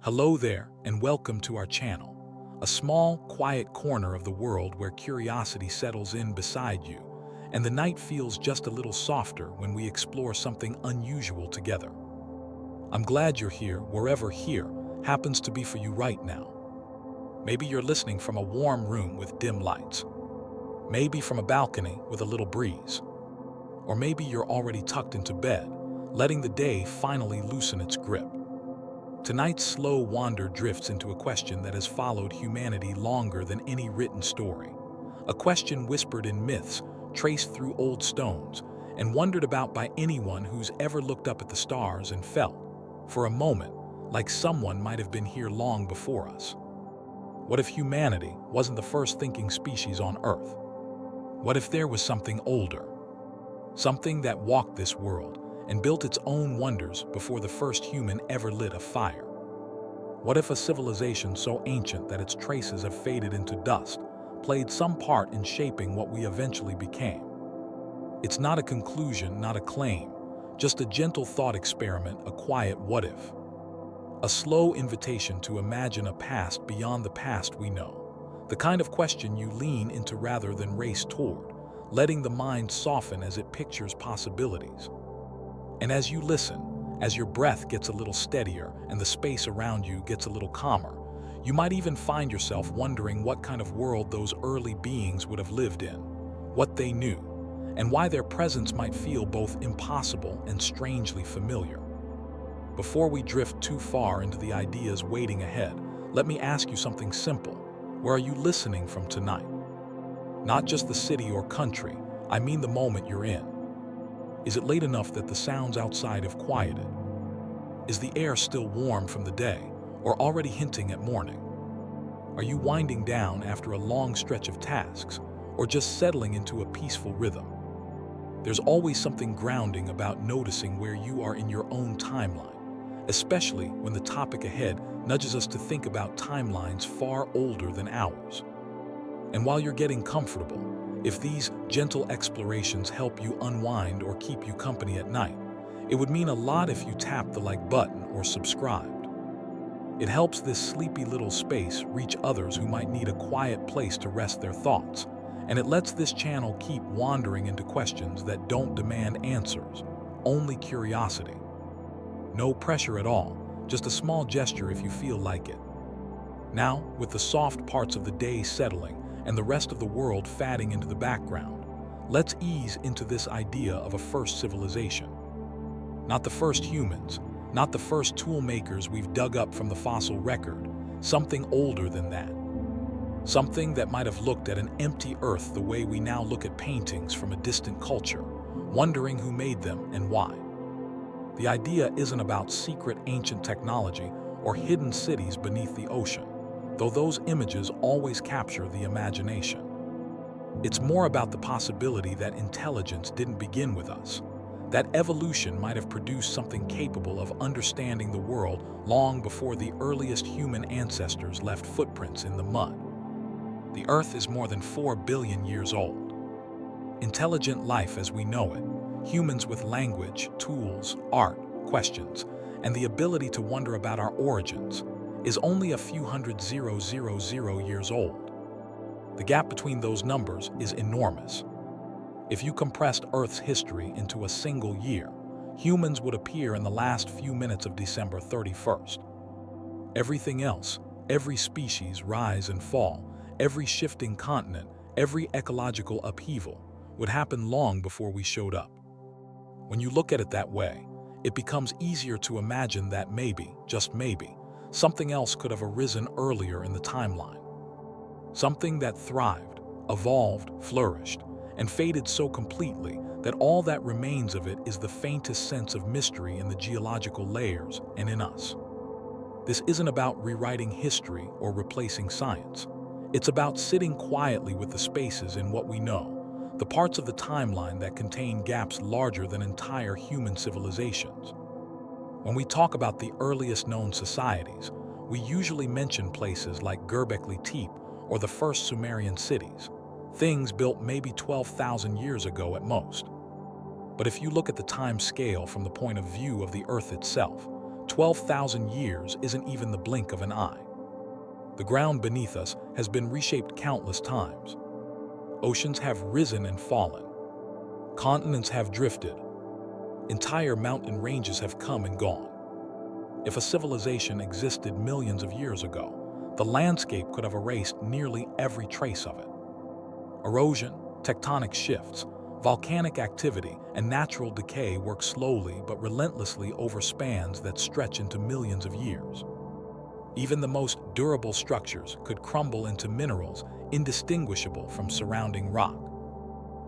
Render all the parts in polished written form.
Hello there, and welcome to our channel, a small, quiet corner of the world where curiosity settles in beside you, and the night feels just a little softer when we explore something unusual together. I'm glad you're here, wherever here happens to be for you right now. Maybe you're listening from a warm room with dim lights, maybe from a balcony with a little breeze, or maybe you're already tucked into bed, letting the day finally loosen its grip. Tonight's slow wander drifts into a question that has followed humanity longer than any written story. A question whispered in myths, traced through old stones, and wondered about by anyone who's ever looked up at the stars and felt, for a moment, like someone might have been here long before us. What if humanity wasn't the first thinking species on Earth? What if there was something older? Something that walked this world and built its own wonders before the first human ever lit a fire? What if a civilization so ancient that its traces have faded into dust played some part in shaping what we eventually became? It's not a conclusion, not a claim, just a gentle thought experiment, a quiet what if. A slow invitation to imagine a past beyond the past we know. The kind of question you lean into rather than race toward, letting the mind soften as it pictures possibilities. And as you listen, as your breath gets a little steadier and the space around you gets a little calmer, you might even find yourself wondering what kind of world those early beings would have lived in, what they knew, and why their presence might feel both impossible and strangely familiar. Before we drift too far into the ideas waiting ahead, let me ask you something simple. Where are you listening from tonight? Not just the city or country, I mean the moment you're in. Is it late enough that the sounds outside have quieted? Is the air still warm from the day, or already hinting at morning? Are you winding down after a long stretch of tasks, or just settling into a peaceful rhythm? There's always something grounding about noticing where you are in your own timeline, especially when the topic ahead nudges us to think about timelines far older than ours. And while you're getting comfortable, if these gentle explorations help you unwind or keep you company at night, it would mean a lot if you tap the like button or subscribed. It helps this sleepy little space reach others who might need a quiet place to rest their thoughts, and it lets this channel keep wandering into questions that don't demand answers, only curiosity. No pressure at all, just a small gesture if you feel like it. Now, with the soft parts of the day settling, and the rest of the world fading into the background, let's ease into this idea of a first civilization. Not the first humans, not the first tool makers we've dug up from the fossil record, something older than that. Something that might have looked at an empty earth the way we now look at paintings from a distant culture, wondering who made them and why. The idea isn't about secret ancient technology or hidden cities beneath the ocean, though those images always capture the imagination. It's more about the possibility that intelligence didn't begin with us, that evolution might have produced something capable of understanding the world long before the earliest human ancestors left footprints in the mud. The Earth is more than 4 billion years old. Intelligent life as we know it, humans with language, tools, art, questions, and the ability to wonder about our origins, is only a few hundred years old. The gap between those numbers is enormous. If you compressed Earth's history into a single year, humans would appear in the last few minutes of December 31st. Everything else, every species rise and fall, every shifting continent, every ecological upheaval, would happen long before we showed up. When you look at it that way, it becomes easier to imagine that maybe, just maybe, something else could have arisen earlier in the timeline. Something that thrived, evolved, flourished, and faded so completely that all that remains of it is the faintest sense of mystery in the geological layers and in us. This isn't about rewriting history or replacing science. It's about sitting quietly with the spaces in what we know, the parts of the timeline that contain gaps larger than entire human civilizations. When we talk about the earliest known societies, we usually mention places like Göbekli Tepe or the first Sumerian cities, things built maybe 12,000 years ago at most. But if you look at the time scale from the point of view of the Earth itself, 12,000 years isn't even the blink of an eye. The ground beneath us has been reshaped countless times. Oceans have risen and fallen. Continents have drifted. Entire mountain ranges have come and gone. If a civilization existed millions of years ago, the landscape could have erased nearly every trace of it. Erosion, tectonic shifts, volcanic activity, and natural decay work slowly but relentlessly over spans that stretch into millions of years. Even the most durable structures could crumble into minerals indistinguishable from surrounding rock.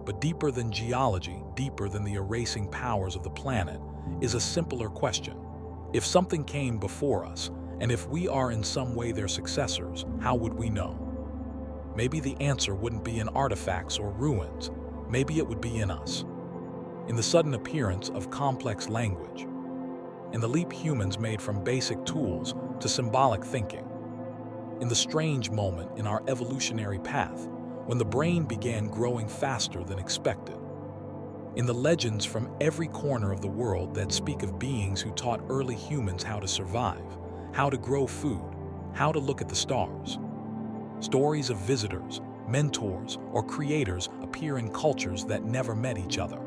But deeper than geology, deeper than the erasing powers of the planet, is a simpler question. If something came before us, and if we are in some way their successors, how would we know? Maybe the answer wouldn't be in artifacts or ruins. Maybe it would be in us. In the sudden appearance of complex language. In the leap humans made from basic tools to symbolic thinking. In the strange moment in our evolutionary path when the brain began growing faster than expected. In the legends from every corner of the world that speak of beings who taught early humans how to survive, how to grow food, how to look at the stars. Stories of visitors, mentors, or creators appear in cultures that never met each other.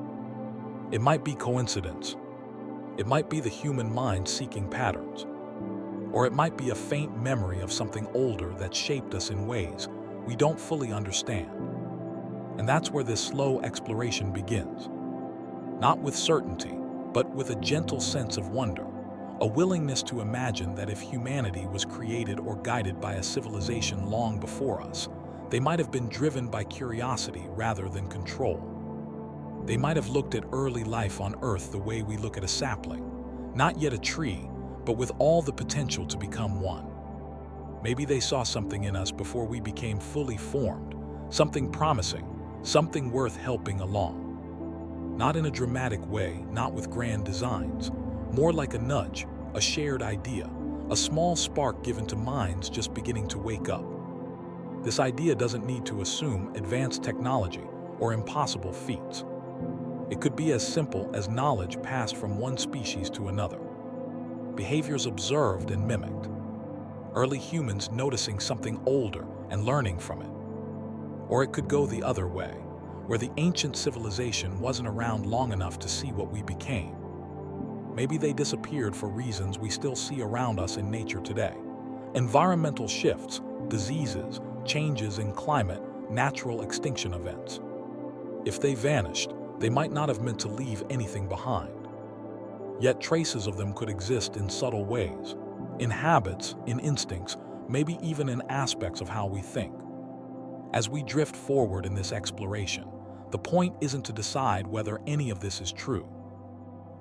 It might be coincidence. It might be the human mind seeking patterns. Or it might be a faint memory of something older that shaped us in ways we don't fully understand. And that's where this slow exploration begins. Not with certainty, but with a gentle sense of wonder, a willingness to imagine that if humanity was created or guided by a civilization long before us, they might have been driven by curiosity rather than control. They might have looked at early life on Earth the way we look at a sapling, not yet a tree, but with all the potential to become one. Maybe they saw something in us before we became fully formed, something promising, something worth helping along. Not in a dramatic way, not with grand designs, more like a nudge, a shared idea, a small spark given to minds just beginning to wake up. This idea doesn't need to assume advanced technology or impossible feats. It could be as simple as knowledge passed from one species to another, behaviors observed and mimicked, early humans noticing something older and learning from it. Or it could go the other way, where the ancient civilization wasn't around long enough to see what we became. Maybe they disappeared for reasons we still see around us in nature today. Environmental shifts, diseases, changes in climate, natural extinction events. If they vanished, they might not have meant to leave anything behind. Yet traces of them could exist in subtle ways, in habits, in instincts, maybe even in aspects of how we think. As we drift forward in this exploration, the point isn't to decide whether any of this is true.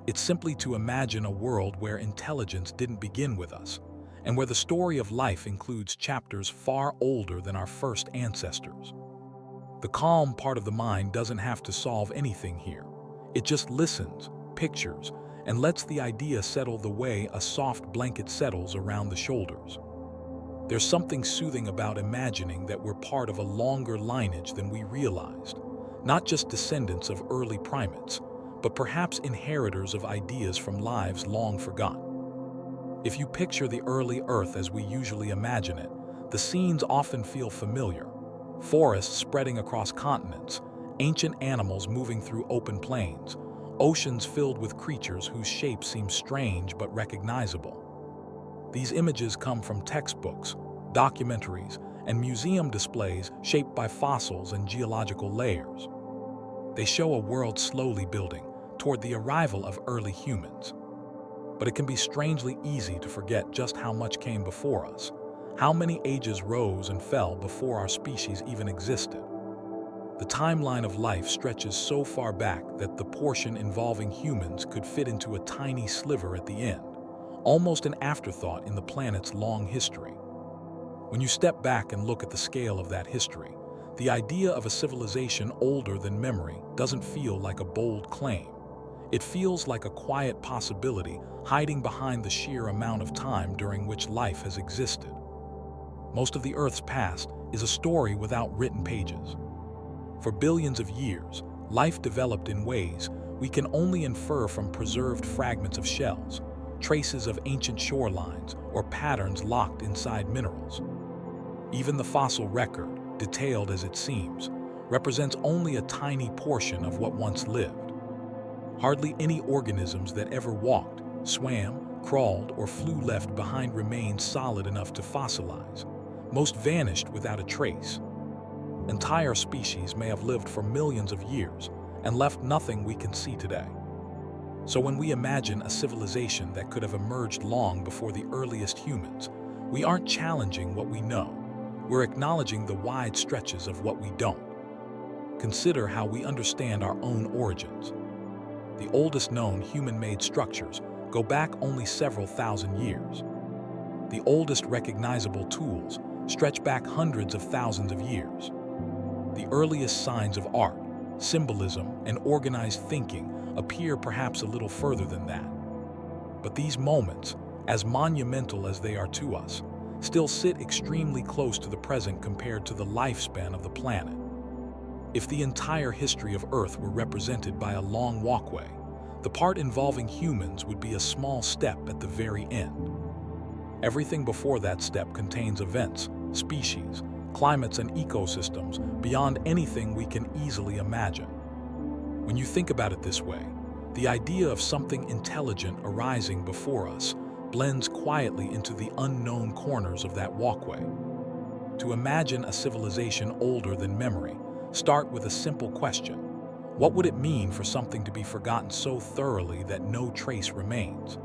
It's simply to imagine a world where intelligence didn't begin with us, and where the story of life includes chapters far older than our first ancestors. The calm part of the mind doesn't have to solve anything here. It just listens, pictures, and lets the idea settle the way a soft blanket settles around the shoulders. There's something soothing about imagining that we're part of a longer lineage than we realized, not just descendants of early primates, but perhaps inheritors of ideas from lives long forgotten. If you picture the early Earth as we usually imagine it, the scenes often feel familiar. Forests spreading across continents, ancient animals moving through open plains, oceans filled with creatures whose shapes seem strange but recognizable. These images come from textbooks, documentaries, and museum displays shaped by fossils and geological layers. They show a world slowly building toward the arrival of early humans. But it can be strangely easy to forget just how much came before us, how many ages rose and fell before our species even existed. The timeline of life stretches so far back that the portion involving humans could fit into a tiny sliver at the end, almost an afterthought in the planet's long history. When you step back and look at the scale of that history, the idea of a civilization older than memory doesn't feel like a bold claim. It feels like a quiet possibility hiding behind the sheer amount of time during which life has existed. Most of the Earth's past is a story without written pages. For billions of years, life developed in ways we can only infer from preserved fragments of shells, traces of ancient shorelines, or patterns locked inside minerals. Even the fossil record, detailed as it seems, represents only a tiny portion of what once lived. Hardly any organisms that ever walked, swam, crawled, or flew left behind remains solid enough to fossilize. Most vanished without a trace. Entire species may have lived for millions of years and left nothing we can see today. So when we imagine a civilization that could have emerged long before the earliest humans, we aren't challenging what we know. We're acknowledging the wide stretches of what we don't. Consider how we understand our own origins. The oldest known human-made structures go back only several thousand years. The oldest recognizable tools stretch back hundreds of thousands of years. The earliest signs of art, symbolism, and organized thinking appear perhaps a little further than that. But these moments, as monumental as they are to us, still sit extremely close to the present compared to the lifespan of the planet. If the entire history of Earth were represented by a long walkway, the part involving humans would be a small step at the very end. Everything before that step contains events, species, climates, and ecosystems beyond anything we can easily imagine. When you think about it this way, the idea of something intelligent arising before us blends quietly into the unknown corners of that walkway. To imagine a civilization older than memory, start with a simple question. What would it mean for something to be forgotten so thoroughly that no trace remains?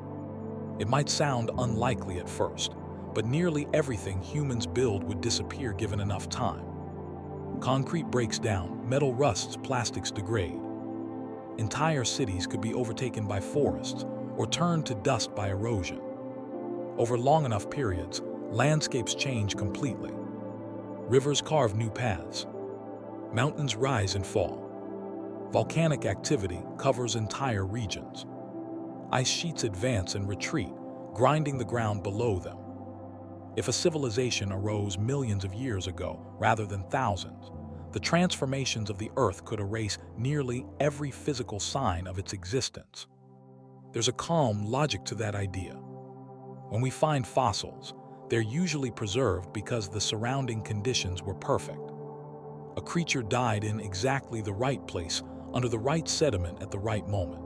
It might sound unlikely at first, but nearly everything humans build would disappear given enough time. Concrete breaks down, metal rusts, plastics degrade. Entire cities could be overtaken by forests or turned to dust by erosion. Over long enough periods, landscapes change completely. Rivers carve new paths. Mountains rise and fall. Volcanic activity covers entire regions. Ice sheets advance and retreat, grinding the ground below them. If a civilization arose millions of years ago rather than thousands, the transformations of the Earth could erase nearly every physical sign of its existence. There's a calm logic to that idea. When we find fossils, they're usually preserved because the surrounding conditions were perfect. A creature died in exactly the right place, under the right sediment at the right moment.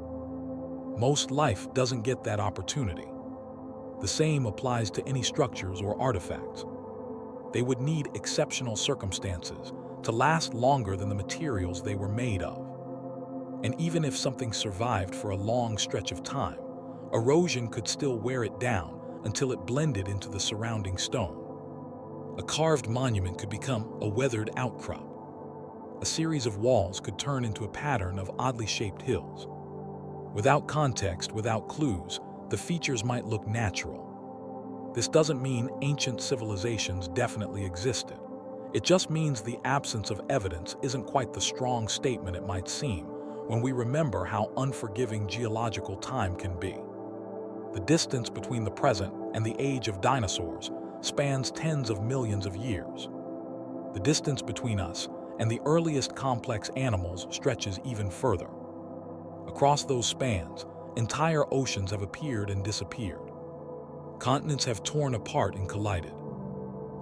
Most life doesn't get that opportunity. The same applies to any structures or artifacts. They would need exceptional circumstances to last longer than the materials they were made of. And even if something survived for a long stretch of time, erosion could still wear it down until it blended into the surrounding stone. A carved monument could become a weathered outcrop. A series of walls could turn into a pattern of oddly shaped hills. Without context, without clues, the features might look natural. This doesn't mean ancient civilizations definitely existed. It just means the absence of evidence isn't quite the strong statement it might seem when we remember how unforgiving geological time can be. The distance between the present and the age of dinosaurs spans tens of millions of years. The distance between us and the earliest complex animals stretches even further. Across those spans, entire oceans have appeared and disappeared. Continents have torn apart and collided.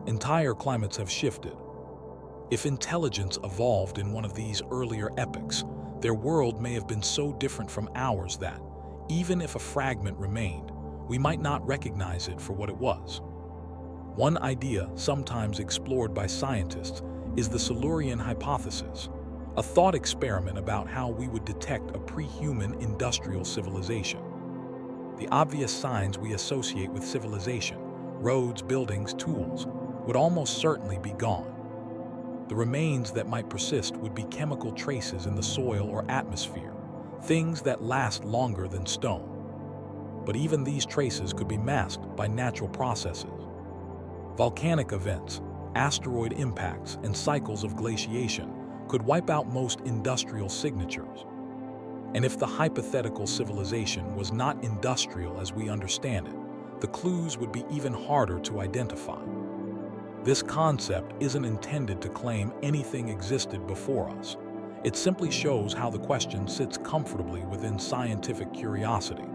Entire climates have shifted. If intelligence evolved in one of these earlier epochs, their world may have been so different from ours that, even if a fragment remained, we might not recognize it for what it was. One idea sometimes explored by scientists is the Silurian hypothesis, a thought experiment about how we would detect a pre-human industrial civilization. The obvious signs we associate with civilization, roads, buildings, tools, would almost certainly be gone. The remains that might persist would be chemical traces in the soil or atmosphere, things that last longer than stone. But even these traces could be masked by natural processes. Volcanic events, asteroid impacts, and cycles of glaciation could wipe out most industrial signatures. And if the hypothetical civilization was not industrial as we understand it, the clues would be even harder to identify. This concept isn't intended to claim anything existed before us. It simply shows how the question sits comfortably within scientific curiosity.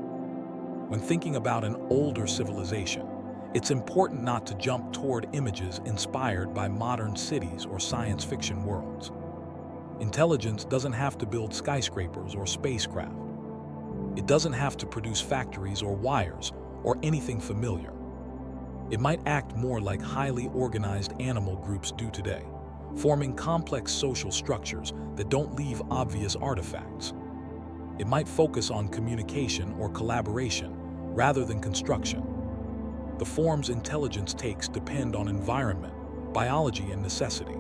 When thinking about an older civilization, it's important not to jump toward images inspired by modern cities or science fiction worlds. Intelligence doesn't have to build skyscrapers or spacecraft. It doesn't have to produce factories or wires or anything familiar. It might act more like highly organized animal groups do today, forming complex social structures that don't leave obvious artifacts. It might focus on communication or collaboration rather than construction. The forms intelligence takes depend on environment, biology, and necessity.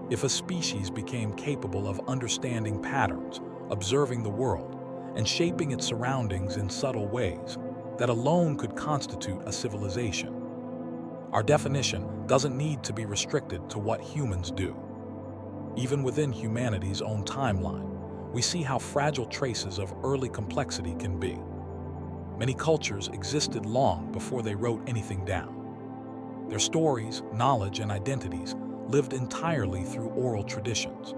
If a species became capable of understanding patterns, observing the world, and shaping its surroundings in subtle ways, that alone could constitute a civilization. Our definition doesn't need to be restricted to what humans do. Even within humanity's own timeline, we see how fragile traces of early complexity can be. Many cultures existed long before they wrote anything down. Their stories, knowledge, and identities lived entirely through oral traditions.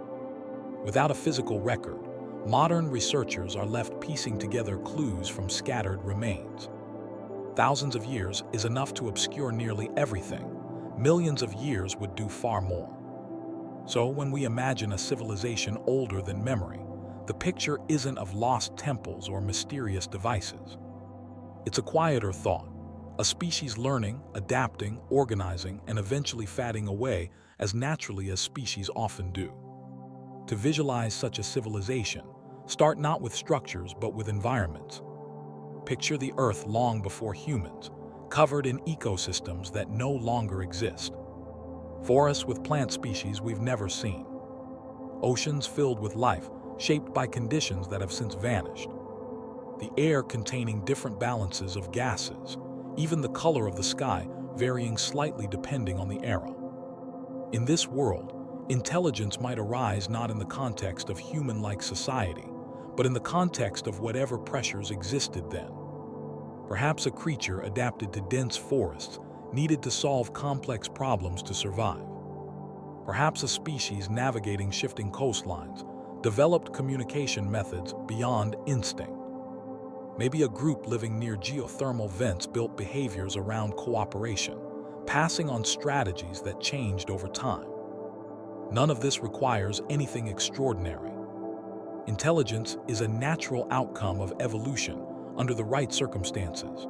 Without a physical record, modern researchers are left piecing together clues from scattered remains. Thousands of years is enough to obscure nearly everything. Millions of years would do far more. So when we imagine a civilization older than memory, the picture isn't of lost temples or mysterious devices. It's a quieter thought, a species learning, adapting, organizing, and eventually fading away as naturally as species often do. To visualize such a civilization, start not with structures but with environments. Picture the Earth long before humans, covered in ecosystems that no longer exist. Forests with plant species we've never seen. Oceans filled with life, shaped by conditions that have since vanished. The air containing different balances of gases, even the color of the sky varying slightly depending on the era. In this world, intelligence might arise not in the context of human-like society, but in the context of whatever pressures existed then. Perhaps a creature adapted to dense forests needed to solve complex problems to survive. Perhaps a species navigating shifting coastlines developed communication methods beyond instinct. Maybe a group living near geothermal vents built behaviors around cooperation, passing on strategies that changed over time. None of this requires anything extraordinary. Intelligence is a natural outcome of evolution under the right circumstances.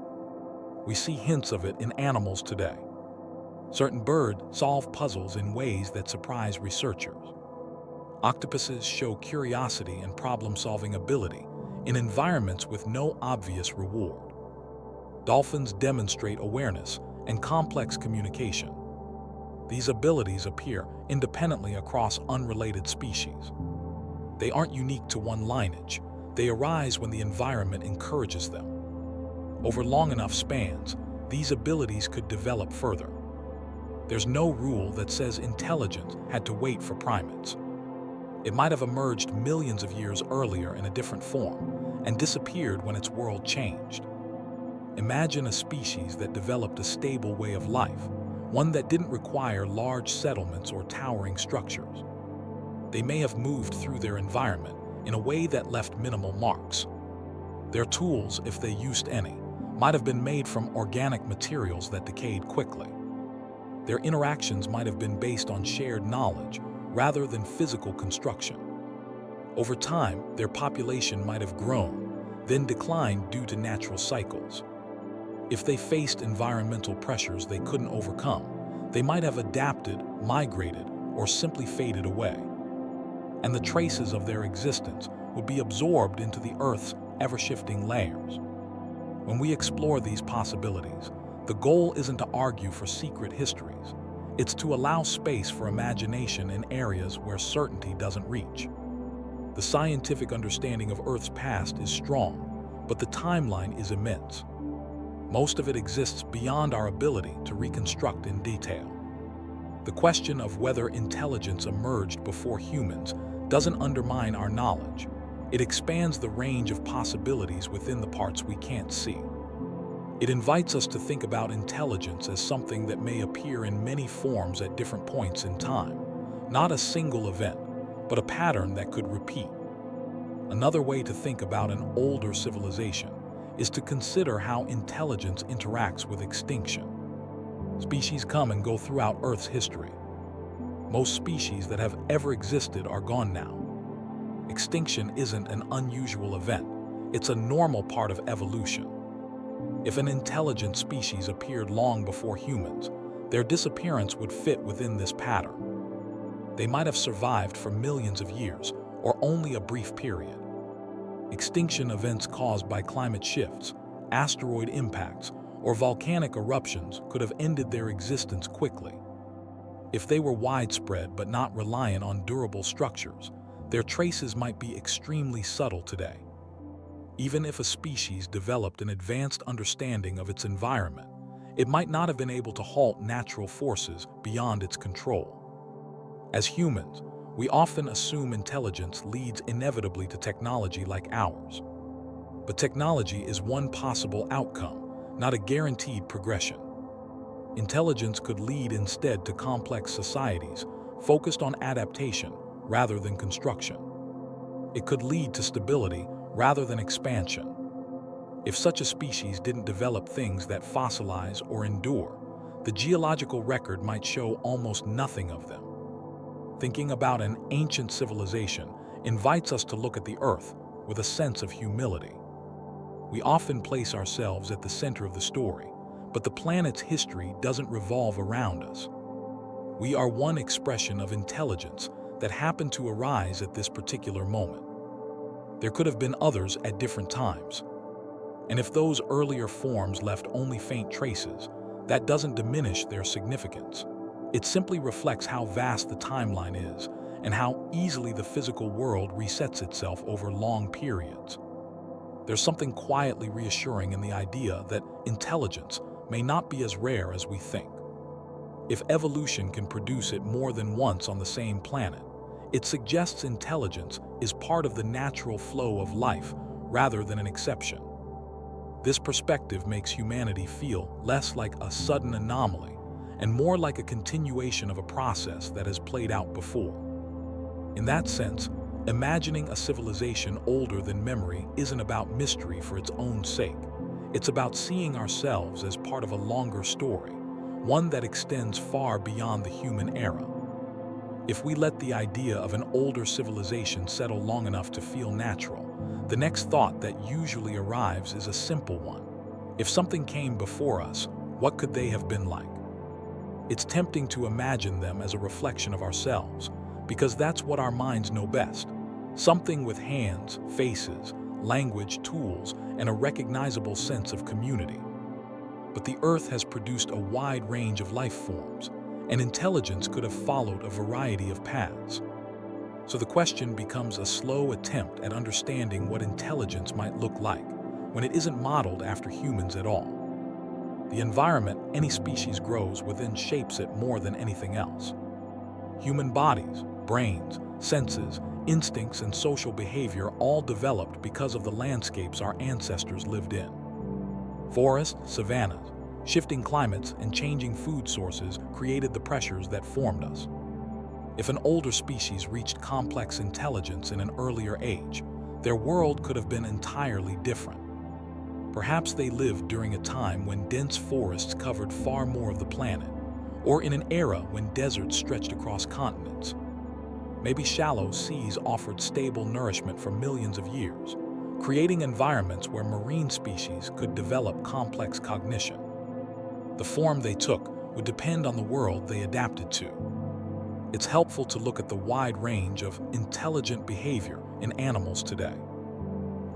We see hints of it in animals today. Certain birds solve puzzles in ways that surprise researchers. Octopuses show curiosity and problem-solving ability in environments with no obvious reward. Dolphins demonstrate awareness and complex communication. These abilities appear independently across unrelated species. They aren't unique to one lineage. They arise when the environment encourages them. Over long enough spans, these abilities could develop further. There's no rule that says intelligence had to wait for primates. It might have emerged millions of years earlier in a different form and disappeared when its world changed. Imagine a species that developed a stable way of life, one that didn't require large settlements or towering structures. They may have moved through their environment in a way that left minimal marks. Their tools, if they used any, might have been made from organic materials that decayed quickly. Their interactions might have been based on shared knowledge rather than physical construction. Over time, their population might have grown, then declined due to natural cycles. If they faced environmental pressures they couldn't overcome, they might have adapted, migrated, or simply faded away. And the traces of their existence would be absorbed into the Earth's ever-shifting layers. When we explore these possibilities, the goal isn't to argue for secret histories. It's to allow space for imagination in areas where certainty doesn't reach. The scientific understanding of Earth's past is strong, but the timeline is immense. Most of it exists beyond our ability to reconstruct in detail. The question of whether intelligence emerged before humans doesn't undermine our knowledge. It expands the range of possibilities within the parts we can't see. It invites us to think about intelligence as something that may appear in many forms at different points in time, not a single event, but a pattern that could repeat. Another way to think about an older civilization is to consider how intelligence interacts with extinction. Species come and go throughout Earth's history. Most species that have ever existed are gone now. Extinction isn't an unusual event. It's a normal part of evolution. If an intelligent species appeared long before humans, their disappearance would fit within this pattern. They might have survived for millions of years, or only a brief period. Extinction events caused by climate shifts, asteroid impacts, or volcanic eruptions could have ended their existence quickly. If they were widespread but not reliant on durable structures, their traces might be extremely subtle today. Even if a species developed an advanced understanding of its environment, it might not have been able to halt natural forces beyond its control. As humans, we often assume intelligence leads inevitably to technology like ours. But technology is one possible outcome, not a guaranteed progression. Intelligence could lead instead to complex societies focused on adaptation rather than construction. It could lead to stability rather than expansion. If such a species didn't develop things that fossilize or endure, the geological record might show almost nothing of them. Thinking about an ancient civilization invites us to look at the Earth with a sense of humility. We often place ourselves at the center of the story, but the planet's history doesn't revolve around us. We are one expression of intelligence that happened to arise at this particular moment. There could have been others at different times. And if those earlier forms left only faint traces, that doesn't diminish their significance. It simply reflects how vast the timeline is and how easily the physical world resets itself over long periods. There's something quietly reassuring in the idea that intelligence may not be as rare as we think. If evolution can produce it more than once on the same planet, it suggests intelligence is part of the natural flow of life rather than an exception. This perspective makes humanity feel less like a sudden anomaly and more like a continuation of a process that has played out before. In that sense, imagining a civilization older than memory isn't about mystery for its own sake. It's about seeing ourselves as part of a longer story, one that extends far beyond the human era. If we let the idea of an older civilization settle long enough to feel natural, the next thought that usually arrives is a simple one. If something came before us, what could they have been like? It's tempting to imagine them as a reflection of ourselves, because that's what our minds know best. Something with hands, faces, language, tools, and a recognizable sense of community. But the Earth has produced a wide range of life forms, and intelligence could have followed a variety of paths. So the question becomes a slow attempt at understanding what intelligence might look like when it isn't modeled after humans at all. The environment any species grows within shapes it more than anything else. Human bodies, brains, senses, instincts, and social behavior all developed because of the landscapes our ancestors lived in. Forests, savannas, shifting climates, and changing food sources created the pressures that formed us. If an older species reached complex intelligence in an earlier age, their world could have been entirely different. Perhaps they lived during a time when dense forests covered far more of the planet, or in an era when deserts stretched across continents. Maybe shallow seas offered stable nourishment for millions of years, creating environments where marine species could develop complex cognition. The form they took would depend on the world they adapted to. It's helpful to look at the wide range of intelligent behavior in animals today.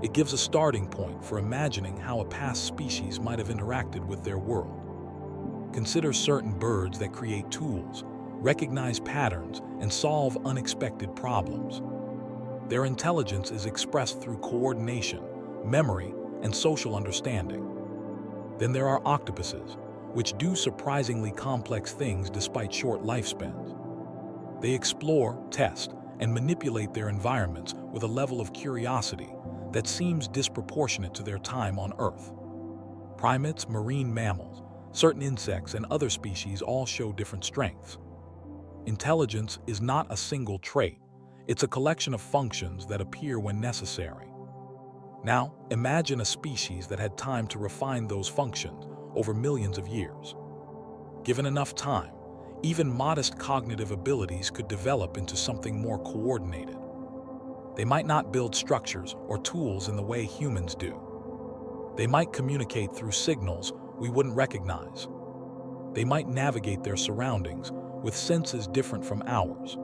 It gives a starting point for imagining how a past species might have interacted with their world. Consider certain birds that create tools, recognize patterns, and solve unexpected problems. Their intelligence is expressed through coordination, memory, and social understanding. Then there are octopuses, which do surprisingly complex things despite short lifespans. They explore, test, and manipulate their environments with a level of curiosity that seems disproportionate to their time on Earth. Primates, marine mammals, certain insects, and other species all show different strengths. Intelligence is not a single trait. It's a collection of functions that appear when necessary. Now, imagine a species that had time to refine those functions over millions of years. Given enough time, even modest cognitive abilities could develop into something more coordinated. They might not build structures or tools in the way humans do. They might communicate through signals we wouldn't recognize. They might navigate their surroundings with senses different from ours.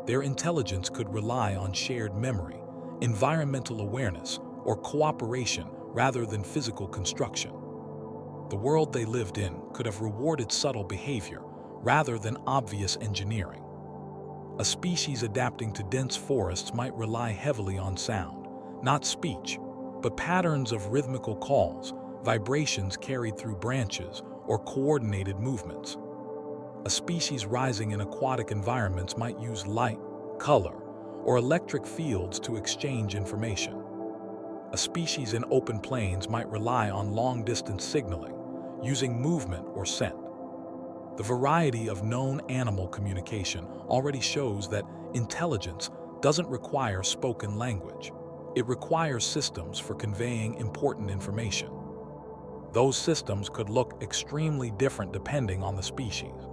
Their intelligence could rely on shared memory, environmental awareness, or cooperation rather than physical construction. The world they lived in could have rewarded subtle behavior rather than obvious engineering. A species adapting to dense forests might rely heavily on sound, not speech, but patterns of rhythmical calls, vibrations carried through branches, or coordinated movements. A species rising in aquatic environments might use light, color, or electric fields to exchange information. A species in open plains might rely on long-distance signaling, using movement or scent. The variety of known animal communication already shows that intelligence doesn't require spoken language. It requires systems for conveying important information. Those systems could look extremely different depending on the species.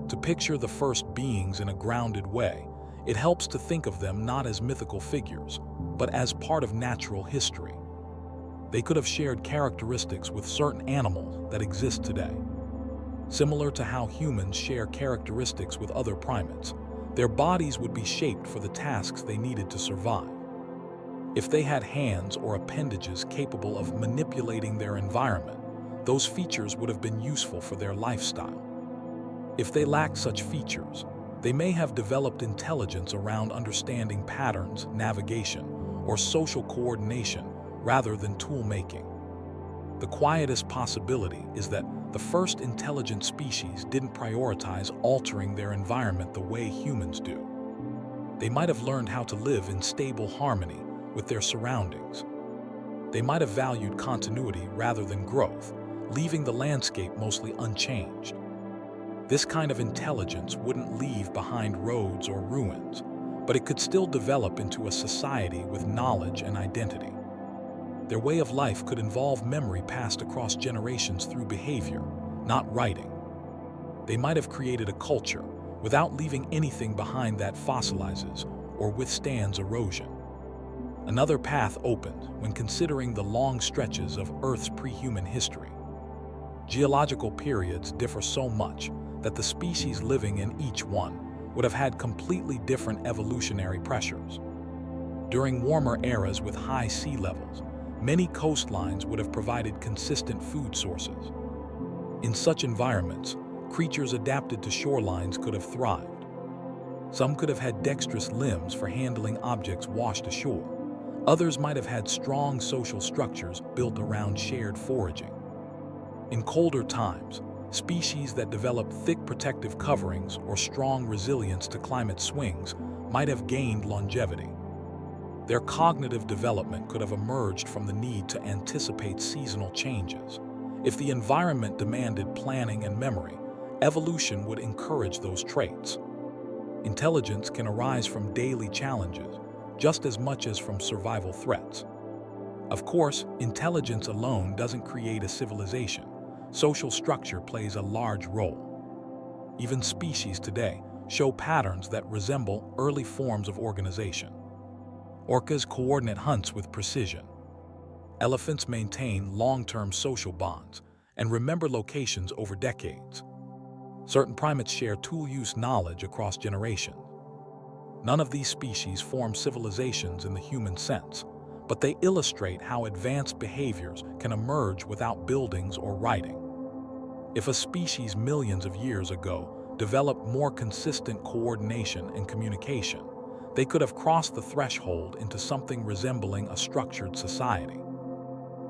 To picture the first beings in a grounded way, it helps to think of them not as mythical figures, but as part of natural history. They could have shared characteristics with certain animals that exist today. Similar to how humans share characteristics with other primates, their bodies would be shaped for the tasks they needed to survive. If they had hands or appendages capable of manipulating their environment, those features would have been useful for their lifestyle. If they lacked such features, they may have developed intelligence around understanding patterns, navigation, or social coordination rather than tool-making. The quietest possibility is that the first intelligent species didn't prioritize altering their environment the way humans do. They might have learned how to live in stable harmony with their surroundings. They might have valued continuity rather than growth, leaving the landscape mostly unchanged. This kind of intelligence wouldn't leave behind roads or ruins, but it could still develop into a society with knowledge and identity. Their way of life could involve memory passed across generations through behavior, not writing. They might have created a culture without leaving anything behind that fossilizes or withstands erosion. Another path opened when considering the long stretches of Earth's pre-human history. Geological periods differ so much that the species living in each one would have had completely different evolutionary pressures. During warmer eras with high sea levels, many coastlines would have provided consistent food sources. In such environments, creatures adapted to shorelines could have thrived. Some could have had dexterous limbs for handling objects washed ashore. Others might have had strong social structures built around shared foraging. In colder times, species that developed thick protective coverings or strong resilience to climate swings might have gained longevity. Their cognitive development could have emerged from the need to anticipate seasonal changes. If the environment demanded planning and memory, evolution would encourage those traits. Intelligence can arise from daily challenges, just as much as from survival threats. Of course, intelligence alone doesn't create a civilization. Social structure plays a large role. Even species today show patterns that resemble early forms of organization. Orcas coordinate hunts with precision. Elephants maintain long-term social bonds and remember locations over decades. Certain primates share tool-use knowledge across generations. None of these species form civilizations in the human sense, but they illustrate how advanced behaviors can emerge without buildings or writing. If a species millions of years ago developed more consistent coordination and communication, they could have crossed the threshold into something resembling a structured society.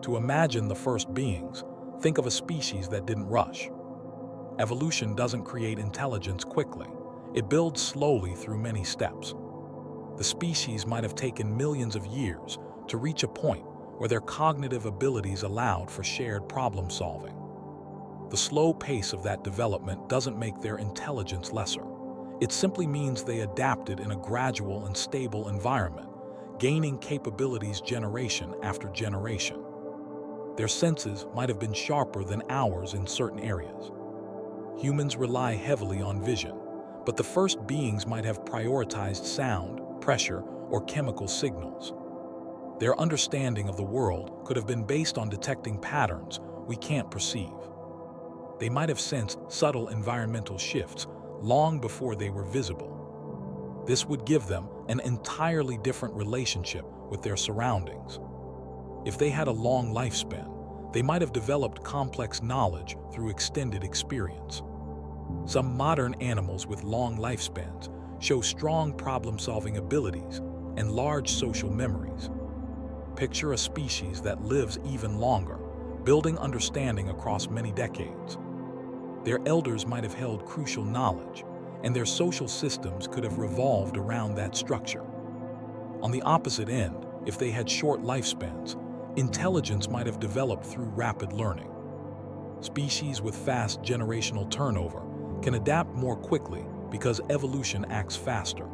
To imagine the first beings, think of a species that didn't rush. Evolution doesn't create intelligence quickly. It builds slowly through many steps. The species might have taken millions of years to reach a point where their cognitive abilities allowed for shared problem solving. The slow pace of that development doesn't make their intelligence lesser. It simply means they adapted in a gradual and stable environment, gaining capabilities generation after generation. Their senses might have been sharper than ours in certain areas. Humans rely heavily on vision, but the first beings might have prioritized sound, pressure, or chemical signals. Their understanding of the world could have been based on detecting patterns we can't perceive. They might have sensed subtle environmental shifts long before they were visible. This would give them an entirely different relationship with their surroundings. If they had a long lifespan, they might have developed complex knowledge through extended experience. Some modern animals with long lifespans show strong problem-solving abilities and large social memories. Picture a species that lives even longer, building understanding across many decades. Their elders might have held crucial knowledge, and their social systems could have revolved around that structure. On the opposite end, if they had short lifespans, intelligence might have developed through rapid learning. Species with fast generational turnover can adapt more quickly because evolution acts faster.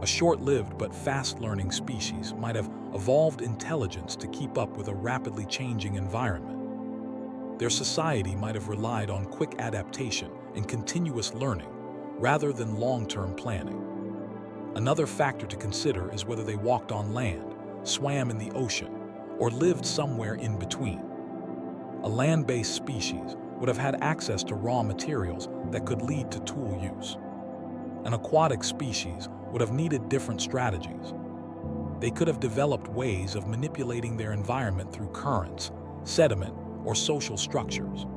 A short-lived but fast-learning species might have evolved intelligence to keep up with a rapidly changing environment. Their society might have relied on quick adaptation and continuous learning rather than long-term planning. Another factor to consider is whether they walked on land, swam in the ocean, or lived somewhere in between. A land-based species would have had access to raw materials that could lead to tool use. An aquatic species would have needed different strategies. They could have developed ways of manipulating their environment through currents, sediment, or social structures.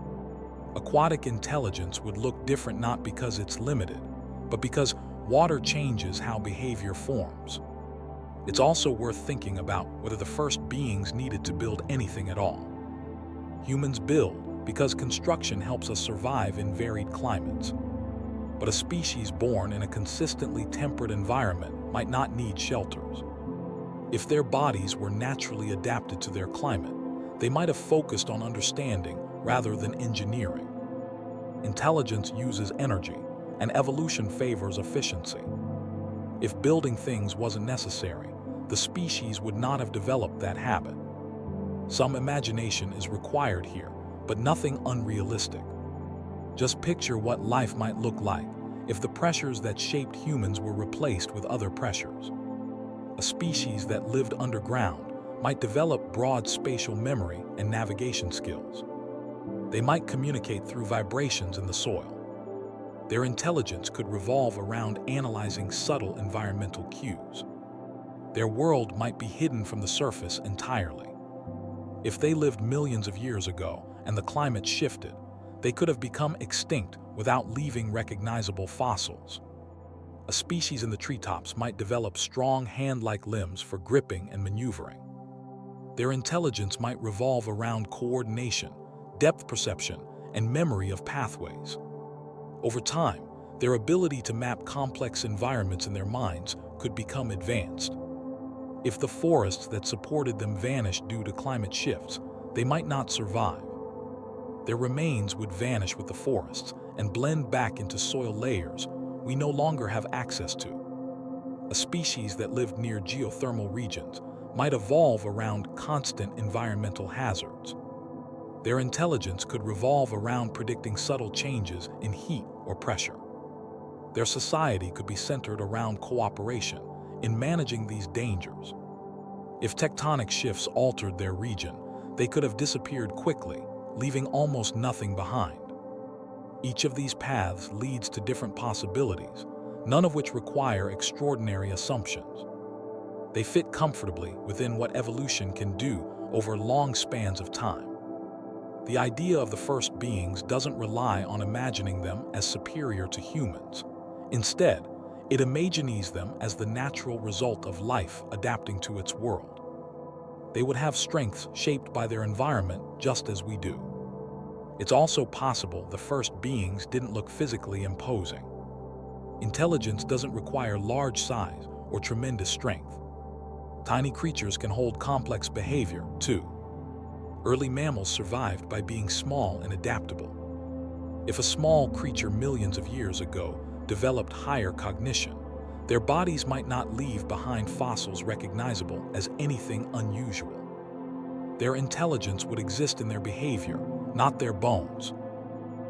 Aquatic intelligence would look different not because it's limited, but because water changes how behavior forms. It's also worth thinking about whether the first beings needed to build anything at all. Humans build because construction helps us survive in varied climates. But a species born in a consistently temperate environment might not need shelters. If their bodies were naturally adapted to their climate, they might have focused on understanding rather than engineering. Intelligence uses energy, and evolution favors efficiency. If building things wasn't necessary, the species would not have developed that habit. Some imagination is required here, but nothing unrealistic. Just picture what life might look like if the pressures that shaped humans were replaced with other pressures. A species that lived underground might develop broad spatial memory and navigation skills. They might communicate through vibrations in the soil. Their intelligence could revolve around analyzing subtle environmental cues. Their world might be hidden from the surface entirely. If they lived millions of years ago and the climate shifted, they could have become extinct without leaving recognizable fossils. A species in the treetops might develop strong hand-like limbs for gripping and maneuvering. Their intelligence might revolve around coordination, depth perception, and memory of pathways. Over time, their ability to map complex environments in their minds could become advanced. If the forests that supported them vanished due to climate shifts, they might not survive. Their remains would vanish with the forests and blend back into soil layers we no longer have access to. A species that lived near geothermal regions might evolve around constant environmental hazards. Their intelligence could revolve around predicting subtle changes in heat or pressure. Their society could be centered around cooperation in managing these dangers. If tectonic shifts altered their region, they could have disappeared quickly, leaving almost nothing behind. Each of these paths leads to different possibilities, none of which require extraordinary assumptions. They fit comfortably within what evolution can do over long spans of time. The idea of the first beings doesn't rely on imagining them as superior to humans. Instead, it imagines them as the natural result of life adapting to its world. They would have strengths shaped by their environment just as we do. It's also possible the first beings didn't look physically imposing. Intelligence doesn't require large size or tremendous strength. Tiny creatures can hold complex behavior, too. Early mammals survived by being small and adaptable. If a small creature millions of years ago developed higher cognition, Their bodies might not leave behind fossils recognizable as anything unusual. Their intelligence would exist in their behavior, not their bones.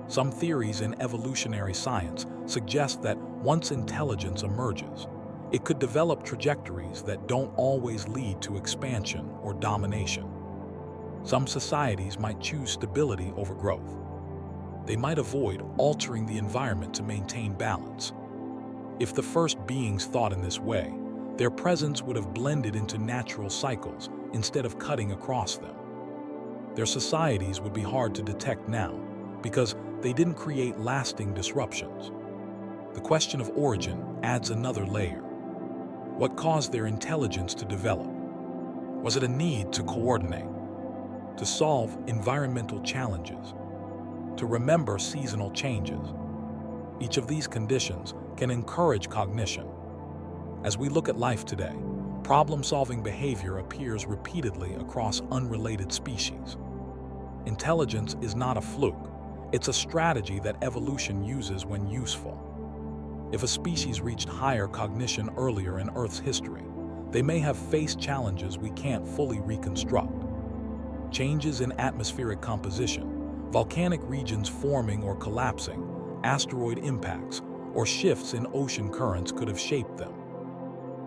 Some theories in evolutionary science suggest that once intelligence emerges, it could develop trajectories that don't always lead to expansion or domination. Some societies might choose stability over growth. They might avoid altering the environment to maintain balance. If the first beings thought in this way, their presence would have blended into natural cycles instead of cutting across them. Their societies would be hard to detect now because they didn't create lasting disruptions. The question of origin adds another layer. What caused their intelligence to develop? Was it a need to coordinate, to solve environmental challenges, to remember seasonal changes? Each of these conditions can encourage cognition. As we look at life today, problem-solving behavior appears repeatedly across unrelated species. Intelligence is not a fluke. It's a strategy that evolution uses when useful. If a species reached higher cognition earlier in Earth's history, they may have faced challenges we can't fully reconstruct. Changes in atmospheric composition, volcanic regions forming or collapsing, asteroid impacts, or shifts in ocean currents could have shaped them.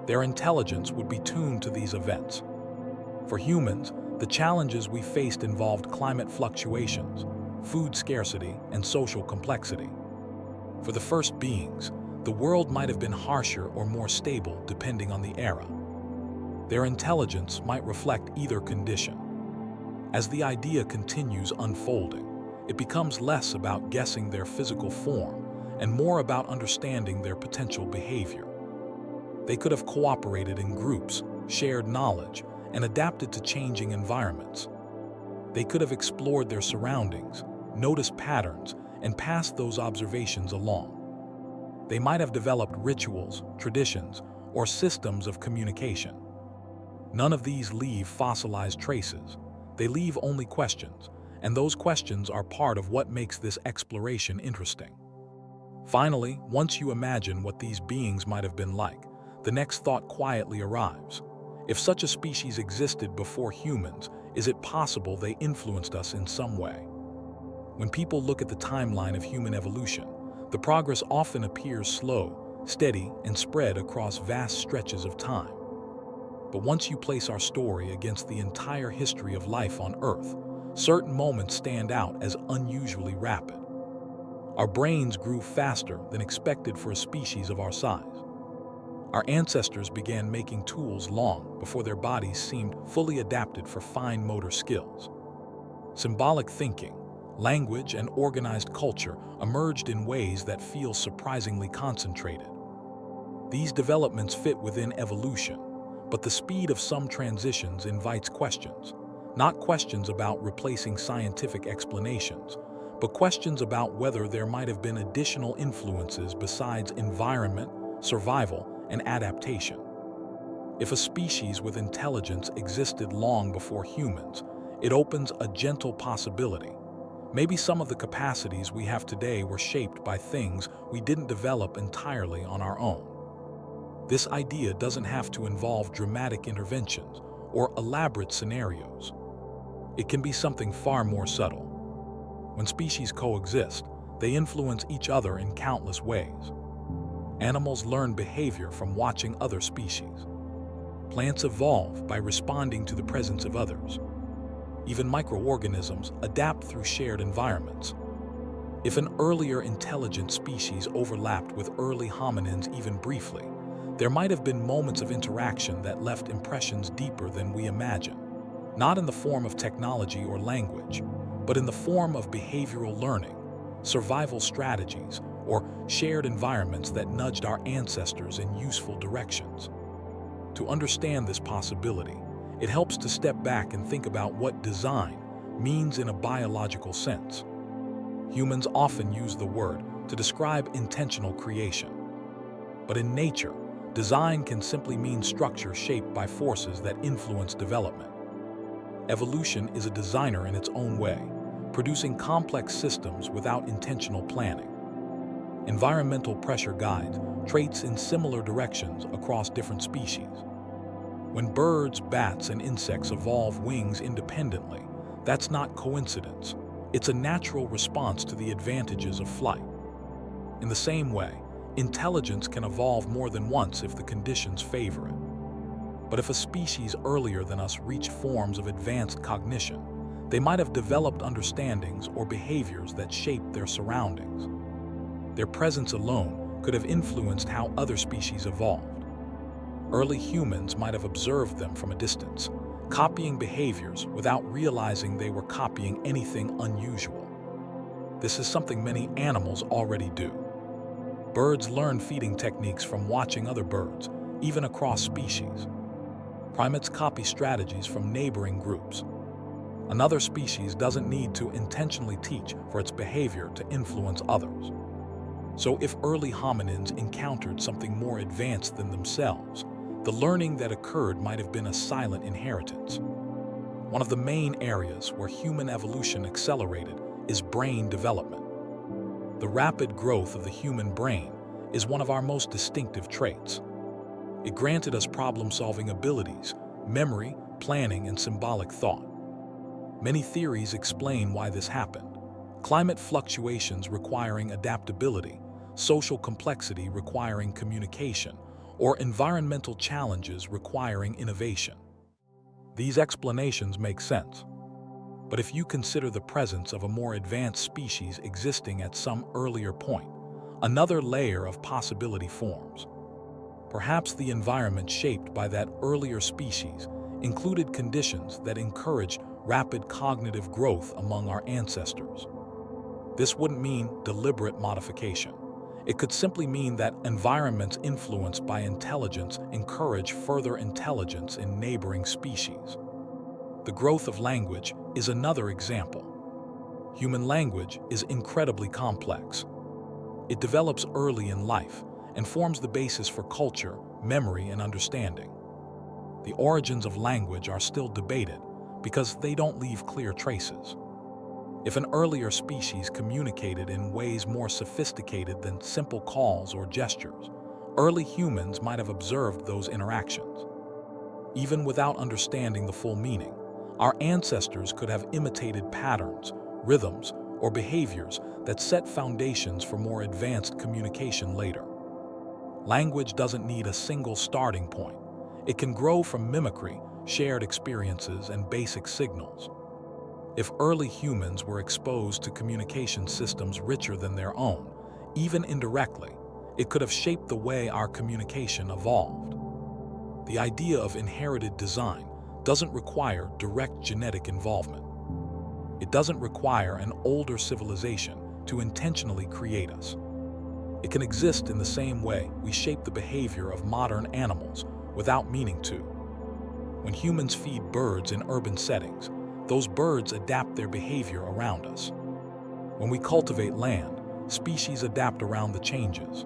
Their intelligence would be tuned to these events. For humans, the challenges we faced involved climate fluctuations, food scarcity, and social complexity. For the first beings, the world might have been harsher or more stable depending on the era. Their intelligence might reflect either condition. As the idea continues unfolding, it becomes less about guessing their physical form and more about understanding their potential behavior. They could have cooperated in groups, shared knowledge, and adapted to changing environments. They could have explored their surroundings, noticed patterns, and passed those observations along. They might have developed rituals, traditions, or systems of communication. None of these leave fossilized traces. They leave only questions, and those questions are part of what makes this exploration interesting. Finally, once you imagine what these beings might have been like, the next thought quietly arrives. If such a species existed before humans, is it possible they influenced us in some way? When people look at the timeline of human evolution, the progress often appears slow, steady, and spread across vast stretches of time. But once you place our story against the entire history of life on Earth, certain moments stand out as unusually rapid. Our brains grew faster than expected for a species of our size. Our ancestors began making tools long before their bodies seemed fully adapted for fine motor skills. Symbolic thinking, language, and organized culture emerged in ways that feel surprisingly concentrated. These developments fit within evolution, but the speed of some transitions invites questions. Not questions about replacing scientific explanations, but questions about whether there might have been additional influences besides environment, survival, and adaptation. If a species with intelligence existed long before humans, it opens a gentle possibility. Maybe some of the capacities we have today were shaped by things we didn't develop entirely on our own. This idea doesn't have to involve dramatic interventions or elaborate scenarios. It can be something far more subtle. When species coexist, they influence each other in countless ways. Animals learn behavior from watching other species. Plants evolve by responding to the presence of others. Even microorganisms adapt through shared environments. If an earlier intelligent species overlapped with early hominins even briefly, there might have been moments of interaction that left impressions deeper than we imagine. Not in the form of technology or language, but in the form of behavioral learning, survival strategies, or shared environments that nudged our ancestors in useful directions. To understand this possibility, it helps to step back and think about what design means in a biological sense. Humans often use the word to describe intentional creation. But in nature, design can simply mean structure shaped by forces that influence development. Evolution is a designer in its own way, producing complex systems without intentional planning. Environmental pressure guides traits in similar directions across different species. When birds, bats, and insects evolve wings independently, that's not coincidence. It's a natural response to the advantages of flight. In the same way, intelligence can evolve more than once if the conditions favor it. But if a species earlier than us reached forms of advanced cognition, they might have developed understandings or behaviors that shaped their surroundings. Their presence alone could have influenced how other species evolved. Early humans might have observed them from a distance, copying behaviors without realizing they were copying anything unusual. This is something many animals already do. Birds learn feeding techniques from watching other birds, even across species. Primates copy strategies from neighboring groups. Another species doesn't need to intentionally teach for its behavior to influence others. So if early hominins encountered something more advanced than themselves, the learning that occurred might have been a silent inheritance. One of the main areas where human evolution accelerated is brain development. The rapid growth of the human brain is one of our most distinctive traits. It granted us problem-solving abilities, memory, planning, and symbolic thought. Many theories explain why this happened. Climate fluctuations requiring adaptability, social complexity requiring communication, or environmental challenges requiring innovation. These explanations make sense. But if you consider the presence of a more advanced species existing at some earlier point, another layer of possibility forms. Perhaps the environment shaped by that earlier species included conditions that encouraged rapid cognitive growth among our ancestors. This wouldn't mean deliberate modification. It could simply mean that environments influenced by intelligence encourage further intelligence in neighboring species. The growth of language is another example. Human language is incredibly complex. It develops early in life and forms the basis for culture, memory, and understanding. The origins of language are still debated because they don't leave clear traces. If an earlier species communicated in ways more sophisticated than simple calls or gestures, early humans might have observed those interactions. Even without understanding the full meaning, our ancestors could have imitated patterns, rhythms, or behaviors that set foundations for more advanced communication later. Language doesn't need a single starting point. It can grow from mimicry, shared experiences, and basic signals. If early humans were exposed to communication systems richer than their own, even indirectly, it could have shaped the way our communication evolved. The idea of inherited design doesn't require direct genetic involvement. It doesn't require an older civilization to intentionally create us. It can exist in the same way we shape the behavior of modern animals without meaning to. When humans feed birds in urban settings, those birds adapt their behavior around us. When we cultivate land, species adapt around the changes.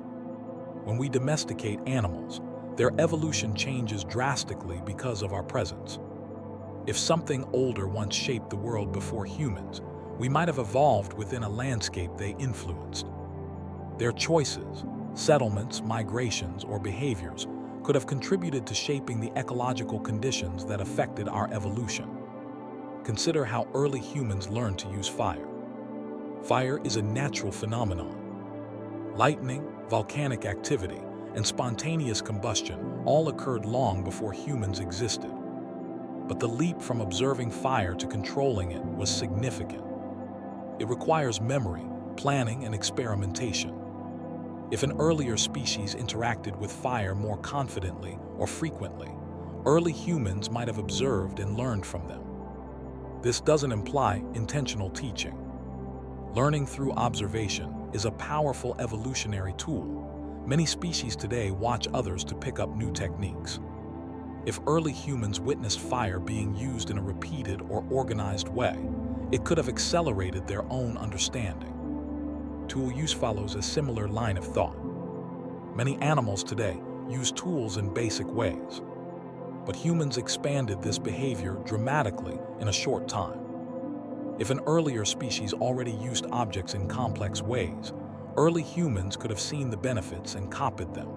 When we domesticate animals, their evolution changes drastically because of our presence. If something older once shaped the world before humans, we might have evolved within a landscape they influenced. Their choices, settlements, migrations, or behaviors could have contributed to shaping the ecological conditions that affected our evolution. Consider how early humans learned to use fire. Fire is a natural phenomenon. Lightning, volcanic activity, and spontaneous combustion all occurred long before humans existed. But the leap from observing fire to controlling it was significant. It requires memory, planning, and experimentation. If an earlier species interacted with fire more confidently or frequently, early humans might have observed and learned from them. This doesn't imply intentional teaching. Learning through observation is a powerful evolutionary tool. Many species today watch others to pick up new techniques. If early humans witnessed fire being used in a repeated or organized way, it could have accelerated their own understanding. Tool use follows a similar line of thought. Many animals today use tools in basic ways, but humans expanded this behavior dramatically in a short time. If an earlier species already used objects in complex ways, early humans could have seen the benefits and copied them.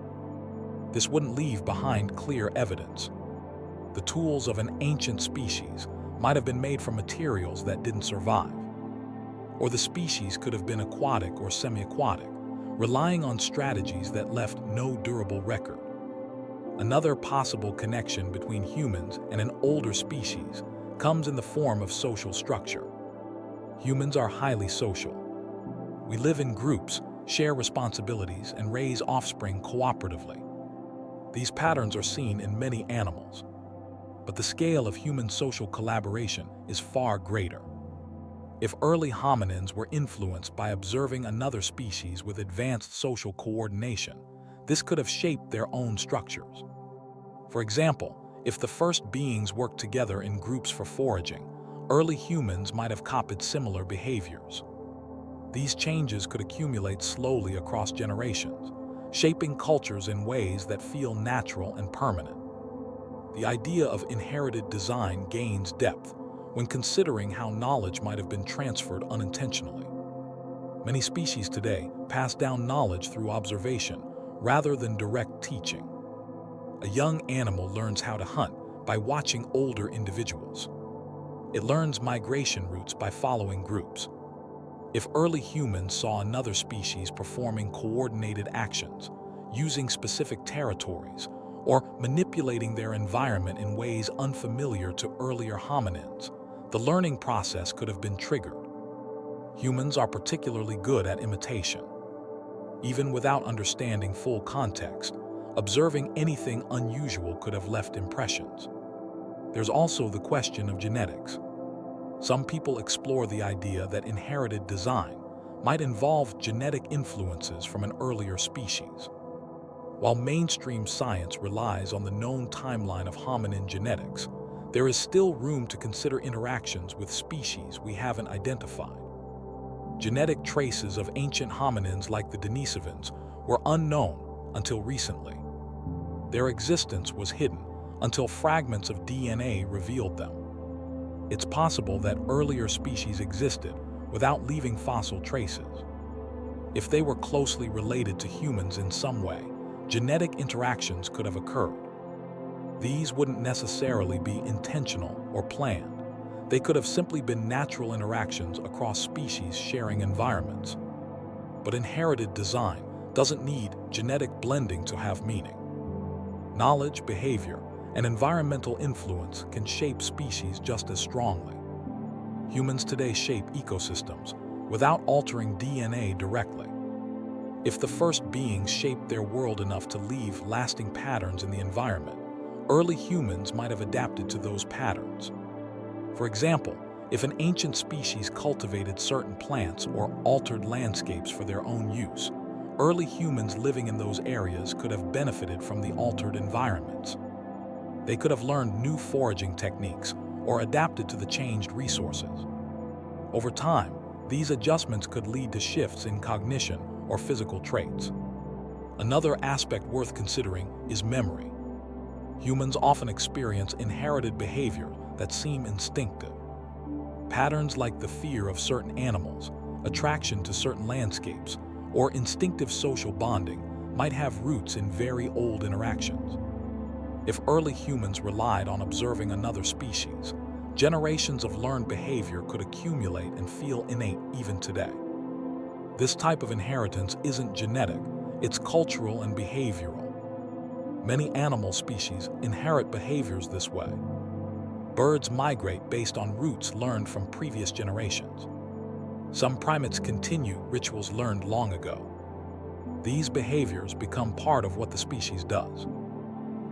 This wouldn't leave behind clear evidence. The tools of an ancient species might have been made from materials that didn't survive. Or the species could have been aquatic or semi-aquatic, relying on strategies that left no durable record. Another possible connection between humans and an older species comes in the form of social structure. Humans are highly social. We live in groups, share responsibilities, and raise offspring cooperatively. These patterns are seen in many animals. But the scale of human social collaboration is far greater. If early hominins were influenced by observing another species with advanced social coordination, this could have shaped their own structures. For example, if the first beings worked together in groups for foraging, early humans might have copied similar behaviors. These changes could accumulate slowly across generations, shaping cultures in ways that feel natural and permanent. The idea of inherited design gains depth when considering how knowledge might have been transferred unintentionally. Many species today pass down knowledge through observation rather than direct teaching. A young animal learns how to hunt by watching older individuals. It learns migration routes by following groups. If early humans saw another species performing coordinated actions, using specific territories, or manipulating their environment in ways unfamiliar to earlier hominins, the learning process could have been triggered. Humans are particularly good at imitation. Even without understanding full context, observing anything unusual could have left impressions. There's also the question of genetics. Some people explore the idea that inherited design might involve genetic influences from an earlier species. While mainstream science relies on the known timeline of hominin genetics, there is still room to consider interactions with species we haven't identified. Genetic traces of ancient hominins like the Denisovans were unknown until recently. Their existence was hidden until fragments of DNA revealed them. It's possible that earlier species existed without leaving fossil traces. If they were closely related to humans in some way, genetic interactions could have occurred. These wouldn't necessarily be intentional or planned. They could have simply been natural interactions across species sharing environments. But inherited design doesn't need genetic blending to have meaning. Knowledge, behavior, and environmental influence can shape species just as strongly. Humans today shape ecosystems without altering DNA directly. If the first beings shaped their world enough to leave lasting patterns in the environment, early humans might have adapted to those patterns. For example, if an ancient species cultivated certain plants or altered landscapes for their own use, early humans living in those areas could have benefited from the altered environments. They could have learned new foraging techniques or adapted to the changed resources. Over time, these adjustments could lead to shifts in cognition or physical traits. Another aspect worth considering is memory. Humans often experience inherited behavior that seem instinctive. Patterns like the fear of certain animals, attraction to certain landscapes, or instinctive social bonding might have roots in very old interactions. If early humans relied on observing another species, generations of learned behavior could accumulate and feel innate even today. This type of inheritance isn't genetic, it's cultural and behavioral. Many animal species inherit behaviors this way. Birds migrate based on roots learned from previous generations. Some primates continue rituals learned long ago. These behaviors become part of what the species does.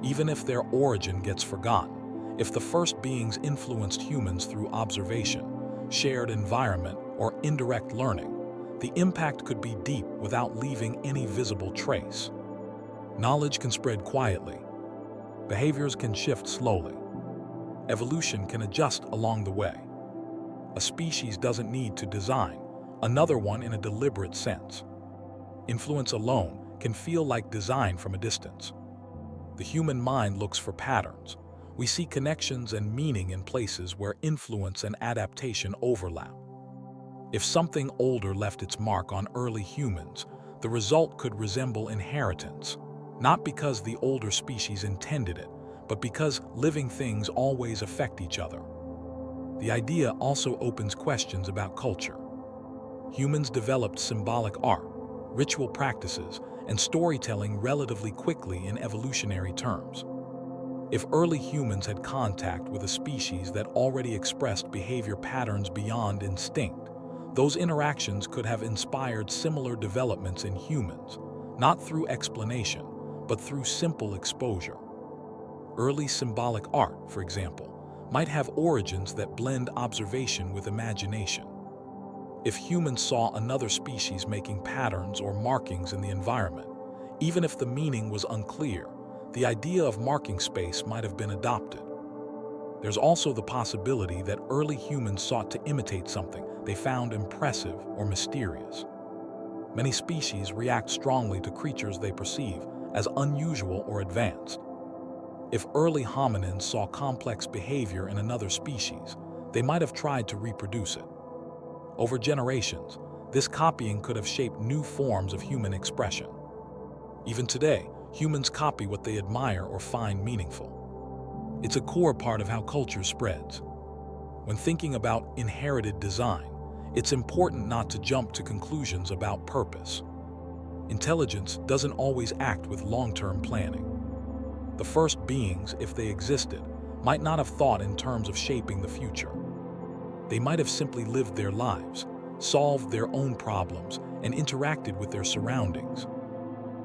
Even if their origin gets forgotten, if the first beings influenced humans through observation, shared environment, or indirect learning, the impact could be deep without leaving any visible trace. Knowledge can spread quietly. Behaviors can shift slowly. Evolution can adjust along the way. A species doesn't need to design another one in a deliberate sense. Influence alone can feel like design from a distance. The human mind looks for patterns. We see connections and meaning in places where influence and adaptation overlap. If something older left its mark on early humans, The result could resemble inheritance, not because the older species intended it, but because living things always affect each other. The idea also opens questions about culture. Humans developed symbolic art, ritual practices, and storytelling relatively quickly in evolutionary terms. If early humans had contact with a species that already expressed behavior patterns beyond instinct, those interactions could have inspired similar developments in humans, not through explanation, but through simple exposure. Early symbolic art, for example, might have origins that blend observation with imagination. If humans saw another species making patterns or markings in the environment, even if the meaning was unclear, the idea of marking space might have been adopted. There's also the possibility that early humans sought to imitate something they found impressive or mysterious. Many species react strongly to creatures they perceive as unusual or advanced. If early hominins saw complex behavior in another species, they might have tried to reproduce it. Over generations, this copying could have shaped new forms of human expression. Even today, humans copy what they admire or find meaningful. It's a core part of how culture spreads. When thinking about inherited design, it's important not to jump to conclusions about purpose. Intelligence doesn't always act with long-term planning. The first beings, if they existed, might not have thought in terms of shaping the future. They might have simply lived their lives, solved their own problems, and interacted with their surroundings.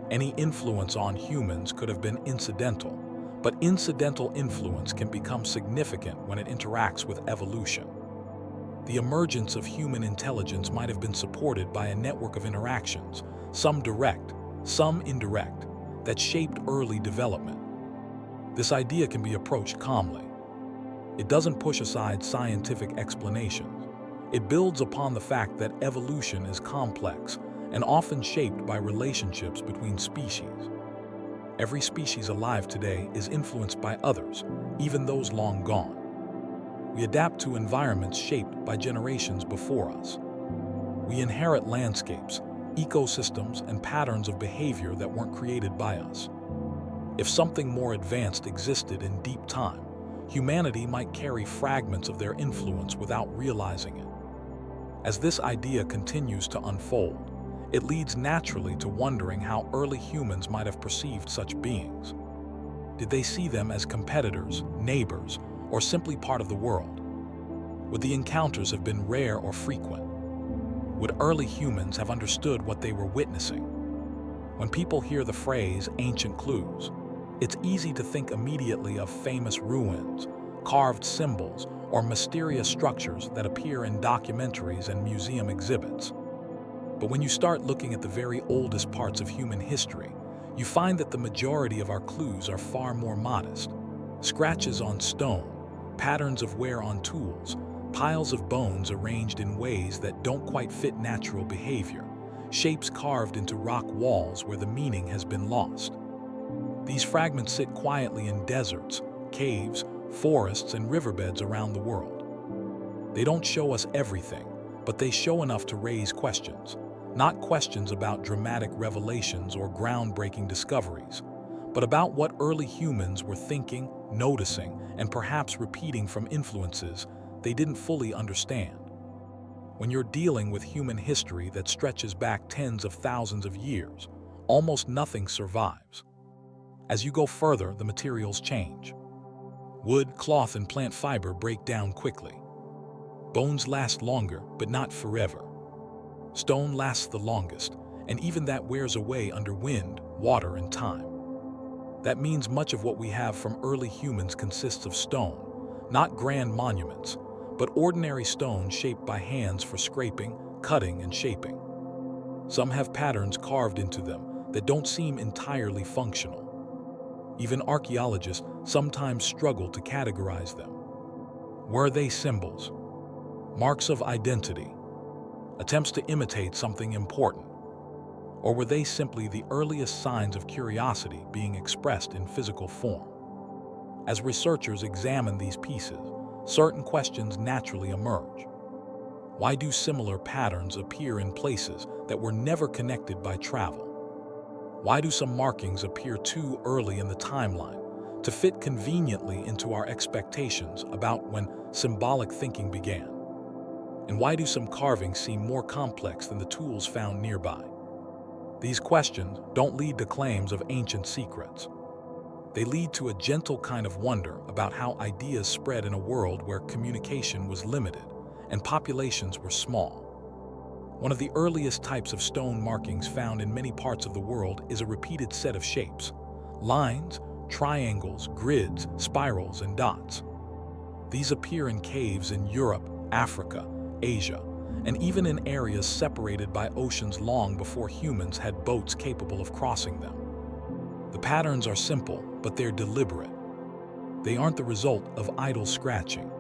Any influence on humans could have been incidental, but incidental influence can become significant when it interacts with evolution. The emergence of human intelligence might have been supported by a network of interactions, some direct, some indirect, that shaped early development. This idea can be approached calmly. It doesn't push aside scientific explanations. It builds upon the fact that evolution is complex and often shaped by relationships between species. Every species alive today is influenced by others, even those long gone. We adapt to environments shaped by generations before us. We inherit landscapes, ecosystems, and patterns of behavior that weren't created by us. If something more advanced existed in deep time, humanity might carry fragments of their influence without realizing it. As this idea continues to unfold, it leads naturally to wondering how early humans might have perceived such beings. Did they see them as competitors, neighbors, or simply part of the world? Would the encounters have been rare or frequent? Would early humans have understood what they were witnessing? When people hear the phrase ancient clues, it's easy to think immediately of famous ruins, carved symbols, or mysterious structures that appear in documentaries and museum exhibits. But when you start looking at the very oldest parts of human history, you find that the majority of our clues are far more modest. Scratches on stone, patterns of wear on tools, piles of bones arranged in ways that don't quite fit natural behavior, shapes carved into rock walls where the meaning has been lost. These fragments sit quietly in deserts, caves, forests, and riverbeds around the world. They don't show us everything, but they show enough to raise questions. Not questions about dramatic revelations or groundbreaking discoveries, but about what early humans were thinking, noticing, and perhaps repeating from influences they didn't fully understand. When you're dealing with human history that stretches back tens of thousands of years, almost nothing survives. As you go further, the materials change. Wood, cloth, and plant fiber break down quickly. Bones last longer, but not forever. Stone lasts the longest, and even that wears away under wind, water, and time. That means much of what we have from early humans consists of stone, not grand monuments, but ordinary stone shaped by hands for scraping, cutting, and shaping. Some have patterns carved into them that don't seem entirely functional. Even archaeologists sometimes struggle to categorize them. Were they symbols? Marks of identity? Attempts to imitate something important? Or were they simply the earliest signs of curiosity being expressed in physical form? As researchers examine these pieces, certain questions naturally emerge. Why do similar patterns appear in places that were never connected by travel? Why do some markings appear too early in the timeline to fit conveniently into our expectations about when symbolic thinking began? And why do some carvings seem more complex than the tools found nearby? These questions don't lead to claims of ancient secrets. They lead to a gentle kind of wonder about how ideas spread in a world where communication was limited and populations were small. One of the earliest types of stone markings found in many parts of the world is a repeated set of shapes: lines, triangles, grids, spirals, and dots. These appear in caves in Europe, Africa, Asia, and even in areas separated by oceans long before humans had boats capable of crossing them. The patterns are simple, but they're deliberate. They aren't the result of idle scratching.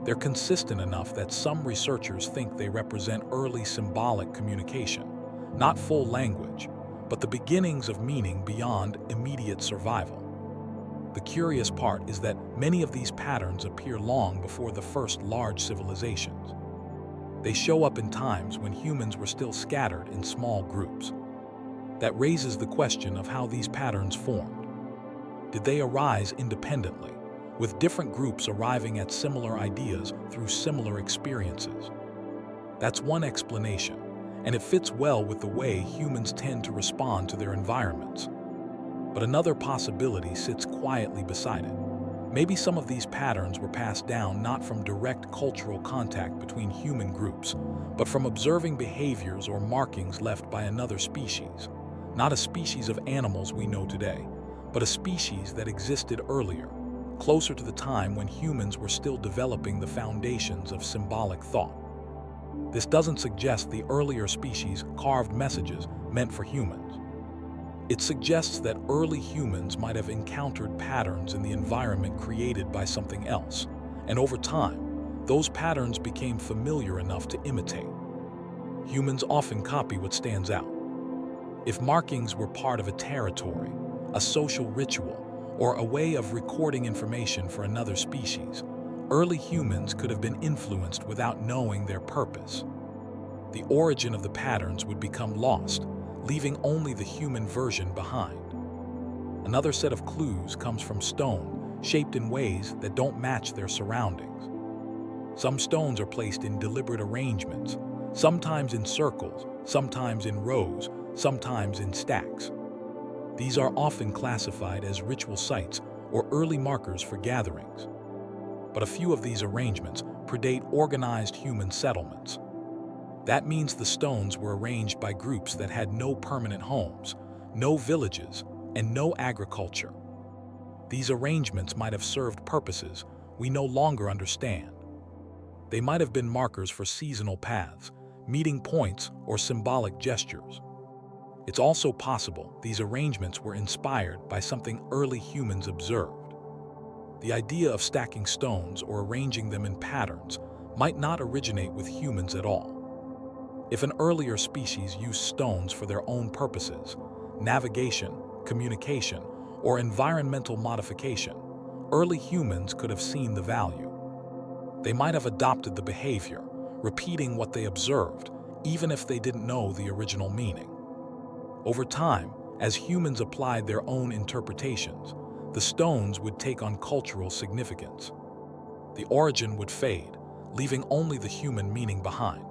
They're consistent enough that some researchers think they represent early symbolic communication, not full language, but the beginnings of meaning beyond immediate survival. The curious part is that many of these patterns appear long before the first large civilizations. They show up in times when humans were still scattered in small groups. That raises the question of how these patterns formed. Did they arise independently, with different groups arriving at similar ideas through similar experiences? That's one explanation, and it fits well with the way humans tend to respond to their environments. But another possibility sits quietly beside it. Maybe some of these patterns were passed down not from direct cultural contact between human groups, but from observing behaviors or markings left by another species. Not a species of animals we know today, but a species that existed earlier, closer to the time when humans were still developing the foundations of symbolic thought. This doesn't suggest the earlier species carved messages meant for humans. It suggests that early humans might have encountered patterns in the environment created by something else, and over time, those patterns became familiar enough to imitate. Humans often copy what stands out. If markings were part of a territory, a social ritual, or a way of recording information for another species, early humans could have been influenced without knowing their purpose. The origin of the patterns would become lost, leaving only the human version behind. Another set of clues comes from stone, shaped in ways that don't match their surroundings. Some stones are placed in deliberate arrangements, sometimes in circles, sometimes in rows, sometimes in stacks. These are often classified as ritual sites or early markers for gatherings. But a few of these arrangements predate organized human settlements. That means the stones were arranged by groups that had no permanent homes, no villages, and no agriculture. These arrangements might have served purposes we no longer understand. They might have been markers for seasonal paths, meeting points, or symbolic gestures. It's also possible these arrangements were inspired by something early humans observed. The idea of stacking stones or arranging them in patterns might not originate with humans at all. If an earlier species used stones for their own purposes, navigation, communication, or environmental modification, early humans could have seen the value. They might have adopted the behavior, repeating what they observed, even if they didn't know the original meaning. Over time, as humans applied their own interpretations, the stones would take on cultural significance. The origin would fade, leaving only the human meaning behind.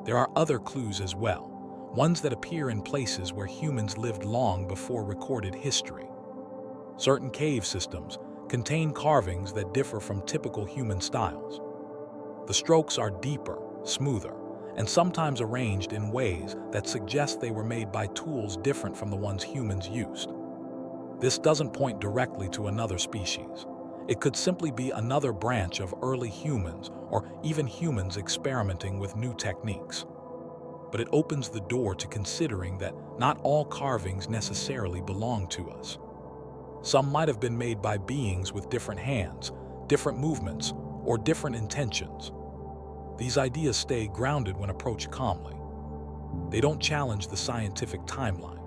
There are other clues as well, ones that appear in places where humans lived long before recorded history. Certain cave systems contain carvings that differ from typical human styles. The strokes are deeper, smoother, and sometimes arranged in ways that suggest they were made by tools different from the ones humans used. This doesn't point directly to another species. It could simply be another branch of early humans or even humans experimenting with new techniques. But it opens the door to considering that not all carvings necessarily belong to us. Some might have been made by beings with different hands, different movements, or different intentions. These ideas stay grounded when approached calmly. They don't challenge the scientific timeline.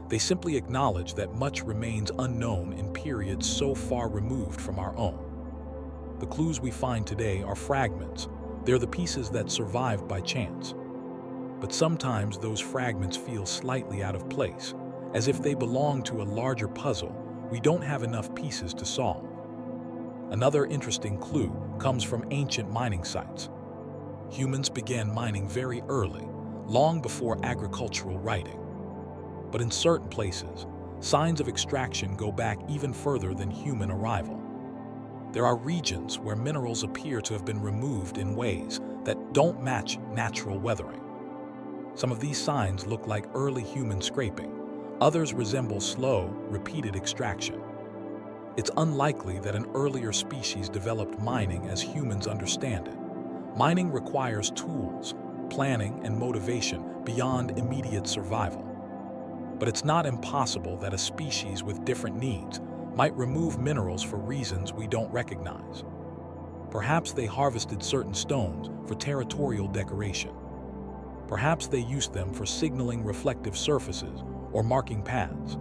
They simply acknowledge that much remains unknown in periods so far removed from our own. The clues we find today are fragments, They're the pieces that survived by chance. But sometimes those fragments feel slightly out of place, as if they belong to a larger puzzle we don't have enough pieces to solve. Another interesting clue comes from ancient mining sites. Humans began mining very early, long before agricultural writing. But in certain places, signs of extraction go back even further than human arrival. There are regions where minerals appear to have been removed in ways that don't match natural weathering. Some of these signs look like early human scraping. Others resemble slow, repeated extraction. It's unlikely that an earlier species developed mining as humans understand it. Mining requires tools, planning, and motivation beyond immediate survival. But it's not impossible that a species with different needs might remove minerals for reasons we don't recognize. Perhaps they harvested certain stones for territorial decoration. Perhaps they used them for signaling reflective surfaces or marking paths.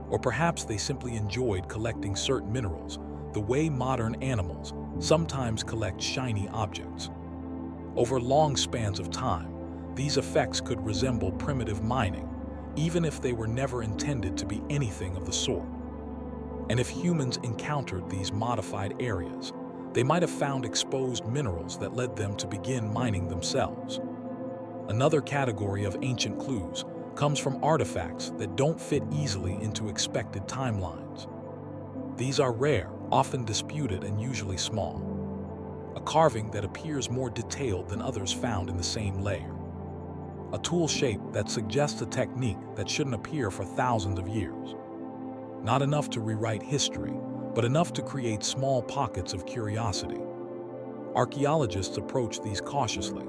Or perhaps they simply enjoyed collecting certain minerals, the way modern animals sometimes collect shiny objects. Over long spans of time, these effects could resemble primitive mining, even if they were never intended to be anything of the sort. And if humans encountered these modified areas, they might have found exposed minerals that led them to begin mining themselves. Another category of ancient clues comes from artifacts that don't fit easily into expected timelines. These are rare, often disputed, and usually small. A carving that appears more detailed than others found in the same layer. A tool shape that suggests a technique that shouldn't appear for thousands of years. Not enough to rewrite history, but enough to create small pockets of curiosity. Archaeologists approach these cautiously,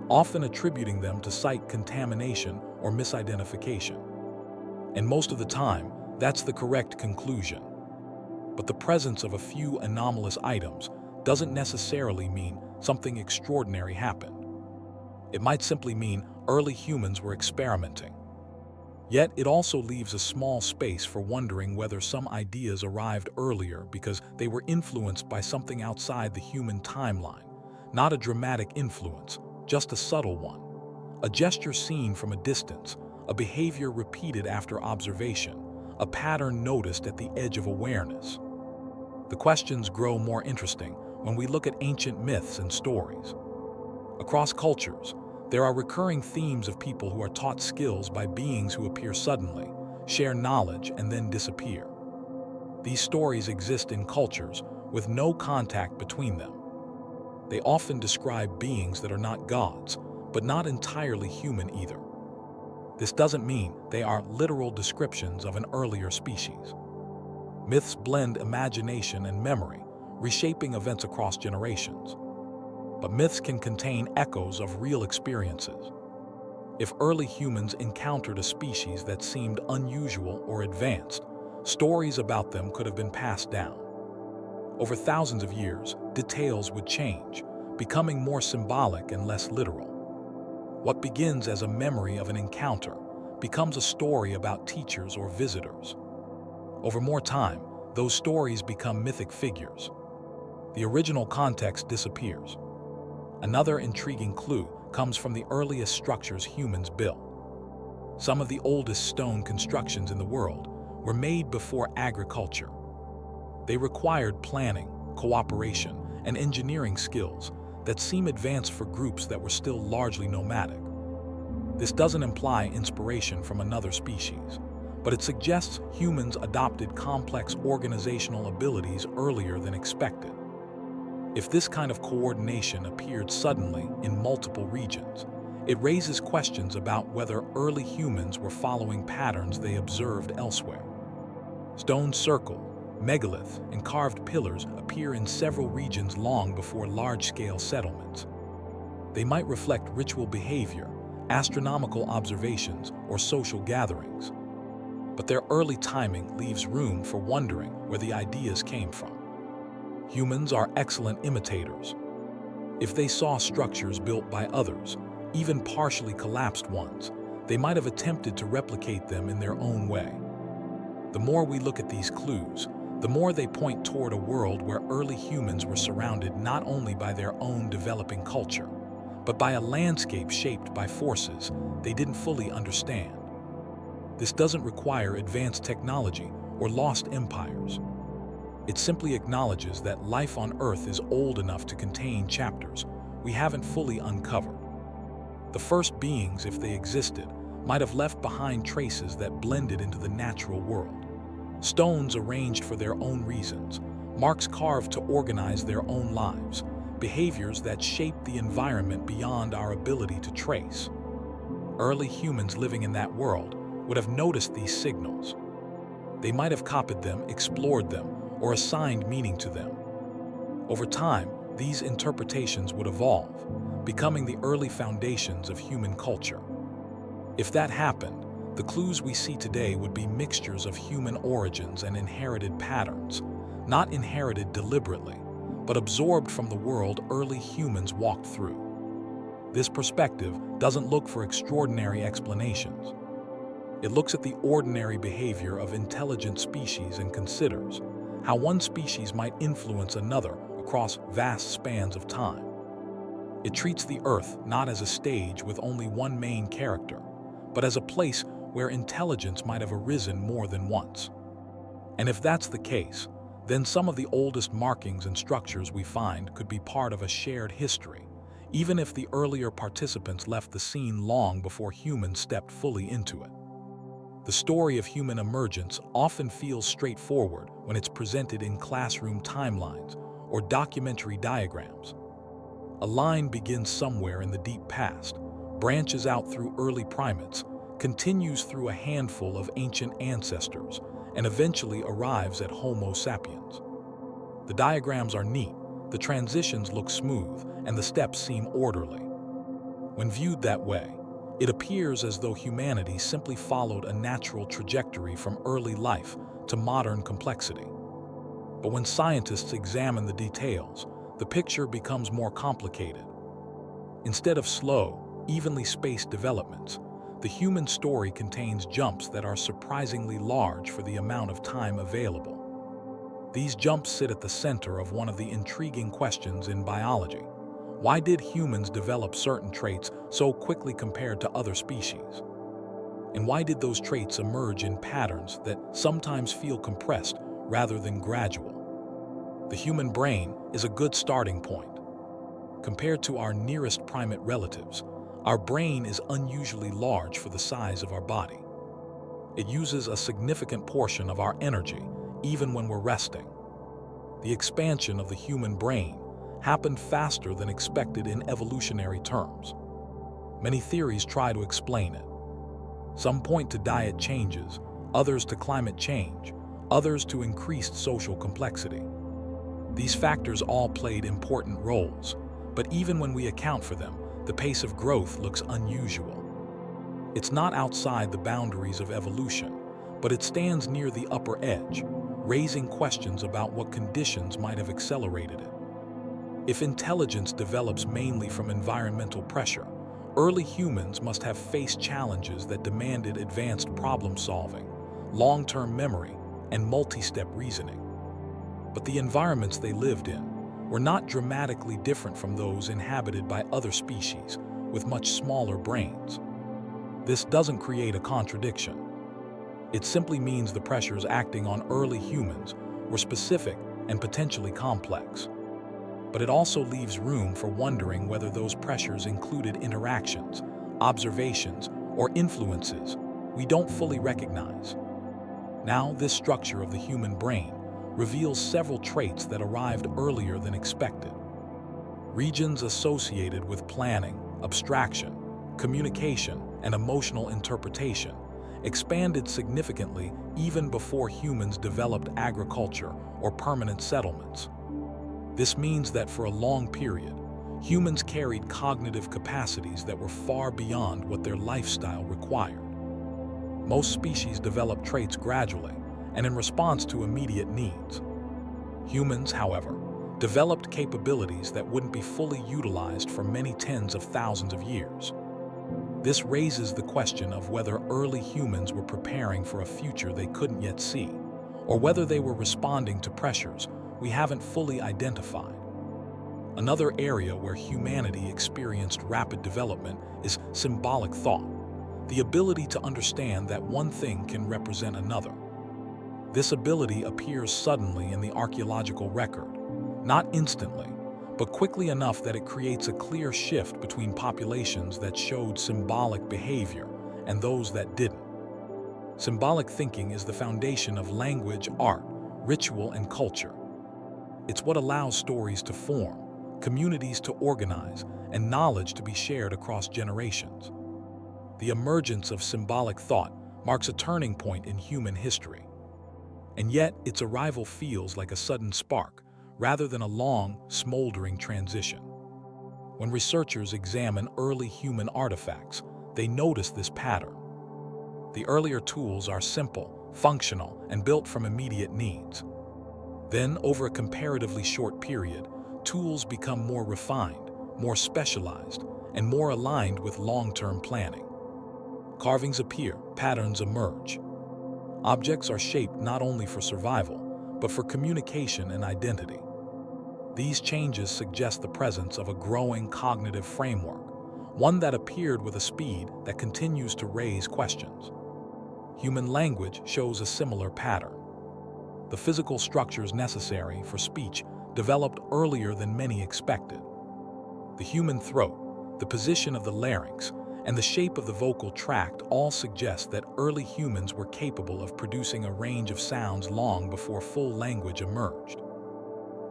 often attributing them to site contamination or misidentification. And most of the time, that's the correct conclusion. But the presence of a few anomalous items doesn't necessarily mean something extraordinary happened. It might simply mean early humans were experimenting. Yet it also leaves a small space for wondering whether some ideas arrived earlier because they were influenced by something outside the human timeline. Not a dramatic influence, just a subtle one. A gesture seen from a distance, a behavior repeated after observation, a pattern noticed at the edge of awareness. The questions grow more interesting when we look at ancient myths and stories. Across cultures, there are recurring themes of people who are taught skills by beings who appear suddenly, share knowledge, and then disappear. These stories exist in cultures with no contact between them. They often describe beings that are not gods, but not entirely human either. This doesn't mean they are literal descriptions of an earlier species. Myths blend imagination and memory, reshaping events across generations. But myths can contain echoes of real experiences. If early humans encountered a species that seemed unusual or advanced, stories about them could have been passed down. Over thousands of years, details would change, becoming more symbolic and less literal. What begins as a memory of an encounter becomes a story about teachers or visitors. Over more time, those stories become mythic figures. The original context disappears. Another intriguing clue comes from the earliest structures humans built. Some of the oldest stone constructions in the world were made before agriculture. They required planning, cooperation, and engineering skills that seem advanced for groups that were still largely nomadic. This doesn't imply inspiration from another species, but it suggests humans adopted complex organizational abilities earlier than expected. If this kind of coordination appeared suddenly in multiple regions, it raises questions about whether early humans were following patterns they observed elsewhere. Stone circle, megaliths, and carved pillars appear in several regions long before large-scale settlements. They might reflect ritual behavior, astronomical observations, or social gatherings. But their early timing leaves room for wondering where the ideas came from. Humans are excellent imitators. If they saw structures built by others, even partially collapsed ones, they might have attempted to replicate them in their own way. The more we look at these clues, the more they point toward a world where early humans were surrounded not only by their own developing culture, but by a landscape shaped by forces they didn't fully understand. This doesn't require advanced technology or lost empires. It simply acknowledges that life on Earth is old enough to contain chapters we haven't fully uncovered. The first beings, if they existed, might have left behind traces that blended into the natural world. Stones arranged for their own reasons, marks carved to organize their own lives, behaviors that shaped the environment beyond our ability to trace. Early humans living in that world would have noticed these signals. They might have copied them, explored them, or assigned meaning to them. Over time, these interpretations would evolve, becoming the early foundations of human culture. If that happened, the clues we see today would be mixtures of human origins and inherited patterns, not inherited deliberately, but absorbed from the world early humans walked through. This perspective doesn't look for extraordinary explanations. It looks at the ordinary behavior of intelligent species and considers how one species might influence another across vast spans of time. It treats the Earth not as a stage with only one main character, but as a place where intelligence might have arisen more than once. And if that's the case, then some of the oldest markings and structures we find could be part of a shared history, even if the earlier participants left the scene long before humans stepped fully into it. The story of human emergence often feels straightforward when it's presented in classroom timelines or documentary diagrams. A line begins somewhere in the deep past, branches out through early primates, continues through a handful of ancient ancestors, and eventually arrives at Homo sapiens. The diagrams are neat, the transitions look smooth, and the steps seem orderly. When viewed that way, it appears as though humanity simply followed a natural trajectory from early life to modern complexity. But when scientists examine the details, the picture becomes more complicated. Instead of slow, evenly spaced developments, the human story contains jumps that are surprisingly large for the amount of time available. These jumps sit at the center of one of the intriguing questions in biology. Why did humans develop certain traits so quickly compared to other species? And why did those traits emerge in patterns that sometimes feel compressed rather than gradual? The human brain is a good starting point. Compared to our nearest primate relatives, our brain is unusually large for the size of our body. It uses a significant portion of our energy, even when we're resting. The expansion of the human brain happened faster than expected in evolutionary terms. Many theories try to explain it. Some point to diet changes, others to climate change, others to increased social complexity. These factors all played important roles, but even when we account for them, the pace of growth looks unusual. It's not outside the boundaries of evolution, but it stands near the upper edge, raising questions about what conditions might have accelerated it. If intelligence develops mainly from environmental pressure, early humans must have faced challenges that demanded advanced problem-solving, long-term memory, and multi-step reasoning. But the environments they lived in were not dramatically different from those inhabited by other species with much smaller brains. This doesn't create a contradiction. It simply means the pressures acting on early humans were specific and potentially complex. But it also leaves room for wondering whether those pressures included interactions, observations, or influences we don't fully recognize. Now, this structure of the human brain reveals several traits that arrived earlier than expected. Regions associated with planning, abstraction, communication, and emotional interpretation expanded significantly even before humans developed agriculture or permanent settlements. This means that for a long period, humans carried cognitive capacities that were far beyond what their lifestyle required. Most species develop traits gradually and in response to immediate needs. Humans, however, developed capabilities that wouldn't be fully utilized for many tens of thousands of years. This raises the question of whether early humans were preparing for a future they couldn't yet see, or whether they were responding to pressures we haven't fully identified. Another area where humanity experienced rapid development is symbolic thought, the ability to understand that one thing can represent another. This ability appears suddenly in the archaeological record, not instantly, but quickly enough that it creates a clear shift between populations that showed symbolic behavior and those that didn't. Symbolic thinking is the foundation of language, art, ritual, and culture. It's what allows stories to form, communities to organize, and knowledge to be shared across generations. The emergence of symbolic thought marks a turning point in human history. And yet, its arrival feels like a sudden spark, rather than a long, smoldering transition. When researchers examine early human artifacts, they notice this pattern. The earlier tools are simple, functional, and built from immediate needs. Then, over a comparatively short period, tools become more refined, more specialized, and more aligned with long-term planning. Carvings appear, patterns emerge. Objects are shaped not only for survival, but for communication and identity. These changes suggest the presence of a growing cognitive framework, one that appeared with a speed that continues to raise questions. Human language shows a similar pattern. The physical structures necessary for speech developed earlier than many expected. The human throat, the position of the larynx, and the shape of the vocal tract all suggest that early humans were capable of producing a range of sounds long before full language emerged.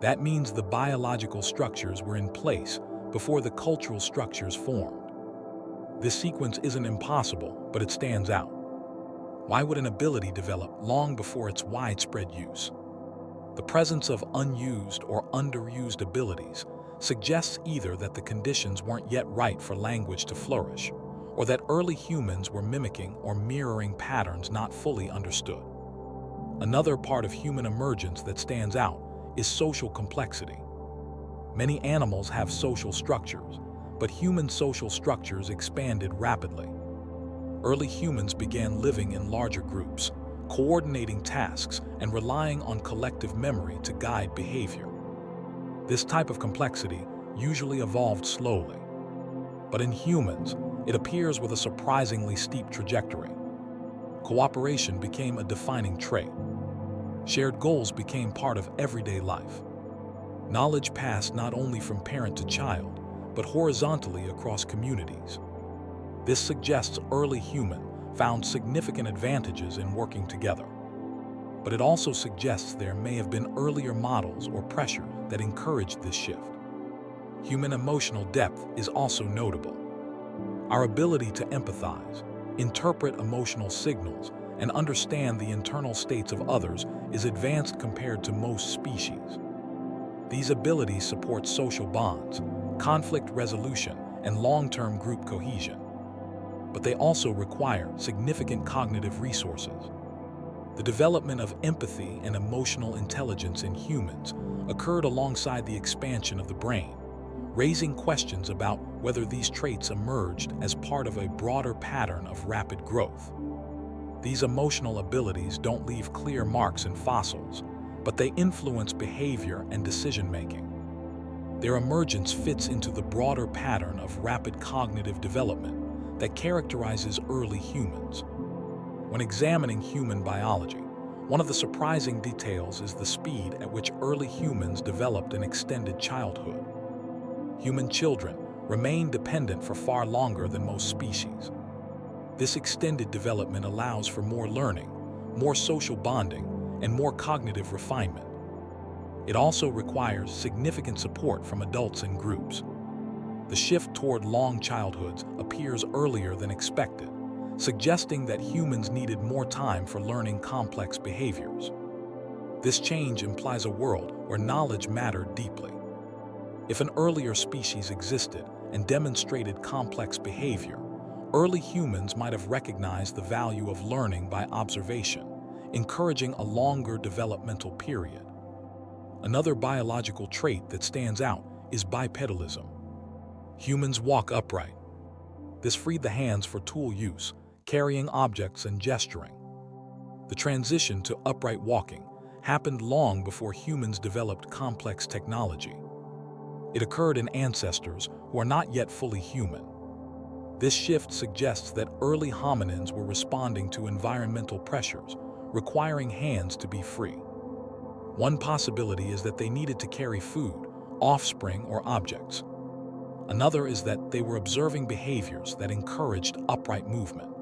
That means the biological structures were in place before the cultural structures formed. This sequence isn't impossible, but it stands out. Why would an ability develop long before its widespread use? The presence of unused or underused abilities suggests either that the conditions weren't yet right for language to flourish, or that early humans were mimicking or mirroring patterns not fully understood. Another part of human emergence that stands out is social complexity. Many animals have social structures, but human social structures expanded rapidly. Early humans began living in larger groups, coordinating tasks and relying on collective memory to guide behavior. This type of complexity usually evolved slowly, but in humans, it appears with a surprisingly steep trajectory. Cooperation became a defining trait. Shared goals became part of everyday life. Knowledge passed not only from parent to child, but horizontally across communities. This suggests early human found significant advantages in working together. But it also suggests there may have been earlier models or pressure that encouraged this shift. Human emotional depth is also notable. Our ability to empathize, interpret emotional signals, and understand the internal states of others is advanced compared to most species. These abilities support social bonds, conflict resolution, and long-term group cohesion. But they also require significant cognitive resources. The development of empathy and emotional intelligence in humans occurred alongside the expansion of the brain, raising questions about whether these traits emerged as part of a broader pattern of rapid growth. These emotional abilities don't leave clear marks in fossils, but they influence behavior and decision-making. Their emergence fits into the broader pattern of rapid cognitive development that characterizes early humans. When examining human biology, one of the surprising details is the speed at which early humans developed an extended childhood. Human children remain dependent for far longer than most species. This extended development allows for more learning, more social bonding, and more cognitive refinement. It also requires significant support from adults and groups. The shift toward long childhoods appears earlier than expected, suggesting that humans needed more time for learning complex behaviors. This change implies a world where knowledge mattered deeply. If an earlier species existed and demonstrated complex behavior, early humans might have recognized the value of learning by observation, encouraging a longer developmental period. Another biological trait that stands out is bipedalism. Humans walk upright. This freed the hands for tool use, carrying objects and gesturing. The transition to upright walking happened long before humans developed complex technology. It occurred in ancestors who are not yet fully human. This shift suggests that early hominins were responding to environmental pressures, requiring hands to be free. One possibility is that they needed to carry food, offspring, or objects. Another is that they were observing behaviors that encouraged upright movement.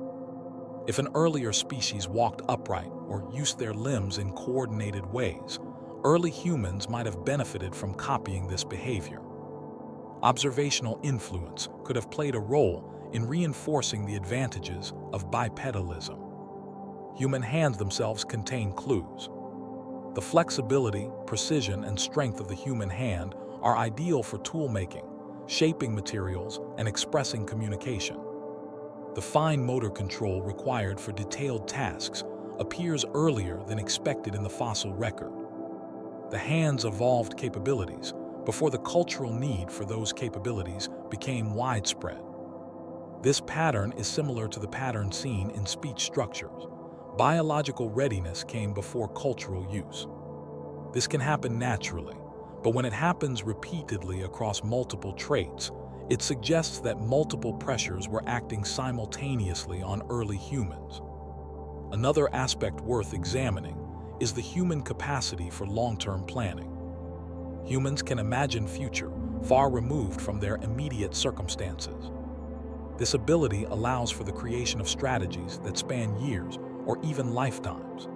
If an earlier species walked upright or used their limbs in coordinated ways, early humans might have benefited from copying this behavior. Observational influence could have played a role in reinforcing the advantages of bipedalism. Human hands themselves contain clues. The flexibility, precision, and strength of the human hand are ideal for tool-making, shaping materials, and expressing communication. The fine motor control required for detailed tasks appears earlier than expected in the fossil record. The hand's evolved capabilities before the cultural need for those capabilities became widespread. This pattern is similar to the pattern seen in speech structures. Biological readiness came before cultural use. This can happen naturally, but when it happens repeatedly across multiple traits, it suggests that multiple pressures were acting simultaneously on early humans. Another aspect worth examining is the human capacity for long-term planning. Humans can imagine future far removed from their immediate circumstances. This ability allows for the creation of strategies that span years or even lifetimes.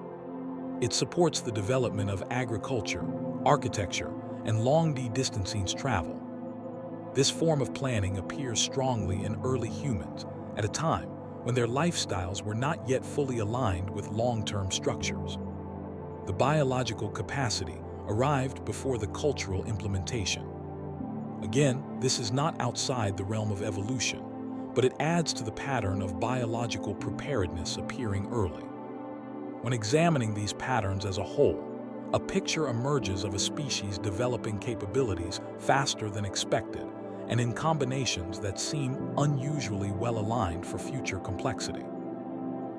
It supports the development of agriculture, architecture, and long-distance travel. This form of planning appears strongly in early humans at a time when their lifestyles were not yet fully aligned with long-term structures. The biological capacity arrived before the cultural implementation. Again, this is not outside the realm of evolution, but it adds to the pattern of biological preparedness appearing early. When examining these patterns as a whole, a picture emerges of a species developing capabilities faster than expected and in combinations that seem unusually well aligned for future complexity.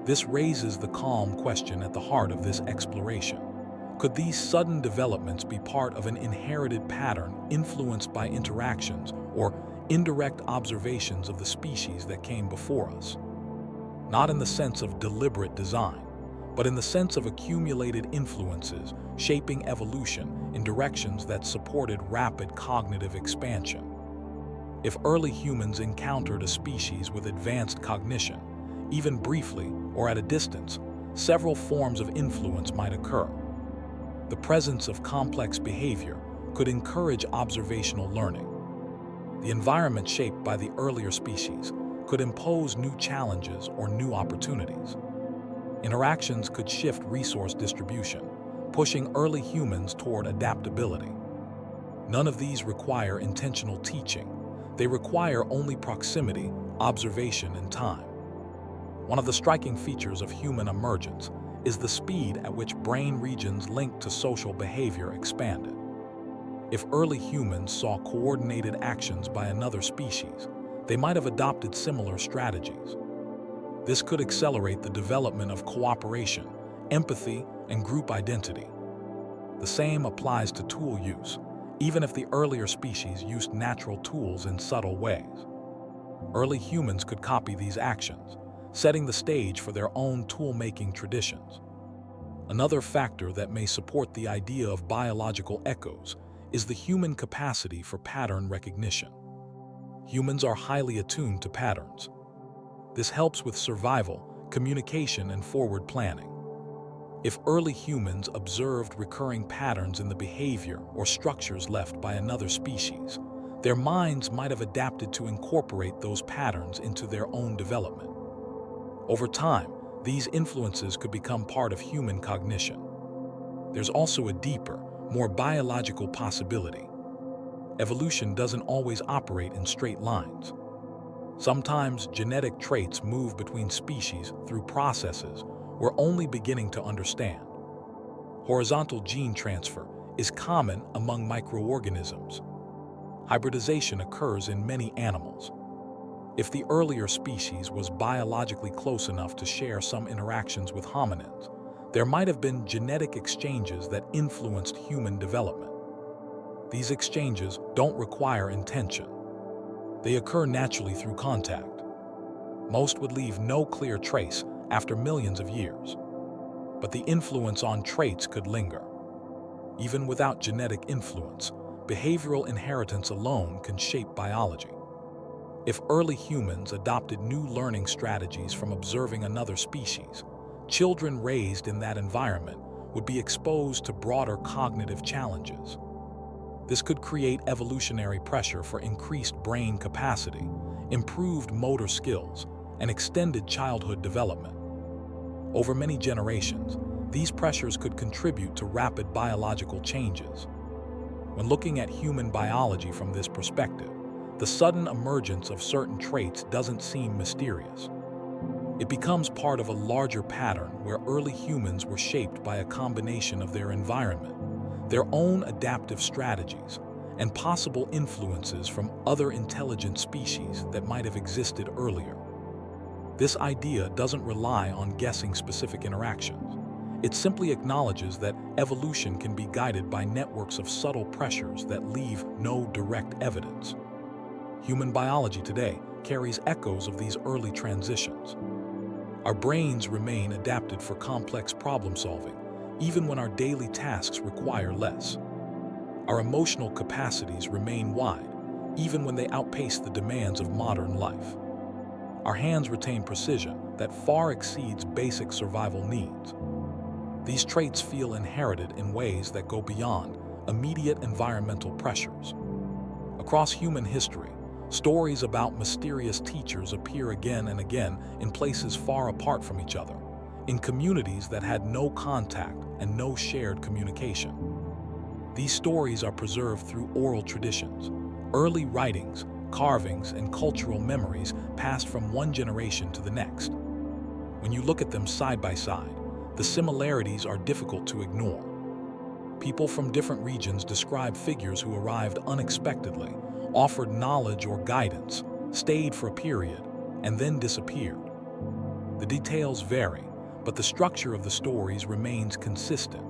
This raises the calm question at the heart of this exploration. Could these sudden developments be part of an inherited pattern influenced by interactions or indirect observations of the species that came before us? Not in the sense of deliberate design, but in the sense of accumulated influences shaping evolution in directions that supported rapid cognitive expansion. If early humans encountered a species with advanced cognition, even briefly or at a distance, several forms of influence might occur. The presence of complex behavior could encourage observational learning. The environment shaped by the earlier species could impose new challenges or new opportunities. Interactions could shift resource distribution, pushing early humans toward adaptability. None of these require intentional teaching. They require only proximity, observation, and time. One of the striking features of human emergence is the speed at which brain regions linked to social behavior expanded. If early humans saw coordinated actions by another species, they might have adopted similar strategies. This could accelerate the development of cooperation, empathy, and group identity. The same applies to tool use, even if the earlier species used natural tools in subtle ways. Early humans could copy these actions, setting the stage for their own tool-making traditions. Another factor that may support the idea of biological echoes is the human capacity for pattern recognition. Humans are highly attuned to patterns. This helps with survival, communication, and forward planning. If early humans observed recurring patterns in the behavior or structures left by another species, their minds might have adapted to incorporate those patterns into their own development. Over time, these influences could become part of human cognition. There's also a deeper, more biological possibility. Evolution doesn't always operate in straight lines. Sometimes genetic traits move between species through processes we're only beginning to understand. Horizontal gene transfer is common among microorganisms. Hybridization occurs in many animals. If the earlier species was biologically close enough to share some interactions with hominins, There might have been genetic exchanges that influenced human development. These exchanges don't require intention. They occur naturally through contact. Most would leave no clear trace after millions of years. But the influence on traits could linger. Even without genetic influence, behavioral inheritance alone can shape biology. If early humans adopted new learning strategies from observing another species, children raised in that environment would be exposed to broader cognitive challenges. This could create evolutionary pressure for increased brain capacity, improved motor skills, and extended childhood development. Over many generations, these pressures could contribute to rapid biological changes. When looking at human biology from this perspective, the sudden emergence of certain traits doesn't seem mysterious. It becomes part of a larger pattern where early humans were shaped by a combination of their environment, their own adaptive strategies, and possible influences from other intelligent species that might have existed earlier. This idea doesn't rely on guessing specific interactions. It simply acknowledges that evolution can be guided by networks of subtle pressures that leave no direct evidence. Human biology today carries echoes of these early transitions. Our brains remain adapted for complex problem solving, even when our daily tasks require less. Our emotional capacities remain wide, even when they outpace the demands of modern life. Our hands retain precision that far exceeds basic survival needs. These traits feel inherited in ways that go beyond immediate environmental pressures. Across human history, stories about mysterious teachers appear again and again in places far apart from each other, in communities that had no contact and no shared communication. These stories are preserved through oral traditions, early writings, carvings, and cultural memories passed from one generation to the next. When you look at them side by side, the similarities are difficult to ignore. People from different regions describe figures who arrived unexpectedly, offered knowledge or guidance, stayed for a period, and then disappeared. The details vary, but the structure of the stories remains consistent.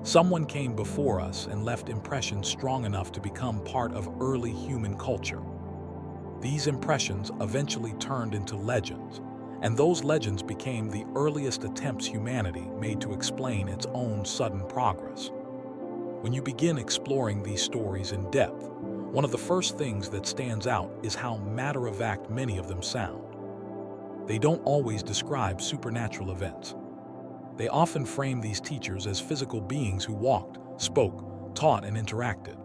Someone came before us and left impressions strong enough to become part of early human culture. These impressions eventually turned into legends, and those legends became the earliest attempts humanity made to explain its own sudden progress. When you begin exploring these stories in depth, one of the first things that stands out is how matter-of-fact many of them sound. They don't always describe supernatural events. They often frame these teachers as physical beings who walked, spoke, taught, and interacted.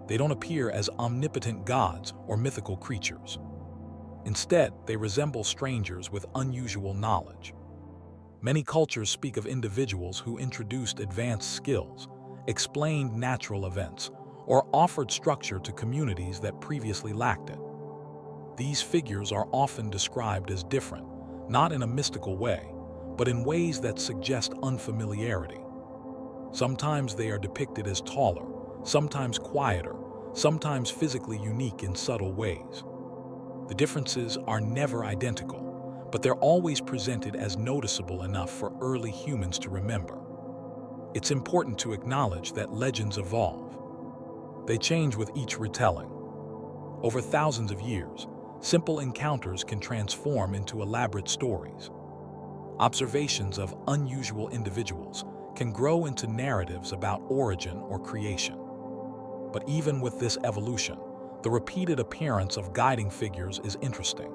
They don't appear as omnipotent gods or mythical creatures. Instead, they resemble strangers with unusual knowledge. Many cultures speak of individuals who introduced advanced skills, explained natural events, or offered structure to communities that previously lacked it. These figures are often described as different, not in a mystical way, but in ways that suggest unfamiliarity. Sometimes they are depicted as taller, sometimes quieter, sometimes physically unique in subtle ways. The differences are never identical, but they're always presented as noticeable enough for early humans to remember. It's important to acknowledge that legends evolve. They change with each retelling. Over thousands of years, simple encounters can transform into elaborate stories. Observations of unusual individuals can grow into narratives about origin or creation. But even with this evolution, the repeated appearance of guiding figures is interesting.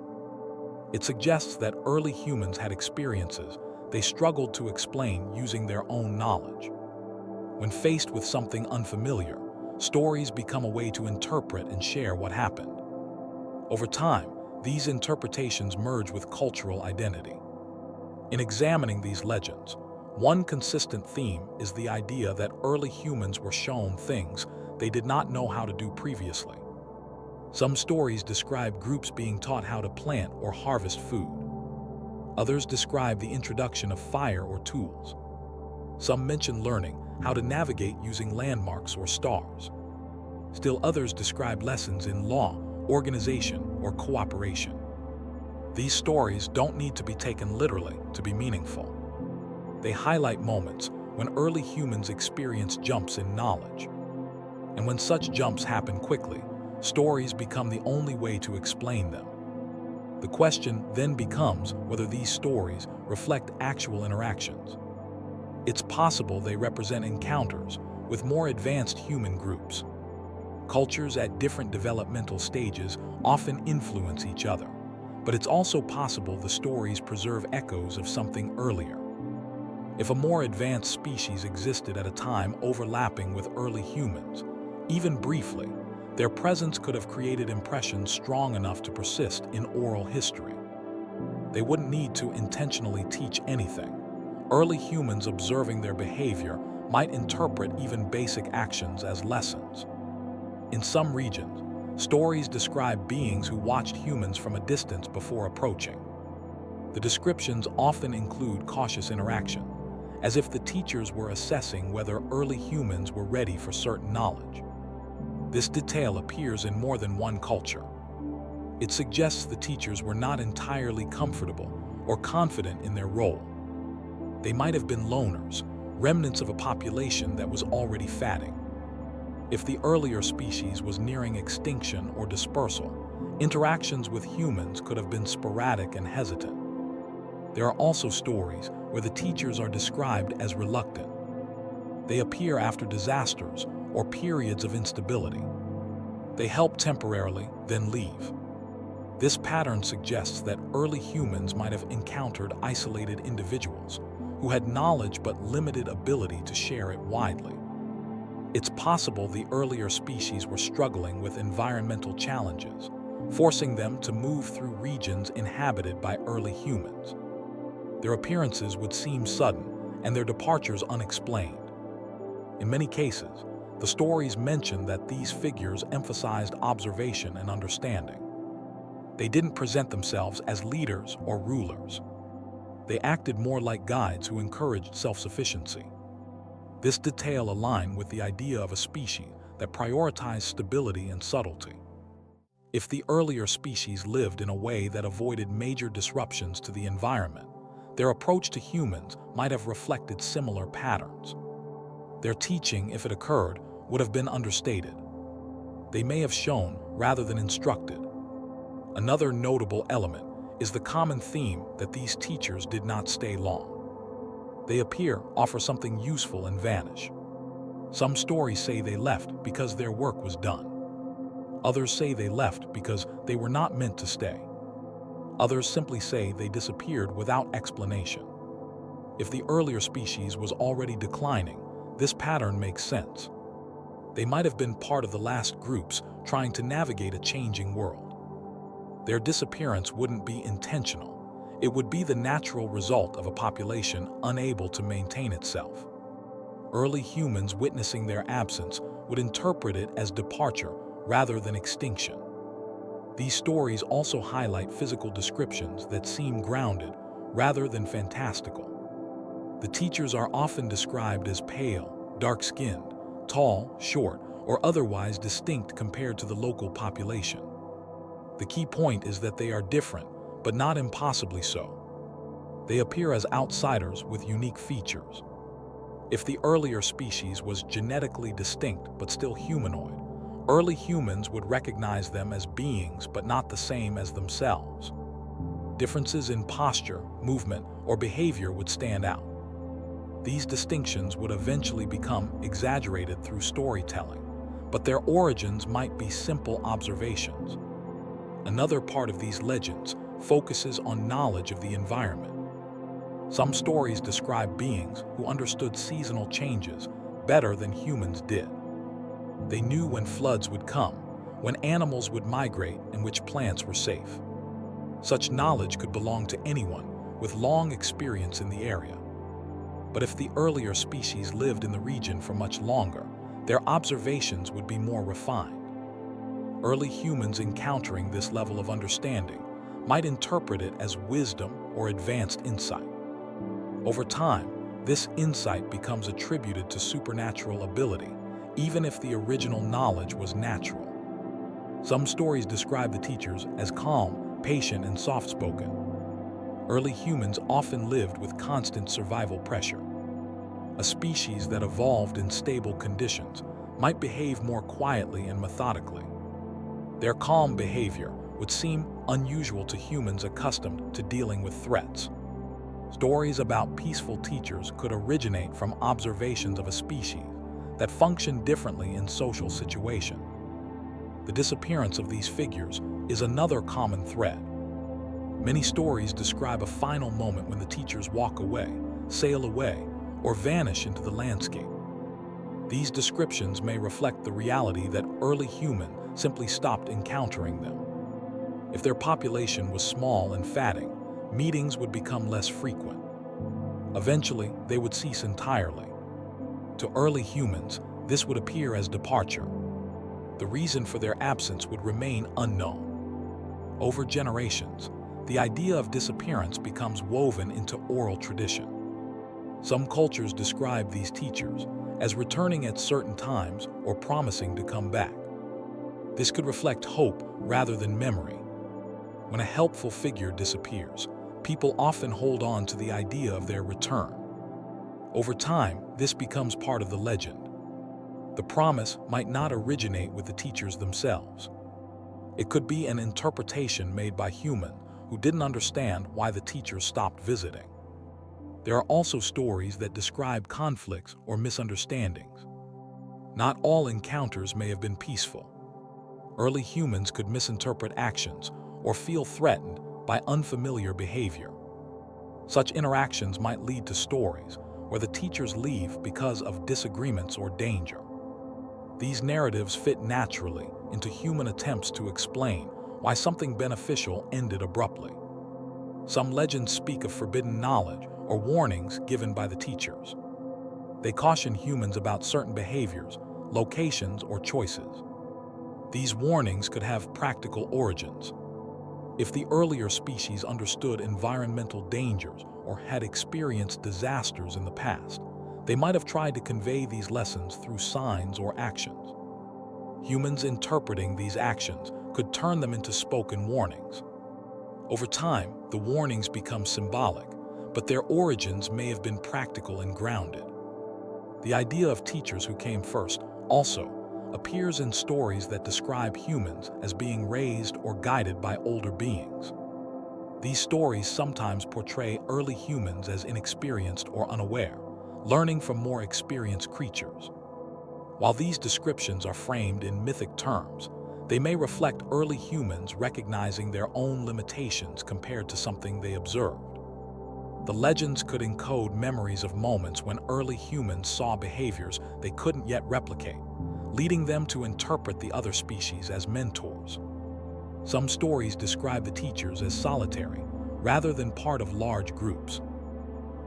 It suggests that early humans had experiences they struggled to explain using their own knowledge. When faced with something unfamiliar, stories become a way to interpret and share what happened. Over time, these interpretations merge with cultural identity. In examining these legends, one consistent theme is the idea that early humans were shown things they did not know how to do previously. Some stories describe groups being taught how to plant or harvest food. Others describe the introduction of fire or tools. Some mention learning how to navigate using landmarks or stars. Still others describe lessons in law, organization, or cooperation. These stories don't need to be taken literally to be meaningful. They highlight moments when early humans experienced jumps in knowledge. And when such jumps happen quickly, stories become the only way to explain them. The question then becomes whether these stories reflect actual interactions. It's possible they represent encounters with more advanced human groups. Cultures at different developmental stages often influence each other, but it's also possible the stories preserve echoes of something earlier. If a more advanced species existed at a time overlapping with early humans, even briefly, their presence could have created impressions strong enough to persist in oral history. They wouldn't need to intentionally teach anything. Early humans observing their behavior might interpret even basic actions as lessons. In some regions, stories describe beings who watched humans from a distance before approaching. The descriptions often include cautious interaction, as if the teachers were assessing whether early humans were ready for certain knowledge. This detail appears in more than one culture. It suggests the teachers were not entirely comfortable or confident in their role. They might have been loners, remnants of a population that was already fatting. If the earlier species was nearing extinction or dispersal, interactions with humans could have been sporadic and hesitant. There are also stories where the teachers are described as reluctant. They appear after disasters or periods of instability. They help temporarily, then leave. This pattern suggests that early humans might have encountered isolated individuals who had knowledge but limited ability to share it widely. It's possible the earlier species were struggling with environmental challenges, forcing them to move through regions inhabited by early humans. Their appearances would seem sudden and their departures unexplained. In many cases, the stories mention that these figures emphasized observation and understanding. They didn't present themselves as leaders or rulers. They acted more like guides who encouraged self-sufficiency. This detail aligned with the idea of a species that prioritized stability and subtlety. If the earlier species lived in a way that avoided major disruptions to the environment, their approach to humans might have reflected similar patterns. Their teaching, if it occurred, would have been understated. They may have shown rather than instructed. Another notable element is the common theme that these teachers did not stay long. They appear, offer something useful and vanish. Some stories say they left because their work was done. Others say they left because they were not meant to stay. Others simply say they disappeared without explanation. If the earlier species was already declining, this pattern makes sense. They might have been part of the last groups trying to navigate a changing world. Their disappearance wouldn't be intentional. It would be the natural result of a population unable to maintain itself. Early humans witnessing their absence would interpret it as departure rather than extinction. These stories also highlight physical descriptions that seem grounded rather than fantastical. The teachers are often described as pale, dark-skinned, tall, short, or otherwise distinct compared to the local population. The key point is that they are different, but not impossibly so. They appear as outsiders with unique features. If the earlier species was genetically distinct but still humanoid, early humans would recognize them as beings but not the same as themselves. Differences in posture, movement, or behavior would stand out. These distinctions would eventually become exaggerated through storytelling, but their origins might be simple observations. Another part of these legends focuses on knowledge of the environment. Some stories describe beings who understood seasonal changes better than humans did. They knew when floods would come, when animals would migrate, and which plants were safe. Such knowledge could belong to anyone with long experience in the area. But if the earlier species lived in the region for much longer, their observations would be more refined. Early humans encountering this level of understanding might interpret it as wisdom or advanced insight. Over time, this insight becomes attributed to supernatural ability, even if the original knowledge was natural. Some stories describe the teachers as calm, patient, and soft-spoken. Early humans often lived with constant survival pressure. A species that evolved in stable conditions might behave more quietly and methodically. Their calm behavior would seem unusual to humans accustomed to dealing with threats. Stories about peaceful teachers could originate from observations of a species that functioned differently in social situations. The disappearance of these figures is another common thread. Many stories describe a final moment when the teachers walk away, sail away, or vanish into the landscape. These descriptions may reflect the reality that early humans simply stopped encountering them. If their population was small and fatting, meetings would become less frequent. Eventually, they would cease entirely. To early humans, this would appear as departure. The reason for their absence would remain unknown. Over generations, the idea of disappearance becomes woven into oral tradition. Some cultures describe these teachers as returning at certain times or promising to come back. This could reflect hope rather than memory. When a helpful figure disappears, people often hold on to the idea of their return. Over time, this becomes part of the legend. The promise might not originate with the teachers themselves. It could be an interpretation made by humans who didn't understand why the teachers stopped visiting. There are also stories that describe conflicts or misunderstandings. Not all encounters may have been peaceful. Early humans could misinterpret actions or feel threatened by unfamiliar behavior. Such interactions might lead to stories where the teachers leave because of disagreements or danger. These narratives fit naturally into human attempts to explain why something beneficial ended abruptly. Some legends speak of forbidden knowledge or warnings given by the teachers. They caution humans about certain behaviors, locations, or choices. These warnings could have practical origins. If the earlier species understood environmental dangers or had experienced disasters in the past, they might have tried to convey these lessons through signs or actions. Humans interpreting these actions could turn them into spoken warnings. Over time, the warnings become symbolic, but their origins may have been practical and grounded. The idea of teachers who came first also appears in stories that describe humans as being raised or guided by older beings. These stories sometimes portray early humans as inexperienced or unaware, learning from more experienced creatures. While these descriptions are framed in mythic terms, they may reflect early humans recognizing their own limitations compared to something they observed. The legends could encode memories of moments when early humans saw behaviors they couldn't yet replicate, leading them to interpret the other species as mentors. Some stories describe the teachers as solitary, rather than part of large groups.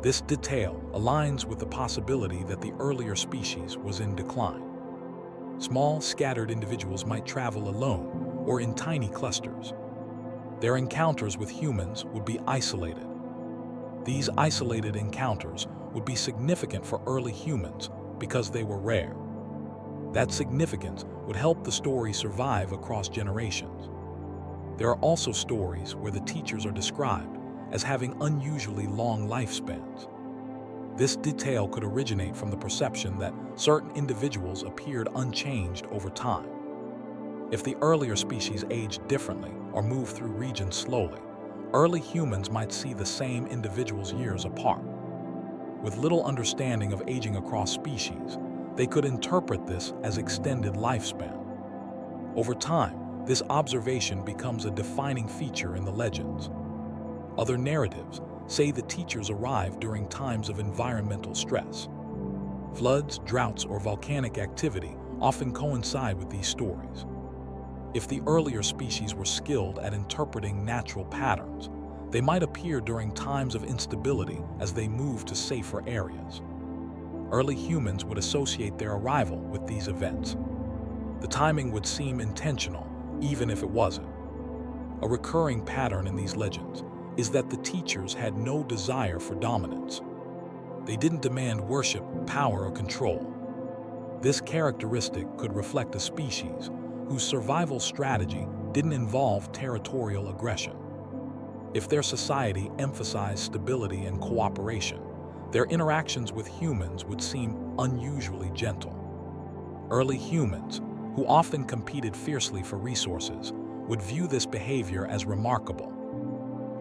This detail aligns with the possibility that the earlier species was in decline. Small, scattered individuals might travel alone or in tiny clusters. Their encounters with humans would be isolated. These isolated encounters would be significant for early humans because they were rare. That significance would help the story survive across generations. There are also stories where the teachers are described as having unusually long lifespans. This detail could originate from the perception that certain individuals appeared unchanged over time. If the earlier species aged differently or moved through regions slowly, early humans might see the same individuals years apart. With little understanding of aging across species, they could interpret this as extended lifespan. Over time, this observation becomes a defining feature in the legends. Other narratives say the teachers arrived during times of environmental stress. Floods, droughts, or volcanic activity often coincide with these stories. If the earlier species were skilled at interpreting natural patterns, they might appear during times of instability as they moved to safer areas. Early humans would associate their arrival with these events. The timing would seem intentional, even if it wasn't. A recurring pattern in these legends is that the teachers had no desire for dominance. They didn't demand worship, power, or control. This characteristic could reflect a species whose survival strategy didn't involve territorial aggression. If their society emphasized stability and cooperation, their interactions with humans would seem unusually gentle. Early humans, who often competed fiercely for resources, would view this behavior as remarkable.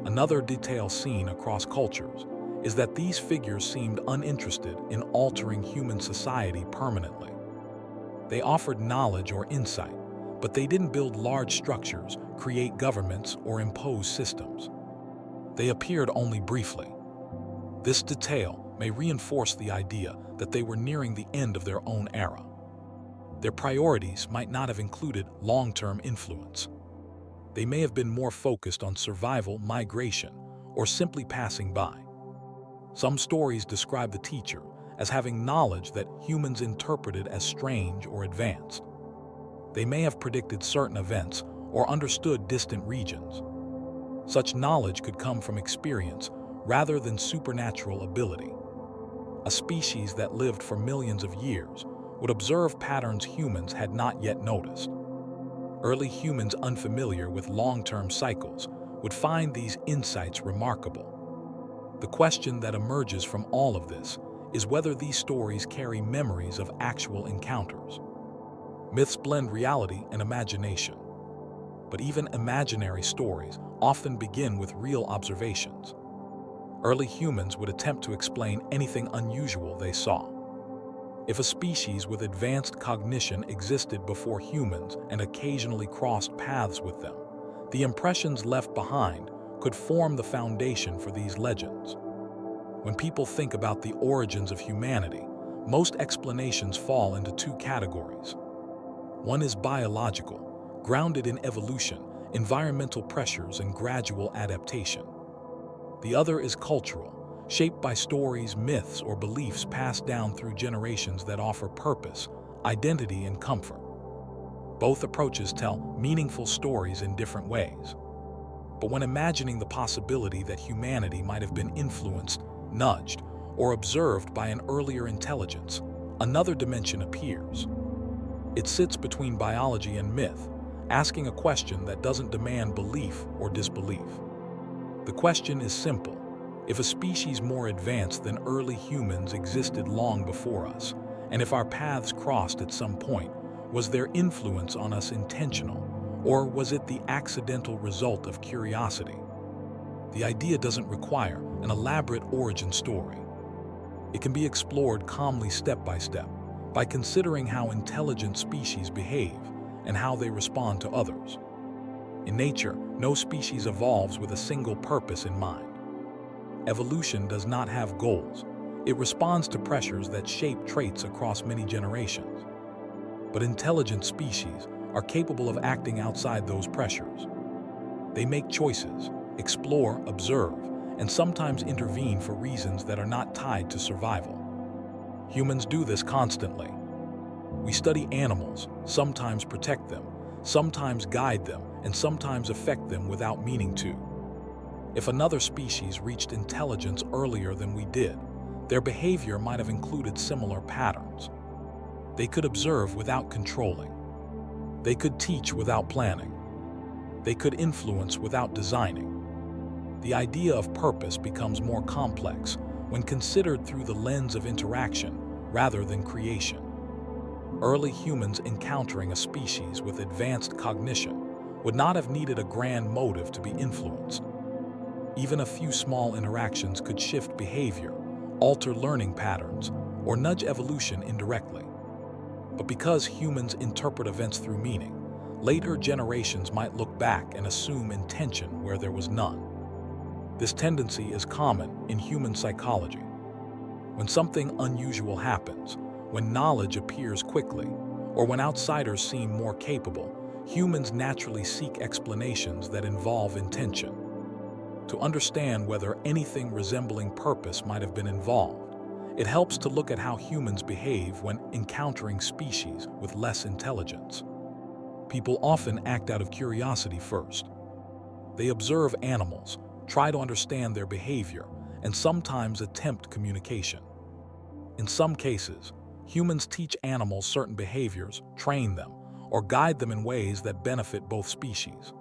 Another detail seen across cultures is that these figures seemed uninterested in altering human society permanently. They offered knowledge or insight, but they didn't build large structures, create governments, or impose systems. They appeared only briefly. This detail may reinforce the idea that they were nearing the end of their own era. Their priorities might not have included long-term influence. They may have been more focused on survival, migration, or simply passing by. Some stories describe the teacher as having knowledge that humans interpreted as strange or advanced. They may have predicted certain events or understood distant regions. Such knowledge could come from experience rather than supernatural ability. A species that lived for millions of years would observe patterns humans had not yet noticed. Early humans unfamiliar with long-term cycles would find these insights remarkable. The question that emerges from all of this is whether these stories carry memories of actual encounters. Myths blend reality and imagination, but even imaginary stories often begin with real observations. Early humans would attempt to explain anything unusual they saw. If a species with advanced cognition existed before humans and occasionally crossed paths with them, the impressions left behind could form the foundation for these legends. When people think about the origins of humanity, most explanations fall into two categories. One is biological, grounded in evolution, environmental pressures, and gradual adaptation. The other is cultural, shaped by stories, myths, or beliefs passed down through generations that offer purpose, identity, and comfort. Both approaches tell meaningful stories in different ways. But when imagining the possibility that humanity might have been influenced, nudged, or observed by an earlier intelligence, another dimension appears. It sits between biology and myth, asking a question that doesn't demand belief or disbelief. The question is simple. If a species more advanced than early humans existed long before us, and if our paths crossed at some point, was their influence on us intentional, or was it the accidental result of curiosity? The idea doesn't require an elaborate origin story. It can be explored calmly step by step, by considering how intelligent species behave and how they respond to others. In nature, no species evolves with a single purpose in mind. Evolution does not have goals. It responds to pressures that shape traits across many generations. But intelligent species are capable of acting outside those pressures. They make choices, explore, observe, and sometimes intervene for reasons that are not tied to survival. Humans do this constantly. We study animals, sometimes protect them, sometimes guide them, and sometimes affect them without meaning to. If another species reached intelligence earlier than we did, their behavior might have included similar patterns. They could observe without controlling. They could teach without planning. They could influence without designing. The idea of purpose becomes more complex when considered through the lens of interaction rather than creation. Early humans encountering a species with advanced cognition would not have needed a grand motive to be influenced. Even a few small interactions could shift behavior, alter learning patterns, or nudge evolution indirectly. But because humans interpret events through meaning, later generations might look back and assume intention where there was none. This tendency is common in human psychology. When something unusual happens, when knowledge appears quickly, or when outsiders seem more capable, humans naturally seek explanations that involve intention. To understand whether anything resembling purpose might have been involved, it helps to look at how humans behave when encountering species with less intelligence. People often act out of curiosity first. They observe animals, try to understand their behavior, and sometimes attempt communication. In some cases, humans teach animals certain behaviors, train them, or guide them in ways that benefit both species.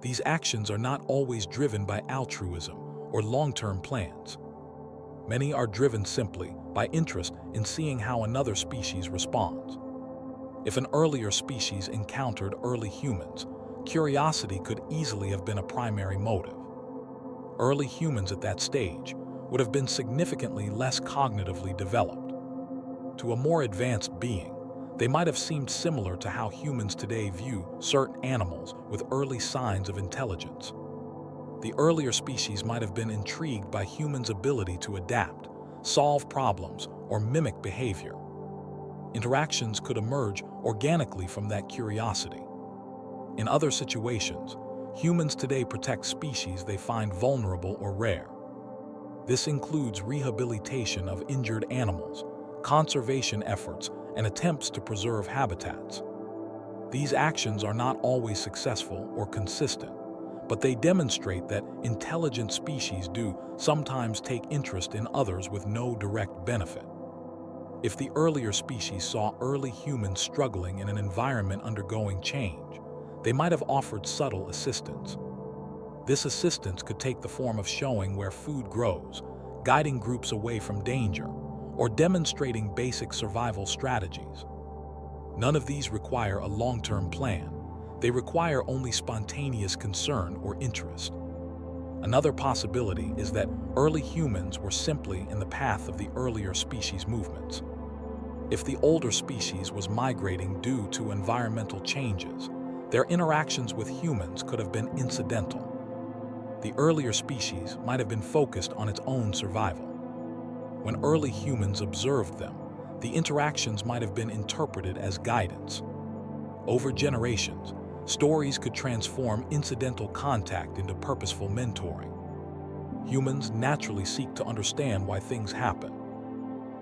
These actions are not always driven by altruism or long-term plans. Many are driven simply by interest in seeing how another species responds. If an earlier species encountered early humans, curiosity could easily have been a primary motive. Early humans at that stage would have been significantly less cognitively developed. To a more advanced being, they might have seemed similar to how humans today view certain animals with early signs of intelligence. The earlier species might have been intrigued by humans' ability to adapt, solve problems, or mimic behavior. Interactions could emerge organically from that curiosity. In other situations, humans today protect species they find vulnerable or rare. This includes rehabilitation of injured animals, conservation efforts, and attempts to preserve habitats. These actions are not always successful or consistent, but they demonstrate that intelligent species do sometimes take interest in others with no direct benefit. If the earlier species saw early humans struggling in an environment undergoing change, they might have offered subtle assistance. This assistance could take the form of showing where food grows, guiding groups away from danger, or demonstrating basic survival strategies. None of these require a long-term plan. They require only spontaneous concern or interest. Another possibility is that early humans were simply in the path of the earlier species movements. If the older species was migrating due to environmental changes, their interactions with humans could have been incidental. The earlier species might have been focused on its own survival. When early humans observed them, the interactions might have been interpreted as guidance. Over generations, stories could transform incidental contact into purposeful mentoring. Humans naturally seek to understand why things happen.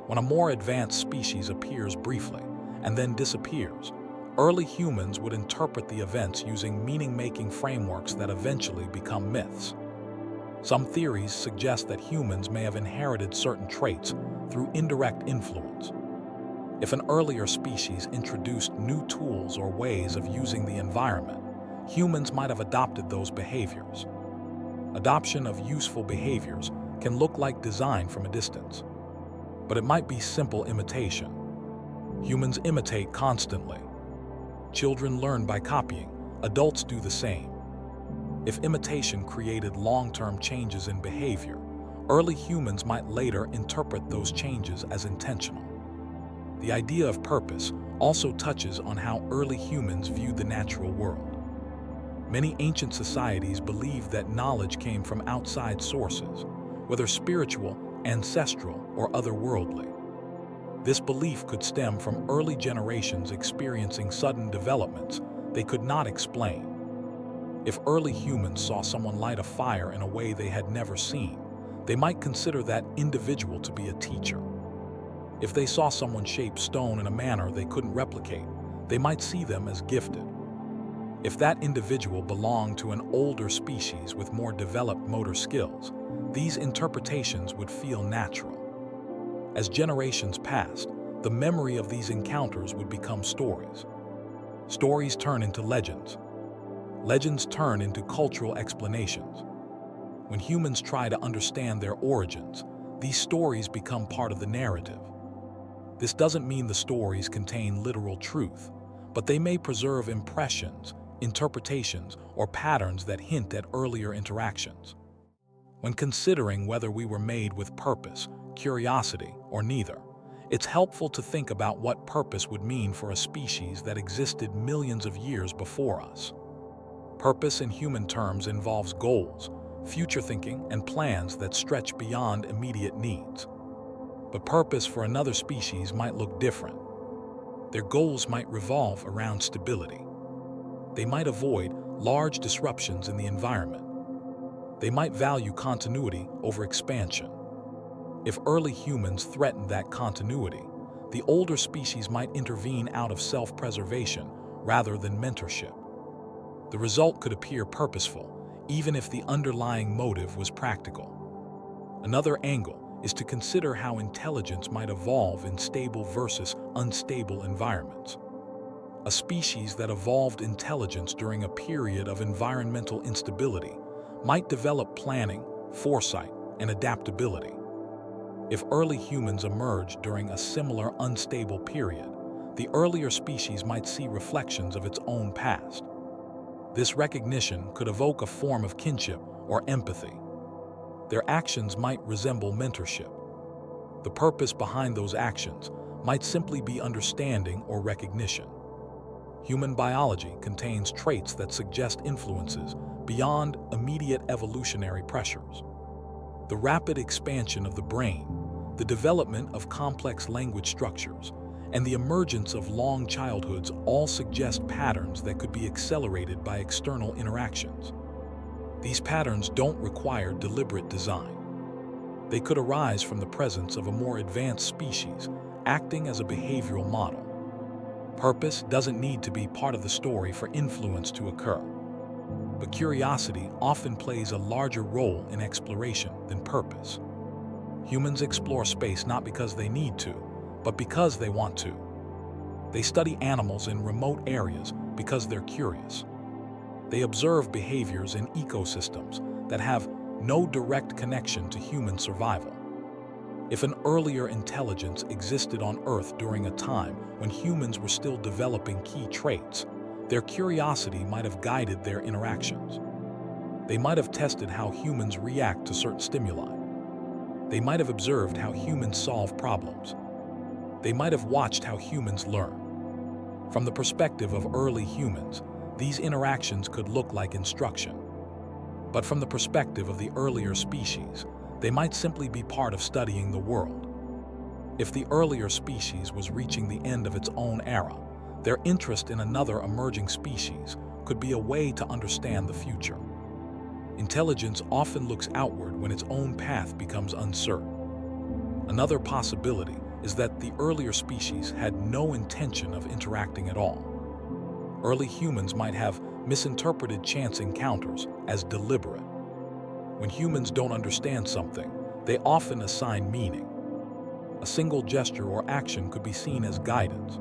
When a more advanced species appears briefly and then disappears, early humans would interpret the events using meaning-making frameworks that eventually become myths. Some theories suggest that humans may have inherited certain traits through indirect influence. If an earlier species introduced new tools or ways of using the environment, humans might have adopted those behaviors. Adoption of useful behaviors can look like design from a distance, but it might be simple imitation. Humans imitate constantly. Children learn by copying. Adults do the same. If imitation created long-term changes in behavior, early humans might later interpret those changes as intentional. The idea of purpose also touches on how early humans viewed the natural world. Many ancient societies believed that knowledge came from outside sources, whether spiritual, ancestral, or otherworldly. This belief could stem from early generations experiencing sudden developments they could not explain. If early humans saw someone light a fire in a way they had never seen, they might consider that individual to be a teacher. If they saw someone shape stone in a manner they couldn't replicate, they might see them as gifted. If that individual belonged to an older species with more developed motor skills, these interpretations would feel natural. As generations passed, the memory of these encounters would become stories. Stories turn into legends. Legends turn into cultural explanations. When humans try to understand their origins, these stories become part of the narrative. This doesn't mean the stories contain literal truth, but they may preserve impressions, interpretations, or patterns that hint at earlier interactions. When considering whether we were made with purpose, curiosity, or neither, it's helpful to think about what purpose would mean for a species that existed millions of years before us. Purpose in human terms involves goals, future thinking, and plans that stretch beyond immediate needs. But purpose for another species might look different. Their goals might revolve around stability. They might avoid large disruptions in the environment. They might value continuity over expansion. If early humans threatened that continuity, the older species might intervene out of self-preservation rather than mentorship. The result could appear purposeful, even if the underlying motive was practical. Another angle is to consider how intelligence might evolve in stable versus unstable environments. A species that evolved intelligence during a period of environmental instability might develop planning, foresight, and adaptability. If early humans emerged during a similar unstable period, the earlier species might see reflections of its own past. This recognition could evoke a form of kinship or empathy. Their actions might resemble mentorship. The purpose behind those actions might simply be understanding or recognition. Human biology contains traits that suggest influences beyond immediate evolutionary pressures. The rapid expansion of the brain, the development of complex language structures, and the emergence of long childhoods all suggest patterns that could be accelerated by external interactions. These patterns don't require deliberate design. They could arise from the presence of a more advanced species, acting as a behavioral model. Purpose doesn't need to be part of the story for influence to occur. But curiosity often plays a larger role in exploration than purpose. Humans explore space not because they need to, but because they want to. They study animals in remote areas because they're curious. They observe behaviors in ecosystems that have no direct connection to human survival. If an earlier intelligence existed on Earth during a time when humans were still developing key traits, their curiosity might have guided their interactions. They might have tested how humans react to certain stimuli. They might have observed how humans solve problems. They might have watched how humans learn. From the perspective of early humans, these interactions could look like instruction. But from the perspective of the earlier species, they might simply be part of studying the world. If the earlier species was reaching the end of its own era, their interest in another emerging species could be a way to understand the future. Intelligence often looks outward when its own path becomes uncertain. Another possibility is that the earlier species had no intention of interacting at all. Early humans might have misinterpreted chance encounters as deliberate. When humans don't understand something, they often assign meaning. A single gesture or action could be seen as guidance.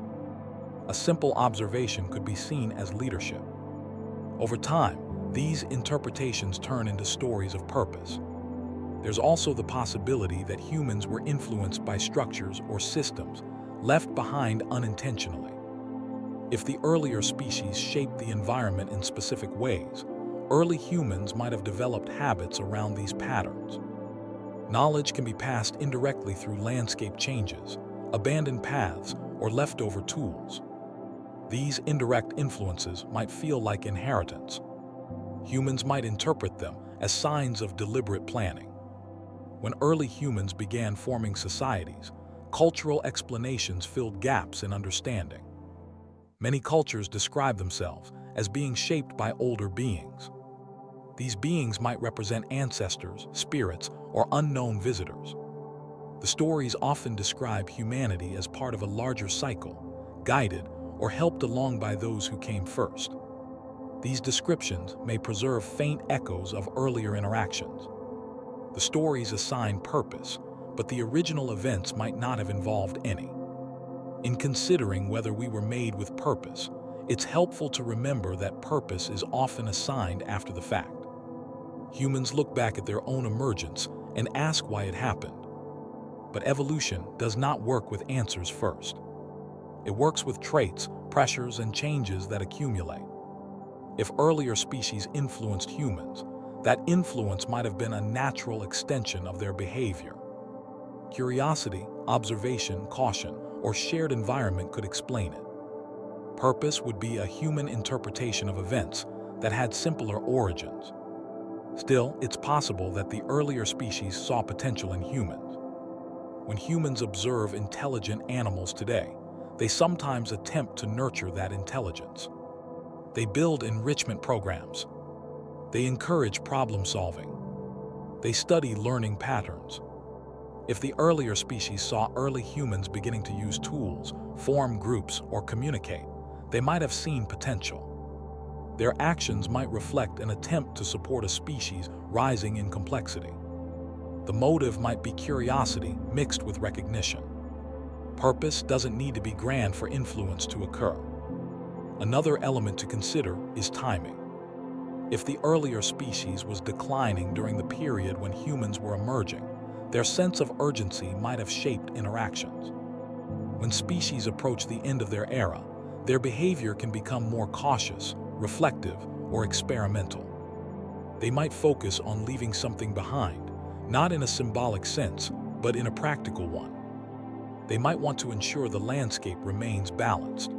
A simple observation could be seen as leadership. Over time, these interpretations turn into stories of purpose. There's also the possibility that humans were influenced by structures or systems left behind unintentionally. If the earlier species shaped the environment in specific ways, early humans might have developed habits around these patterns. Knowledge can be passed indirectly through landscape changes, abandoned paths, or leftover tools. These indirect influences might feel like inheritance. Humans might interpret them as signs of deliberate planning. When early humans began forming societies, cultural explanations filled gaps in understanding. Many cultures describe themselves as being shaped by older beings. These beings might represent ancestors, spirits, or unknown visitors. The stories often describe humanity as part of a larger cycle, guided or helped along by those who came first. These descriptions may preserve faint echoes of earlier interactions. The stories assign purpose, but the original events might not have involved any. In considering whether we were made with purpose, it's helpful to remember that purpose is often assigned after the fact. Humans look back at their own emergence and ask why it happened. But evolution does not work with answers first. It works with traits, pressures, and changes that accumulate. If earlier species influenced humans, that influence might have been a natural extension of their behavior. Curiosity, observation, caution, or shared environment could explain it. Purpose would be a human interpretation of events that had simpler origins. Still, it's possible that the earlier species saw potential in humans. When humans observe intelligent animals today, they sometimes attempt to nurture that intelligence. They build enrichment programs. They encourage problem solving. They study learning patterns. If the earlier species saw early humans beginning to use tools, form groups, or communicate, they might have seen potential. Their actions might reflect an attempt to support a species rising in complexity. The motive might be curiosity mixed with recognition. Purpose doesn't need to be grand for influence to occur. Another element to consider is timing. If the earlier species was declining during the period when humans were emerging, their sense of urgency might have shaped interactions. When species approach the end of their era, their behavior can become more cautious, reflective, or experimental. They might focus on leaving something behind, not in a symbolic sense, but in a practical one. They might want to ensure the landscape remains balanced.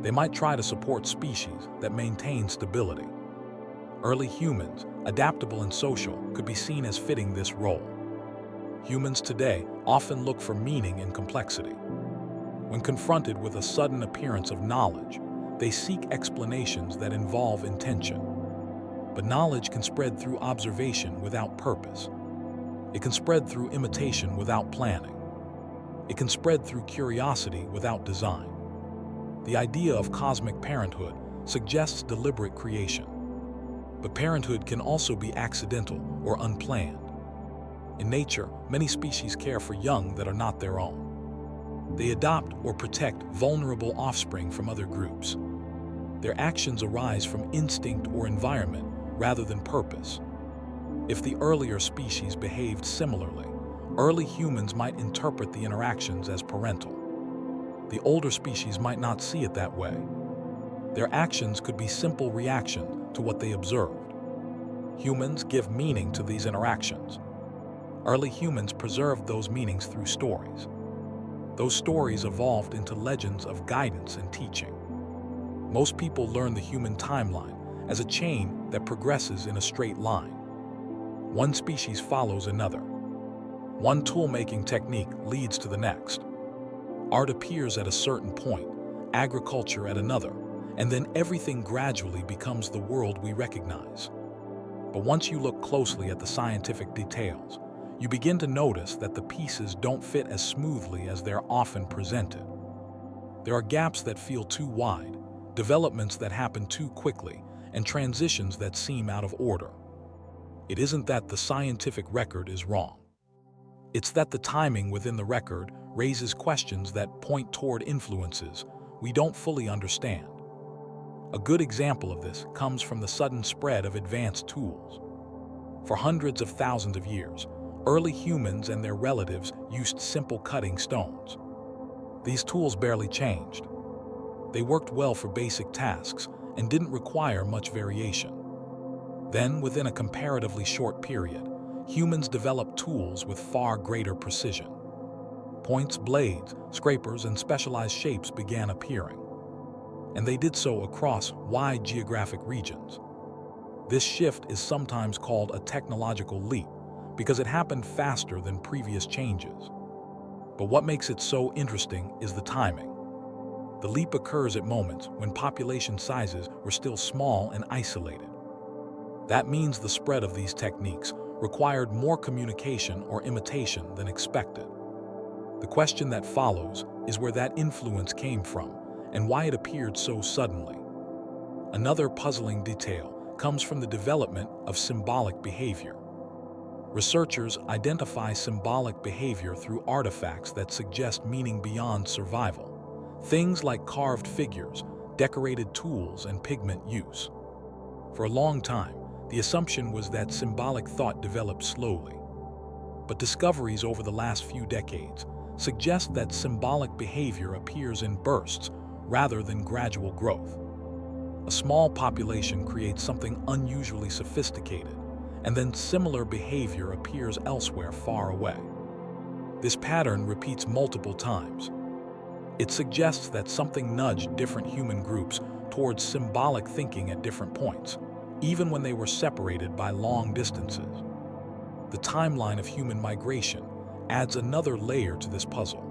They might try to support species that maintain stability. Early humans, adaptable and social, could be seen as fitting this role. Humans today often look for meaning in complexity. When confronted with a sudden appearance of knowledge, they seek explanations that involve intention. But knowledge can spread through observation without purpose. It can spread through imitation without planning. It can spread through curiosity without design. The idea of cosmic parenthood suggests deliberate creation. But parenthood can also be accidental or unplanned. In nature, many species care for young that are not their own. They adopt or protect vulnerable offspring from other groups. Their actions arise from instinct or environment rather than purpose. If the earlier species behaved similarly, early humans might interpret the interactions as parental. The older species might not see it that way. Their actions could be simple reactions to what they observed. Humans give meaning to these interactions. Early humans preserved those meanings through stories. Those stories evolved into legends of guidance and teaching. Most people learn the human timeline as a chain that progresses in a straight line. One species follows another. One tool-making technique leads to the next. Art appears at a certain point, agriculture at another, and then everything gradually becomes the world we recognize. But once you look closely at the scientific details, you begin to notice that the pieces don't fit as smoothly as they're often presented. There are gaps that feel too wide, developments that happen too quickly, and transitions that seem out of order. It isn't that the scientific record is wrong. It's that the timing within the record raises questions that point toward influences we don't fully understand. A good example of this comes from the sudden spread of advanced tools. For hundreds of thousands of years, early humans and their relatives used simple cutting stones. These tools barely changed. They worked well for basic tasks and didn't require much variation. Then, within a comparatively short period, humans developed tools with far greater precision. Points, blades, scrapers, and specialized shapes began appearing. And they did so across wide geographic regions. This shift is sometimes called a technological leap because it happened faster than previous changes. But what makes it so interesting is the timing. The leap occurs at moments when population sizes were still small and isolated. That means the spread of these techniques required more communication or imitation than expected. The question that follows is where that influence came from and why it appeared so suddenly. Another puzzling detail comes from the development of symbolic behavior. Researchers identify symbolic behavior through artifacts that suggest meaning beyond survival. Things like carved figures, decorated tools, and pigment use. For a long time, the assumption was that symbolic thought developed slowly. But discoveries over the last few decades suggest that symbolic behavior appears in bursts rather than gradual growth. A small population creates something unusually sophisticated, and then similar behavior appears elsewhere far away. This pattern repeats multiple times. It suggests that something nudged different human groups towards symbolic thinking at different points, even when they were separated by long distances. The timeline of human migration adds another layer to this puzzle.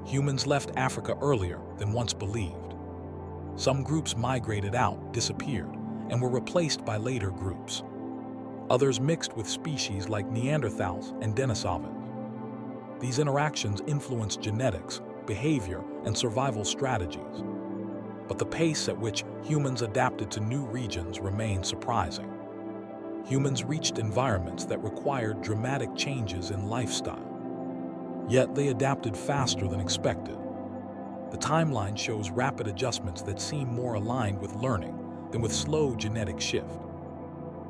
Humans left Africa earlier than once believed. Some groups migrated out, disappeared, and were replaced by later groups. Others mixed with species like Neanderthals and Denisovans. These interactions influenced genetics, behavior, and survival strategies. But the pace at which humans adapted to new regions remained surprising. Humans reached environments that required dramatic changes in lifestyle. Yet they adapted faster than expected. The The timeline shows rapid adjustments that seem more aligned with learning than with slow genetic shift.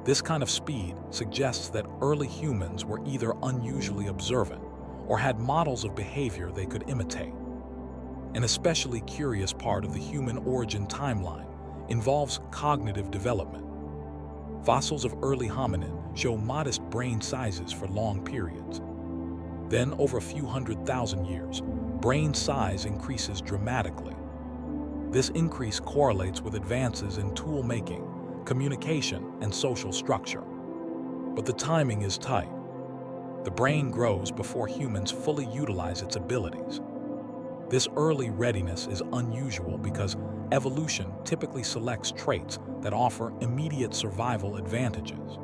This kind of speed suggests that early humans were either unusually observant or had models of behavior they could imitate. An especially curious part of the human origin timeline involves cognitive development. Fossils of early hominin show modest brain sizes for long periods. Then, over a few 100,000 years, brain size increases dramatically. This increase correlates with advances in tool-making, communication, and social structure. But the timing is tight. The brain grows before humans fully utilize its abilities. This early readiness is unusual because evolution typically selects traits that offer immediate survival advantages.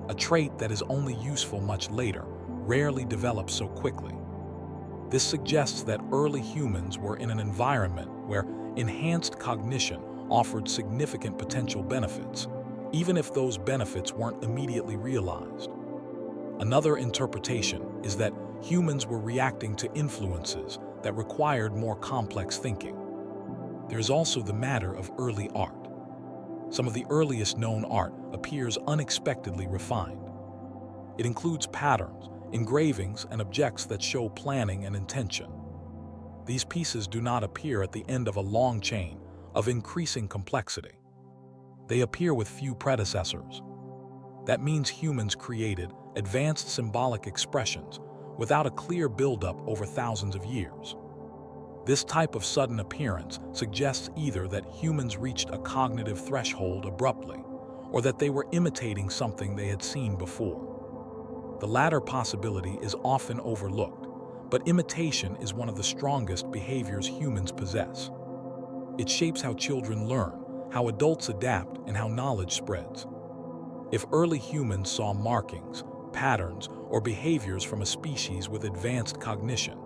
A trait that is only useful much later rarely develops so quickly. This suggests that early humans were in an environment where enhanced cognition offered significant potential benefits, even if those benefits weren't immediately realized. Another interpretation is that humans were reacting to influences that required more complex thinking. There's also the matter of early art. Some of the earliest known art appears unexpectedly refined. It includes patterns, engravings, and objects that show planning and intention. These pieces do not appear at the end of a long chain of increasing complexity. They appear with few predecessors. That means humans created advanced symbolic expressions without a clear buildup over thousands of years. This type of sudden appearance suggests either that humans reached a cognitive threshold abruptly, or that they were imitating something they had seen before. The latter possibility is often overlooked, but imitation is one of the strongest behaviors humans possess. It shapes how children learn, how adults adapt, and how knowledge spreads. If early humans saw markings, patterns, or behaviors from a species with advanced cognition,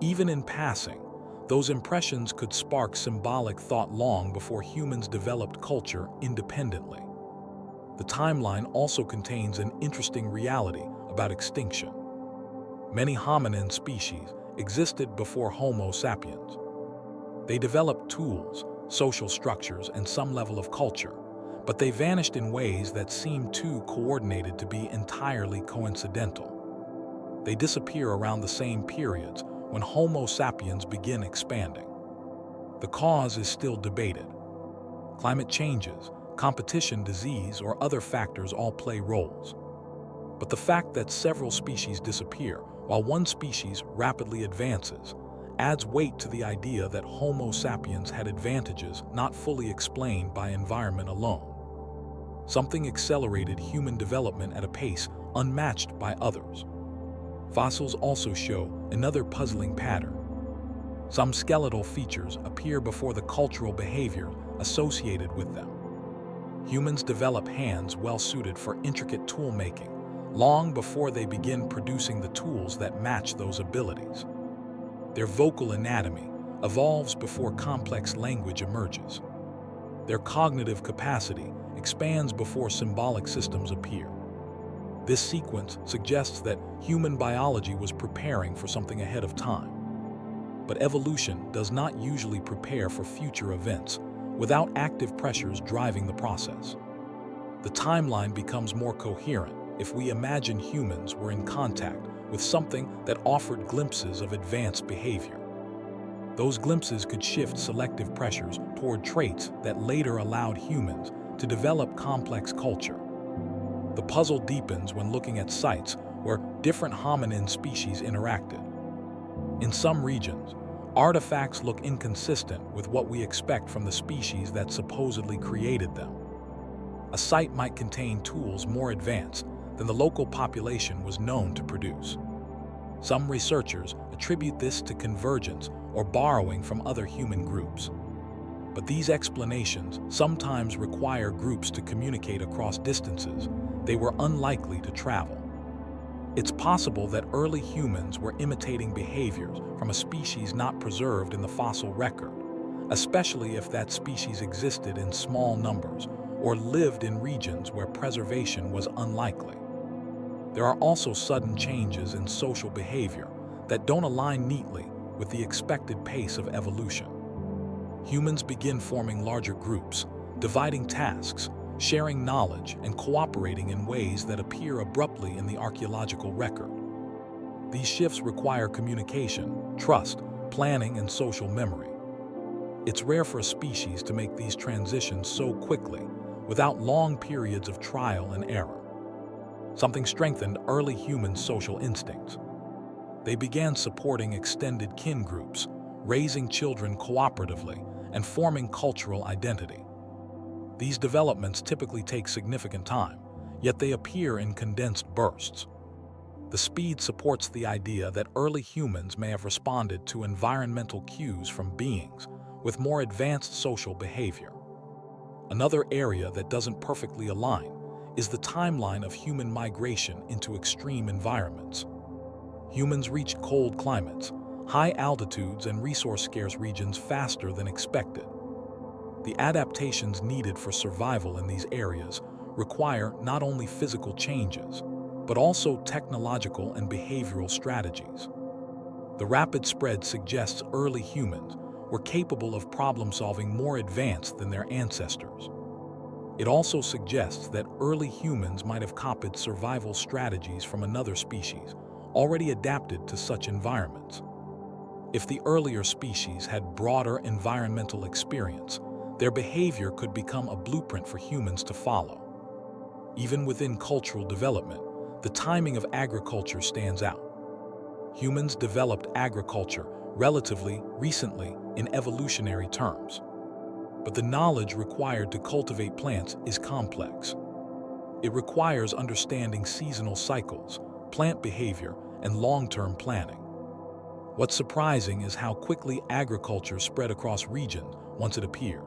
even in passing, those impressions could spark symbolic thought long before humans developed culture independently. The timeline also contains an interesting reality about extinction. Many hominin species existed before Homo sapiens. They developed tools, social structures, and some level of culture, but they vanished in ways that seem too coordinated to be entirely coincidental. They disappear around the same periods when Homo sapiens begin expanding. The cause is still debated. Climate changes, competition, disease, or other factors all play roles. But the fact that several species disappear while one species rapidly advances adds weight to the idea that Homo sapiens had advantages not fully explained by environment alone. Something accelerated human development at a pace unmatched by others. Fossils also show another puzzling pattern. Some skeletal features appear before the cultural behavior associated with them. Humans develop hands well-suited for intricate tool-making, long before they begin producing the tools that match those abilities. Their vocal anatomy evolves before complex language emerges. Their cognitive capacity expands before symbolic systems appear. This sequence suggests that human biology was preparing for something ahead of time. But evolution does not usually prepare for future events without active pressures driving the process. The timeline becomes more coherent if we imagine humans were in contact with something that offered glimpses of advanced behavior. Those glimpses could shift selective pressures toward traits that later allowed humans to develop complex culture. The puzzle deepens when looking at sites where different hominin species interacted. In some regions, artifacts look inconsistent with what we expect from the species that supposedly created them. A site might contain tools more advanced than the local population was known to produce. Some researchers attribute this to convergence or borrowing from other human groups. But these explanations sometimes require groups to communicate across distances they were unlikely to travel. It's possible that early humans were imitating behaviors from a species not preserved in the fossil record, especially if that species existed in small numbers or lived in regions where preservation was unlikely. There are also sudden changes in social behavior that don't align neatly with the expected pace of evolution. Humans begin forming larger groups, dividing tasks, sharing knowledge, and cooperating in ways that appear abruptly in the archaeological record. These shifts require communication, trust, planning, and social memory. It's rare for a species to make these transitions so quickly, without long periods of trial and error. Something strengthened early human social instincts. They began supporting extended kin groups, raising children cooperatively, and forming cultural identity. These developments typically take significant time, yet they appear in condensed bursts. The speed supports the idea that early humans may have responded to environmental cues from beings with more advanced social behavior. Another area that doesn't perfectly align is the timeline of human migration into extreme environments. Humans reach cold climates, high altitudes, and resource-scarce regions faster than expected. The adaptations needed for survival in these areas require not only physical changes, but also technological and behavioral strategies. The rapid spread suggests early humans were capable of problem-solving more advanced than their ancestors. It also suggests that early humans might have copied survival strategies from another species, already adapted to such environments. If the earlier species had broader environmental experience, their behavior could become a blueprint for humans to follow. Even within cultural development, the timing of agriculture stands out. Humans developed agriculture relatively recently in evolutionary terms. But the knowledge required to cultivate plants is complex. It requires understanding seasonal cycles, plant behavior, and long-term planning. What's surprising is how quickly agriculture spread across regions once it appeared.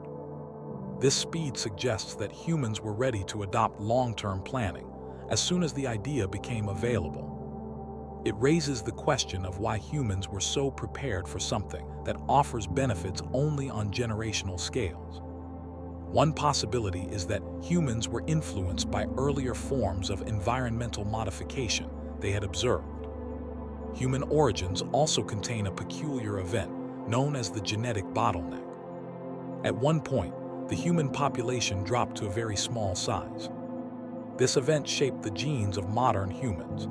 This speed suggests that humans were ready to adopt long-term planning as soon as the idea became available. It raises the question of why humans were so prepared for something that offers benefits only on generational scales. One possibility is that humans were influenced by earlier forms of environmental modification they had observed. Human origins also contain a peculiar event known as the genetic bottleneck. At one point, the human population dropped to a very small size. This event shaped the genes of modern humans.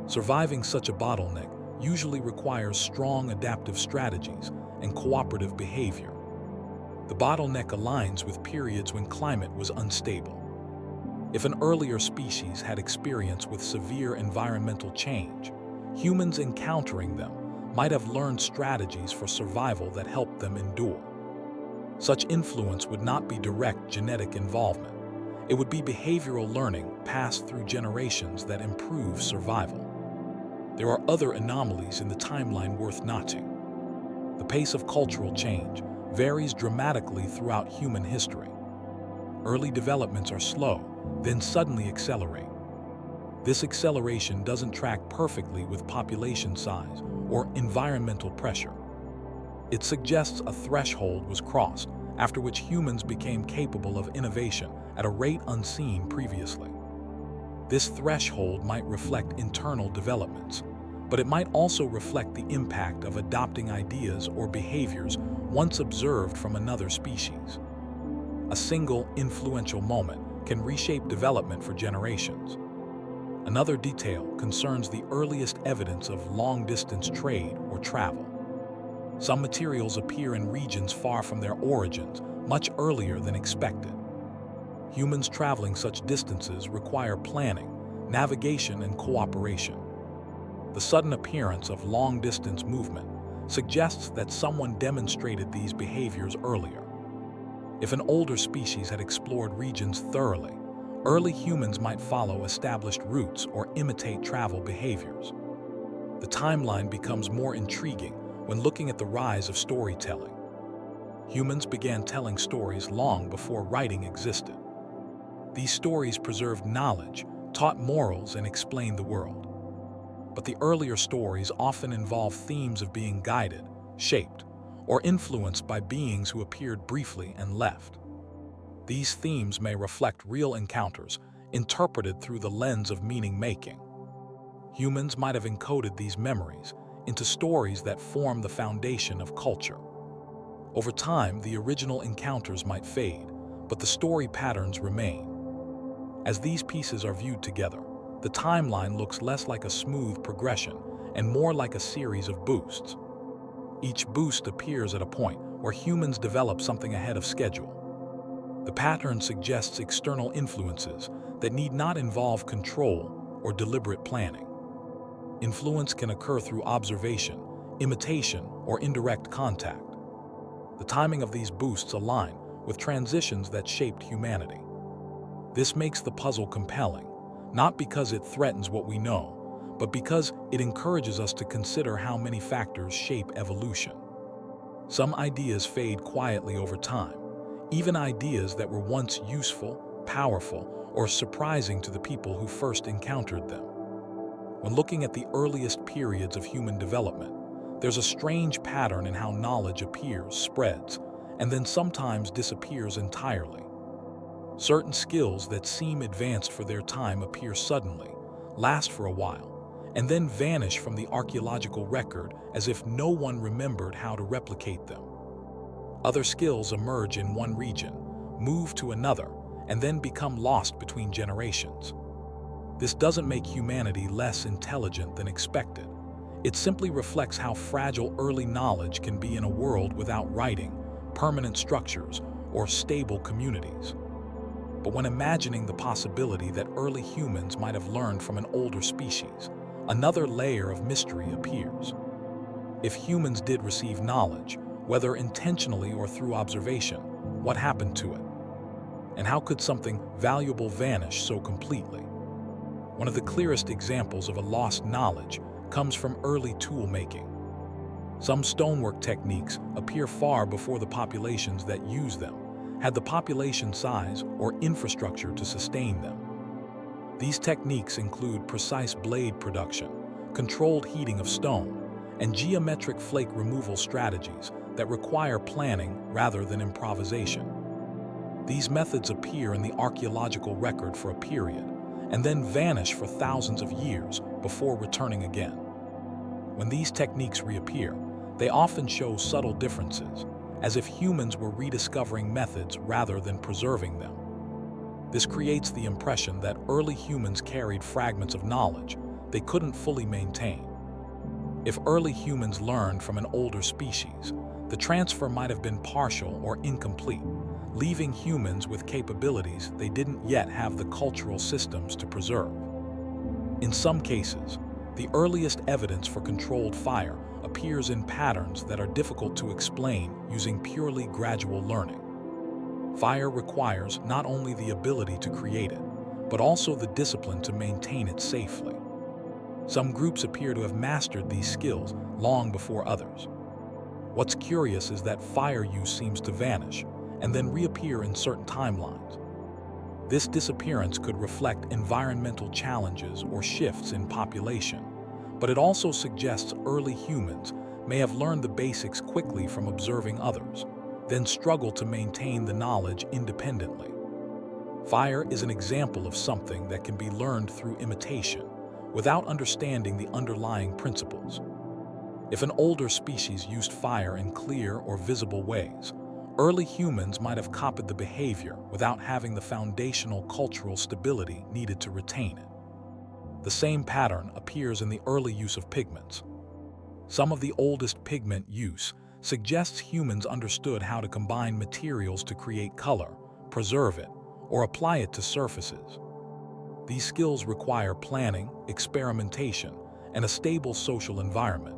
Surviving such a bottleneck usually requires strong adaptive strategies and cooperative behavior. The bottleneck aligns with periods when climate was unstable. If an earlier species had experience with severe environmental change, humans encountering them might have learned strategies for survival that helped them endure. Such influence would not be direct genetic involvement. It would be behavioral learning passed through generations that improves survival. There are other anomalies in the timeline worth noting. The pace of cultural change varies dramatically throughout human history. Early developments are slow, then suddenly accelerate. This acceleration doesn't track perfectly with population size or environmental pressure. It suggests a threshold was crossed, after which humans became capable of innovation at a rate unseen previously. This threshold might reflect internal developments, but it might also reflect the impact of adopting ideas or behaviors once observed from another species. A single influential moment can reshape development for generations. Another detail concerns the earliest evidence of long-distance trade or travel. Some materials appear in regions far from their origins, much earlier than expected. Humans traveling such distances require planning, navigation, and cooperation. The sudden appearance of long-distance movement suggests that someone demonstrated these behaviors earlier. If an older species had explored regions thoroughly, early humans might follow established routes or imitate travel behaviors. The timeline becomes more intriguing when looking at the rise of storytelling. Humans began telling stories long before writing existed. These stories preserved knowledge, taught morals, and explained the world. But the earlier stories often involve themes of being guided, shaped, or influenced by beings who appeared briefly and left. These themes may reflect real encounters, interpreted through the lens of meaning-making. Humans might have encoded these memories, into stories that form the foundation of culture. Over time, the original encounters might fade, but the story patterns remain. As these pieces are viewed together, the timeline looks less like a smooth progression and more like a series of boosts. Each boost appears at a point where humans develop something ahead of schedule. The pattern suggests external influences that need not involve control or deliberate planning. Influence can occur through observation, imitation, or indirect contact. The timing of these boosts align with transitions that shaped humanity. This makes the puzzle compelling, not because it threatens what we know, but because it encourages us to consider how many factors shape evolution. Some ideas fade quietly over time, even ideas that were once useful, powerful, or surprising to the people who first encountered them. When looking at the earliest periods of human development, there's a strange pattern in how knowledge appears, spreads, and then sometimes disappears entirely. Certain skills that seem advanced for their time appear suddenly, last for a while, and then vanish from the archaeological record as if no one remembered how to replicate them. Other skills emerge in one region, move to another, and then become lost between generations. This doesn't make humanity less intelligent than expected. It simply reflects how fragile early knowledge can be in a world without writing, permanent structures, or stable communities. But when imagining the possibility that early humans might have learned from an older species, another layer of mystery appears. If humans did receive knowledge, whether intentionally or through observation, what happened to it? And how could something valuable vanish so completely? One of the clearest examples of a lost knowledge comes from early tool making. Some stonework techniques appear far before the populations that use them had the population size or infrastructure to sustain them. These techniques include precise blade production, controlled heating of stone, and geometric flake removal strategies that require planning rather than improvisation. These methods appear in the archaeological record for a period, and then vanish for thousands of years before returning again. When these techniques reappear, they often show subtle differences, as if humans were rediscovering methods rather than preserving them. This creates the impression that early humans carried fragments of knowledge they couldn't fully maintain. If early humans learned from an older species, the transfer might have been partial or incomplete, leaving humans with capabilities they didn't yet have the cultural systems to preserve. In some cases, the earliest evidence for controlled fire appears in patterns that are difficult to explain using purely gradual learning. Fire requires not only the ability to create it, but also the discipline to maintain it safely. Some groups appear to have mastered these skills long before others. What's curious is that fire use seems to vanish and then reappear in certain timelines. This disappearance could reflect environmental challenges or shifts in population, but it also suggests early humans may have learned the basics quickly from observing others, then struggle to maintain the knowledge independently. Fire is an example of something that can be learned through imitation, without understanding the underlying principles. If an older species used fire in clear or visible ways, early humans might have copied the behavior without having the foundational cultural stability needed to retain it. The same pattern appears in the early use of pigments. Some of the oldest pigment use suggests humans understood how to combine materials to create color, preserve it, or apply it to surfaces. These skills require planning, experimentation, and a stable social environment.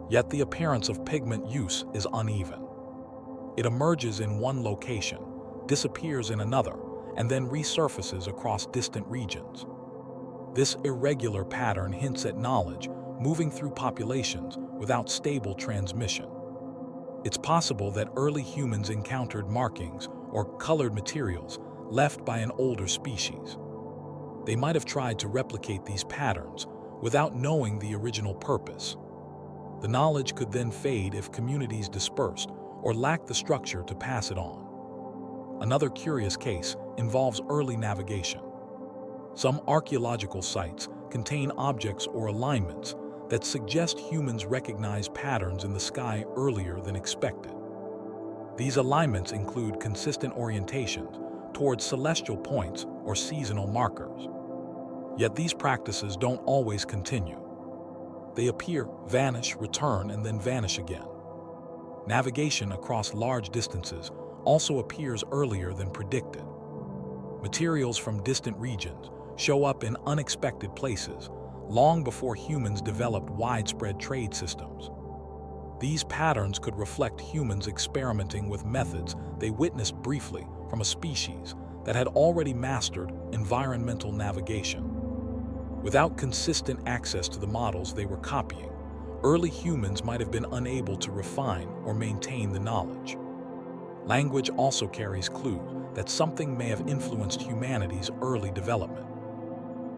Yet the appearance of pigment use is uneven. It emerges in one location, disappears in another, and then resurfaces across distant regions. This irregular pattern hints at knowledge moving through populations without stable transmission. It's possible that early humans encountered markings or colored materials left by an older species. They might have tried to replicate these patterns without knowing the original purpose. The knowledge could then fade if communities dispersed or lacked the structure to pass it on. Another curious case involves early navigation. Some archaeological sites contain objects or alignments that suggest humans recognize patterns in the sky earlier than expected. These alignments include consistent orientations towards celestial points or seasonal markers. Yet these practices don't always continue. They appear, vanish, return, and then vanish again. Navigation across large distances also appears earlier than predicted. Materials from distant regions show up in unexpected places long before humans developed widespread trade systems. These patterns could reflect humans experimenting with methods they witnessed briefly from a species that had already mastered environmental navigation. Without consistent access to the models they were copying, early humans might have been unable to refine or maintain the knowledge. Language also carries clues that something may have influenced humanity's early development.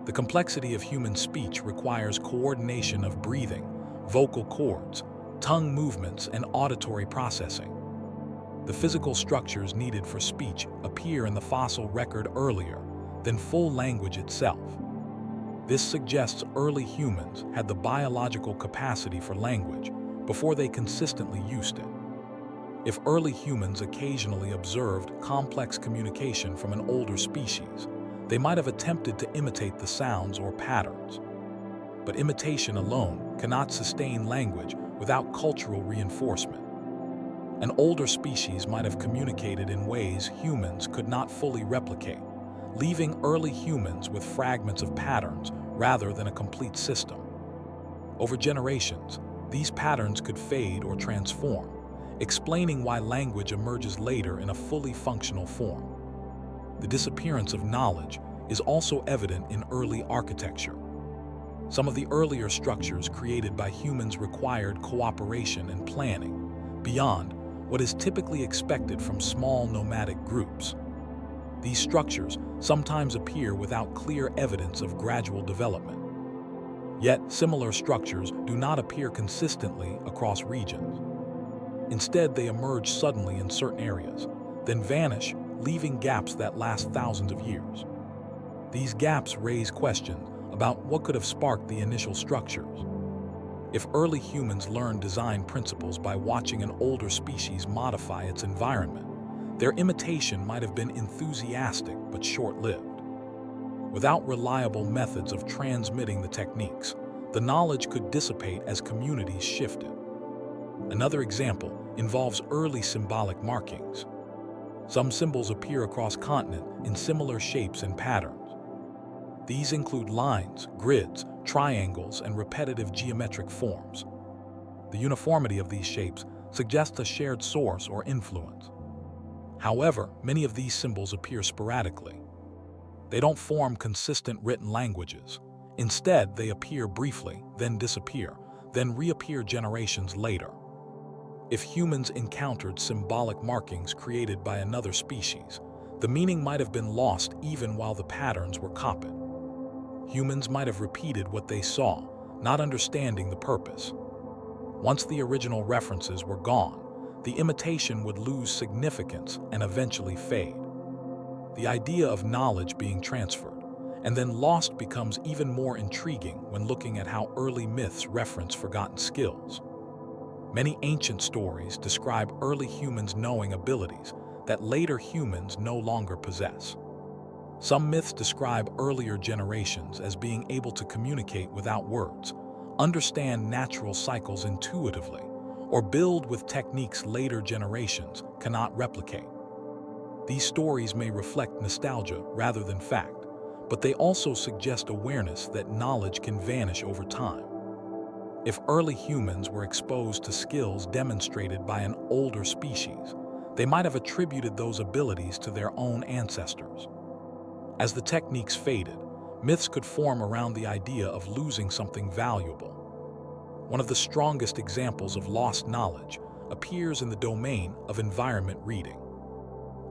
The complexity of human speech requires coordination of breathing, vocal cords, tongue movements, and auditory processing. The physical structures needed for speech appear in the fossil record earlier than full language itself. This suggests early humans had the biological capacity for language before they consistently used it. If early humans occasionally observed complex communication from an older species, they might have attempted to imitate the sounds or patterns. But imitation alone cannot sustain language without cultural reinforcement. An older species might have communicated in ways humans could not fully replicate, leaving early humans with fragments of patterns rather than a complete system. Over generations, these patterns could fade or transform, explaining why language emerges later in a fully functional form. The disappearance of knowledge is also evident in early architecture. Some of the earlier structures created by humans required cooperation and planning, beyond what is typically expected from small nomadic groups. These structures sometimes appear without clear evidence of gradual development. Yet, similar structures do not appear consistently across regions. Instead, they emerge suddenly in certain areas, then vanish, leaving gaps that last thousands of years. These gaps raise questions about what could have sparked the initial structures. If early humans learned design principles by watching an older species modify its environment, their imitation might have been enthusiastic but short-lived. Without reliable methods of transmitting the techniques, the knowledge could dissipate as communities shifted. Another example involves early symbolic markings. Some symbols appear across continents in similar shapes and patterns. These include lines, grids, triangles, and repetitive geometric forms. The uniformity of these shapes suggests a shared source or influence. However, many of these symbols appear sporadically. They don't form consistent written languages. Instead, they appear briefly, then disappear, then reappear generations later. If humans encountered symbolic markings created by another species, the meaning might have been lost even while the patterns were copied. Humans might have repeated what they saw, not understanding the purpose. Once the original references were gone, the imitation would lose significance and eventually fade. The idea of knowledge being transferred and then lost becomes even more intriguing when looking at how early myths reference forgotten skills. Many ancient stories describe early humans knowing abilities that later humans no longer possess. Some myths describe earlier generations as being able to communicate without words, understand natural cycles intuitively, or build with techniques later generations cannot replicate. These stories may reflect nostalgia rather than fact, but they also suggest awareness that knowledge can vanish over time. If early humans were exposed to skills demonstrated by an older species, they might have attributed those abilities to their own ancestors. As the techniques faded, myths could form around the idea of losing something valuable. One of the strongest examples of lost knowledge appears in the domain of environment reading.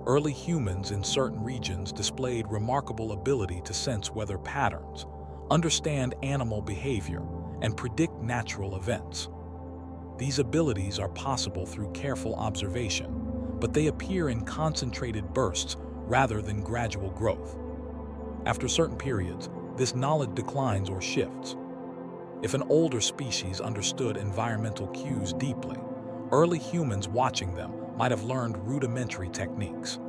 Early humans in certain regions displayed remarkable ability to sense weather patterns, understand animal behavior, and predict natural events. These abilities are possible through careful observation, but they appear in concentrated bursts rather than gradual growth. After certain periods, this knowledge declines or shifts. If an older species understood environmental cues deeply, early humans watching them might have learned rudimentary techniques.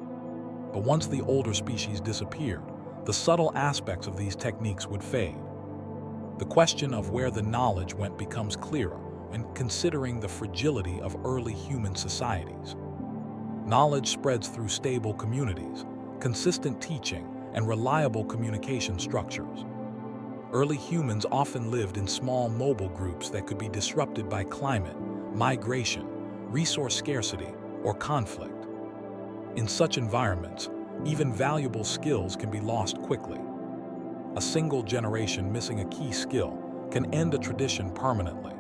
But once the older species disappeared, the subtle aspects of these techniques would fade. The question of where the knowledge went becomes clearer when considering the fragility of early human societies. Knowledge spreads through stable communities, consistent teaching, and reliable communication structures. Early humans often lived in small mobile groups that could be disrupted by climate, migration, resource scarcity, or conflict. In such environments, even valuable skills can be lost quickly. A single generation missing a key skill can end a tradition permanently.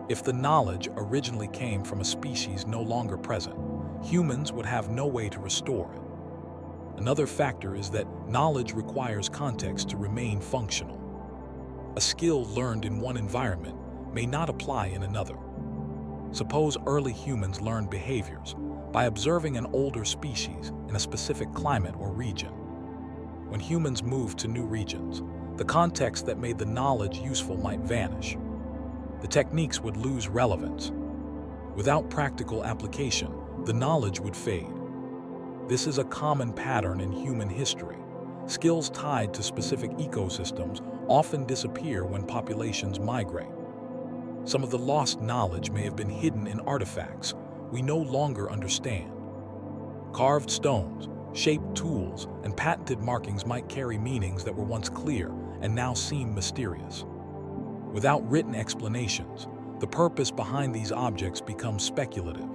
If the knowledge originally came from a species no longer present, humans would have no way to restore it. Another factor is that knowledge requires context to remain functional. A skill learned in one environment may not apply in another. Suppose early humans learned behaviors by observing an older species in a specific climate or region. When humans moved to new regions, the context that made the knowledge useful might vanish. The techniques would lose relevance. Without practical application, the knowledge would fade. This is a common pattern in human history. Skills tied to specific ecosystems often disappear when populations migrate. Some of the lost knowledge may have been hidden in artifacts we no longer understand. Carved stones, shaped tools, and patented markings might carry meanings that were once clear and now seem mysterious. Without written explanations, the purpose behind these objects becomes speculative.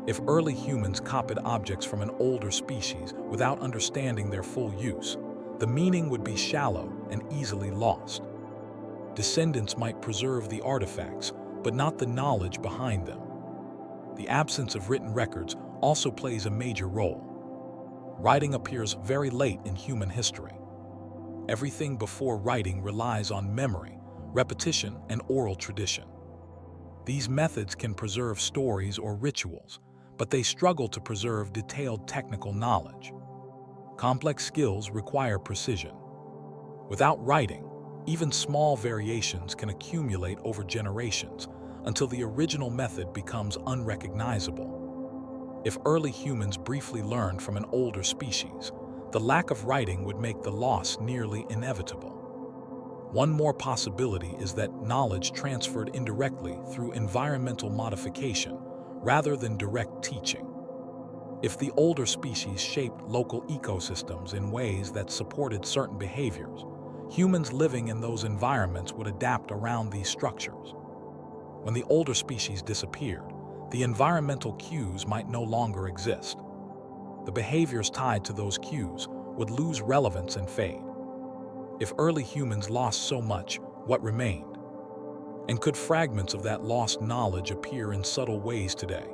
If early humans copied objects from an older species without understanding their full use, the meaning would be shallow and easily lost. Descendants might preserve the artifacts, but not the knowledge behind them. The absence of written records also plays a major role. Writing appears very late in human history. Everything before writing relies on memory, repetition, and oral tradition. These methods can preserve stories or rituals, but they struggle to preserve detailed technical knowledge. Complex skills require precision. Without writing, even small variations can accumulate over generations until the original method becomes unrecognizable. If early humans briefly learned from an older species, the lack of writing would make the loss nearly inevitable. One more possibility is that knowledge transferred indirectly through environmental modification rather than direct teaching. If the older species shaped local ecosystems in ways that supported certain behaviors, humans living in those environments would adapt around these structures. When the older species disappeared, the environmental cues might no longer exist. The behaviors tied to those cues would lose relevance and fade. If early humans lost so much, what remained? And could fragments of that lost knowledge appear in subtle ways today,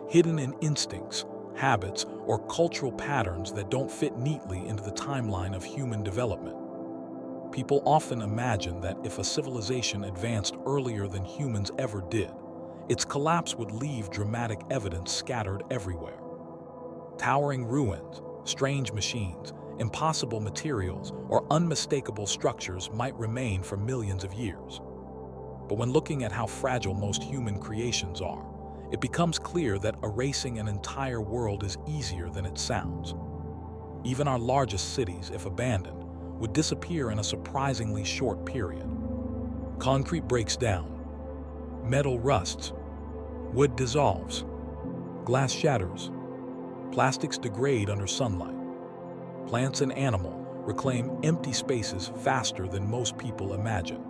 hidden in instincts, habits, or cultural patterns that don't fit neatly into the timeline of human development? People often imagine that if a civilization advanced earlier than humans ever did, its collapse would leave dramatic evidence scattered everywhere. Towering ruins, strange machines, impossible materials, or unmistakable structures might remain for millions of years. But when looking at how fragile most human creations are, it becomes clear that erasing an entire world is easier than it sounds. Even our largest cities, if abandoned, would disappear in a surprisingly short period. Concrete breaks down, metal rusts, wood dissolves, glass shatters, plastics degrade under sunlight. Plants and animals reclaim empty spaces faster than most people imagine.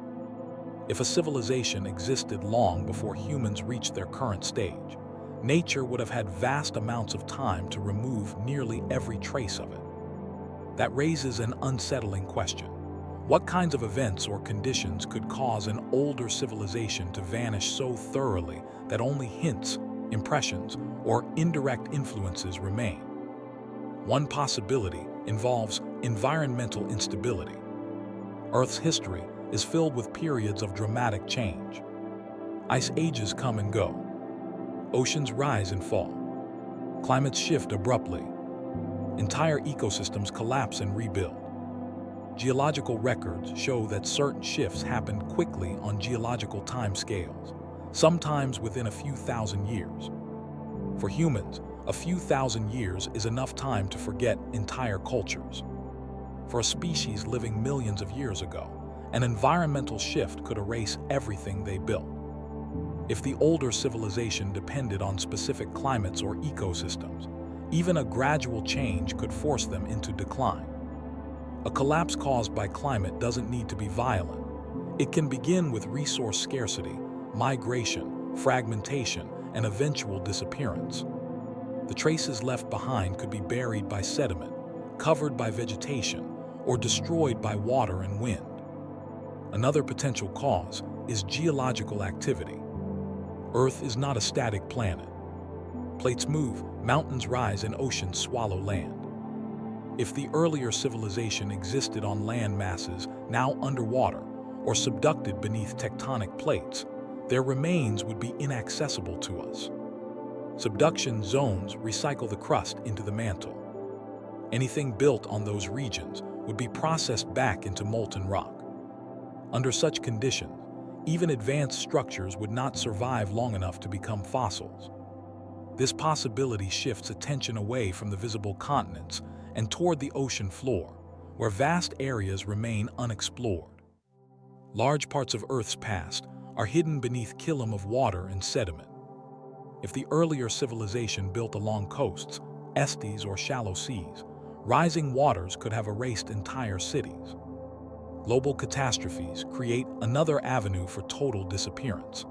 If a civilization existed long before humans reached their current stage, nature would have had vast amounts of time to remove nearly every trace of it. That raises an unsettling question. What kinds of events or conditions could cause an older civilization to vanish so thoroughly that only hints, impressions, or indirect influences remain? One possibility involves environmental instability. Earth's history is filled with periods of dramatic change. Ice ages come and go. Oceans rise and fall. Climates shift abruptly. Entire ecosystems collapse and rebuild. Geological records show that certain shifts happened quickly on geological time scales, sometimes within a few thousand years. For humans, a few thousand years is enough time to forget entire cultures. For a species living millions of years ago, an environmental shift could erase everything they built. If the older civilization depended on specific climates or ecosystems, even a gradual change could force them into decline. A collapse caused by climate doesn't need to be violent. It can begin with resource scarcity, migration, fragmentation, and eventual disappearance. The traces left behind could be buried by sediment, covered by vegetation, or destroyed by water and wind. Another potential cause is geological activity. Earth is not a static planet. Plates move, mountains rise, and oceans swallow land. If the earlier civilization existed on land masses now underwater or subducted beneath tectonic plates, their remains would be inaccessible to us. Subduction zones recycle the crust into the mantle. Anything built on those regions would be processed back into molten rock. Under such conditions, even advanced structures would not survive long enough to become fossils. This possibility shifts attention away from the visible continents and toward the ocean floor, where vast areas remain unexplored. Large parts of Earth's past are hidden beneath kiln of water and sediment. If the earlier civilization built along coasts, estuaries, or shallow seas, rising waters could have erased entire cities. Global catastrophes create another avenue for total disappearance.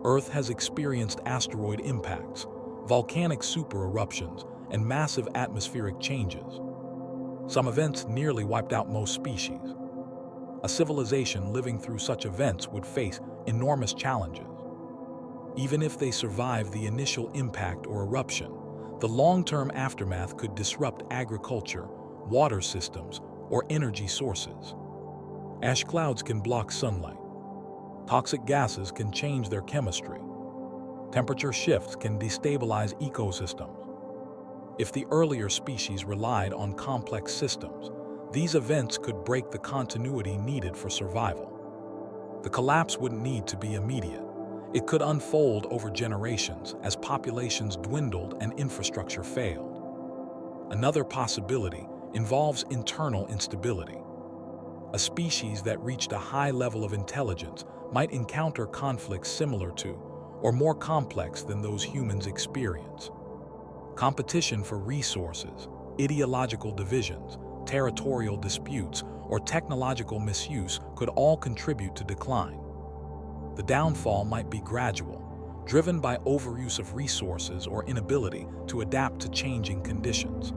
Earth has experienced asteroid impacts, volcanic supereruptions, and massive atmospheric changes. Some events nearly wiped out most species. A civilization living through such events would face enormous challenges. Even if they survive the initial impact or eruption, the long-term aftermath could disrupt agriculture, water systems, or energy sources. Ash clouds can block sunlight. Toxic gases can change their chemistry. Temperature shifts can destabilize ecosystems. If the earlier species relied on complex systems, these events could break the continuity needed for survival. The collapse wouldn't need to be immediate. It could unfold over generations as populations dwindled and infrastructure failed. Another possibility involves internal instability. A species that reached a high level of intelligence might encounter conflicts similar to, or more complex than those humans experience. Competition for resources, ideological divisions, territorial disputes, or technological misuse could all contribute to decline. The downfall might be gradual, driven by overuse of resources or inability to adapt to changing conditions.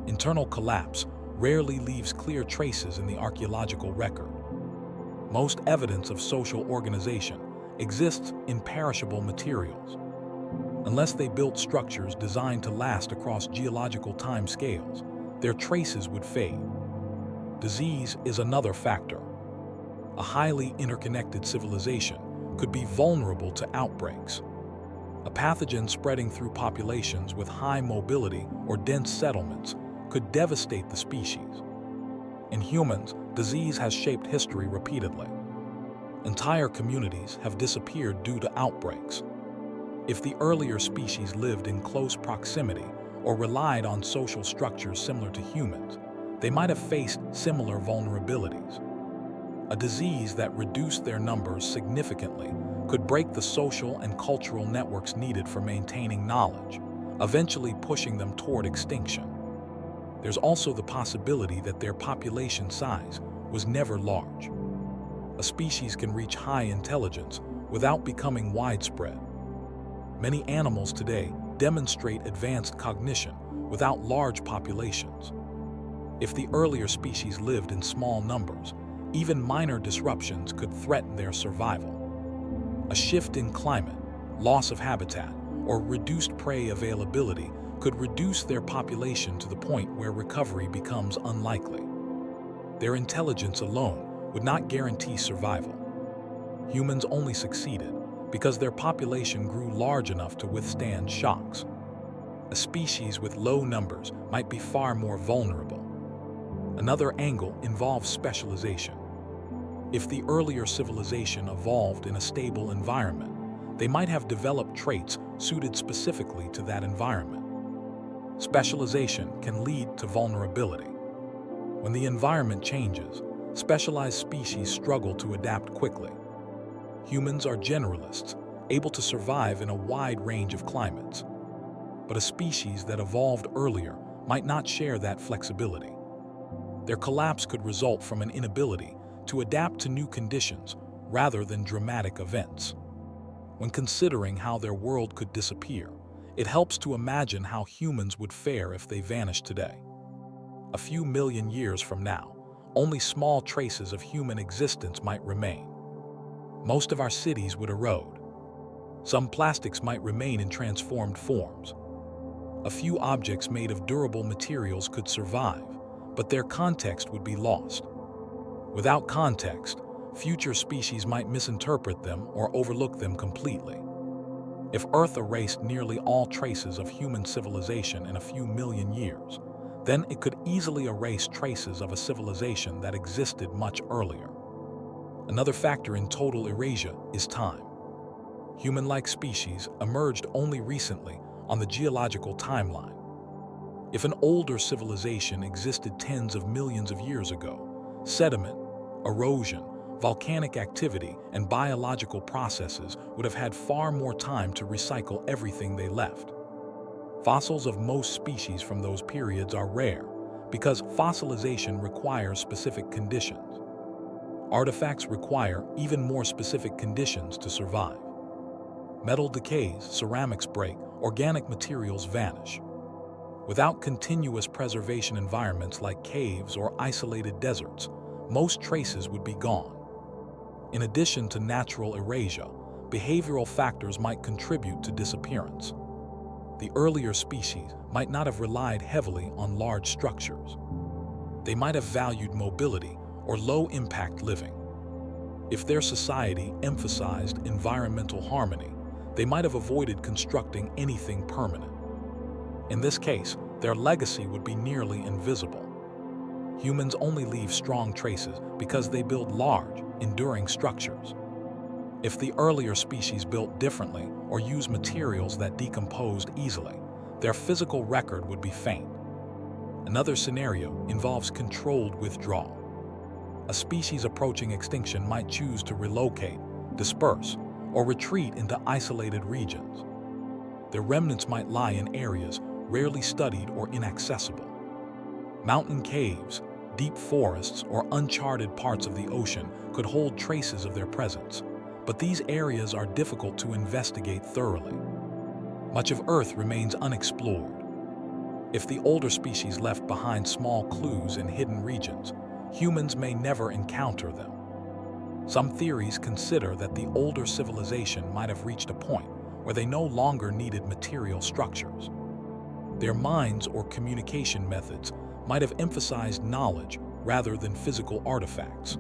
Internal collapse rarely leaves clear traces in the archaeological record. Most evidence of social organization exists in perishable materials. Unless they built structures designed to last across geological time scales, their traces would fade. Disease is another factor. A highly interconnected civilization could be vulnerable to outbreaks. A pathogen spreading through populations with high mobility or dense settlements could devastate the species. In humans, disease has shaped history repeatedly. Entire communities have disappeared due to outbreaks. If the earlier species lived in close proximity or relied on social structures similar to humans, they might have faced similar vulnerabilities. A disease that reduced their numbers significantly could break the social and cultural networks needed for maintaining knowledge, eventually pushing them toward extinction. There's also the possibility that their population size was never large. A species can reach high intelligence without becoming widespread. Many animals today demonstrate advanced cognition without large populations. If the earlier species lived in small numbers, even minor disruptions could threaten their survival. A shift in climate, loss of habitat, or reduced prey availability could reduce their population to the point where recovery becomes unlikely. Their intelligence alone would not guarantee survival. Humans only succeeded because their population grew large enough to withstand shocks. A species with low numbers might be far more vulnerable. Another angle involves specialization. If the earlier civilization evolved in a stable environment, they might have developed traits suited specifically to that environment. Specialization can lead to vulnerability. When the environment changes, specialized species struggle to adapt quickly. Humans are generalists, able to survive in a wide range of climates. But a species that evolved earlier might not share that flexibility. Their collapse could result from an inability to adapt to new conditions rather than dramatic events. When considering how their world could disappear, it helps to imagine how humans would fare if they vanished today. A few million years from now, only small traces of human existence might remain. Most of our cities would erode. Some plastics might remain in transformed forms. A few objects made of durable materials could survive, but their context would be lost. Without context, future species might misinterpret them or overlook them completely. If Earth erased nearly all traces of human civilization in a few million years, then it could easily erase traces of a civilization that existed much earlier. Another factor in total erasure is time. Human-like species emerged only recently on the geological timeline. If an older civilization existed tens of millions of years ago, sediment, erosion, volcanic activity, and biological processes would have had far more time to recycle everything they left. Fossils of most species from those periods are rare because fossilization requires specific conditions. Artifacts require even more specific conditions to survive. Metal decays, ceramics break, organic materials vanish. Without continuous preservation environments like caves or isolated deserts, most traces would be gone. In addition to natural erasure, behavioral factors might contribute to disappearance. The earlier species might not have relied heavily on large structures. They might have valued mobility or low-impact living. If their society emphasized environmental harmony, they might have avoided constructing anything permanent. In this case, their legacy would be nearly invisible. Humans only leave strong traces because they build large, enduring structures. If the earlier species built differently or used materials that decomposed easily, their physical record would be faint. Another scenario involves controlled withdrawal. A species approaching extinction might choose to relocate, disperse, or retreat into isolated regions. Their remnants might lie in areas rarely studied or inaccessible. Mountain caves, deep forests, or uncharted parts of the ocean could hold traces of their presence, but these areas are difficult to investigate thoroughly. Much of Earth remains unexplored. If the older species left behind small clues in hidden regions, humans may never encounter them. Some theories consider that the older civilization might have reached a point where they no longer needed material structures. Their minds or communication methods might have emphasized knowledge rather than physical artifacts.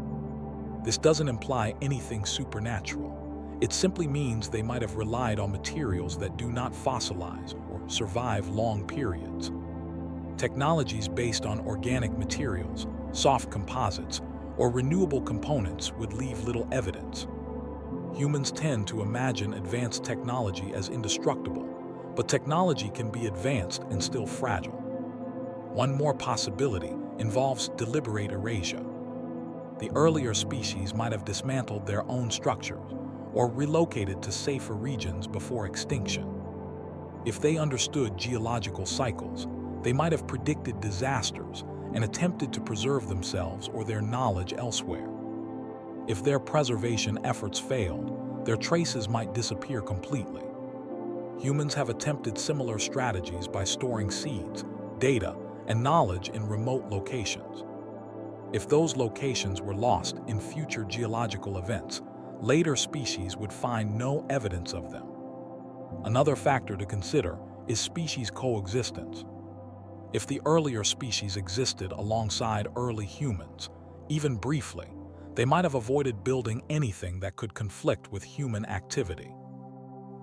This doesn't imply anything supernatural. It simply means they might have relied on materials that do not fossilize or survive long periods. Technologies based on organic materials, soft composites, or renewable components would leave little evidence. Humans tend to imagine advanced technology as indestructible, but technology can be advanced and still fragile. One more possibility involves deliberate erasure. The earlier species might have dismantled their own structures or relocated to safer regions before extinction. If they understood geological cycles, they might have predicted disasters and attempted to preserve themselves or their knowledge elsewhere. If their preservation efforts failed, their traces might disappear completely. Humans have attempted similar strategies by storing seeds, data, and knowledge in remote locations. If those locations were lost in future geological events, later species would find no evidence of them. Another factor to consider is species coexistence. If the earlier species existed alongside early humans, even briefly, they might have avoided building anything that could conflict with human activity.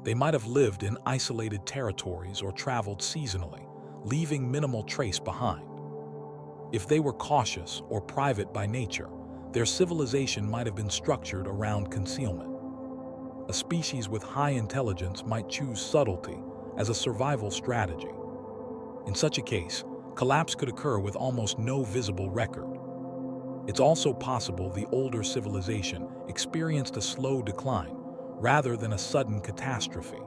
They might have lived in isolated territories or traveled seasonally, leaving minimal trace behind. If they were cautious or private by nature, their civilization might have been structured around concealment. A species with high intelligence might choose subtlety as a survival strategy. In such a case, collapse could occur with almost no visible record. It's also possible the older civilization experienced a slow decline rather than a sudden catastrophe.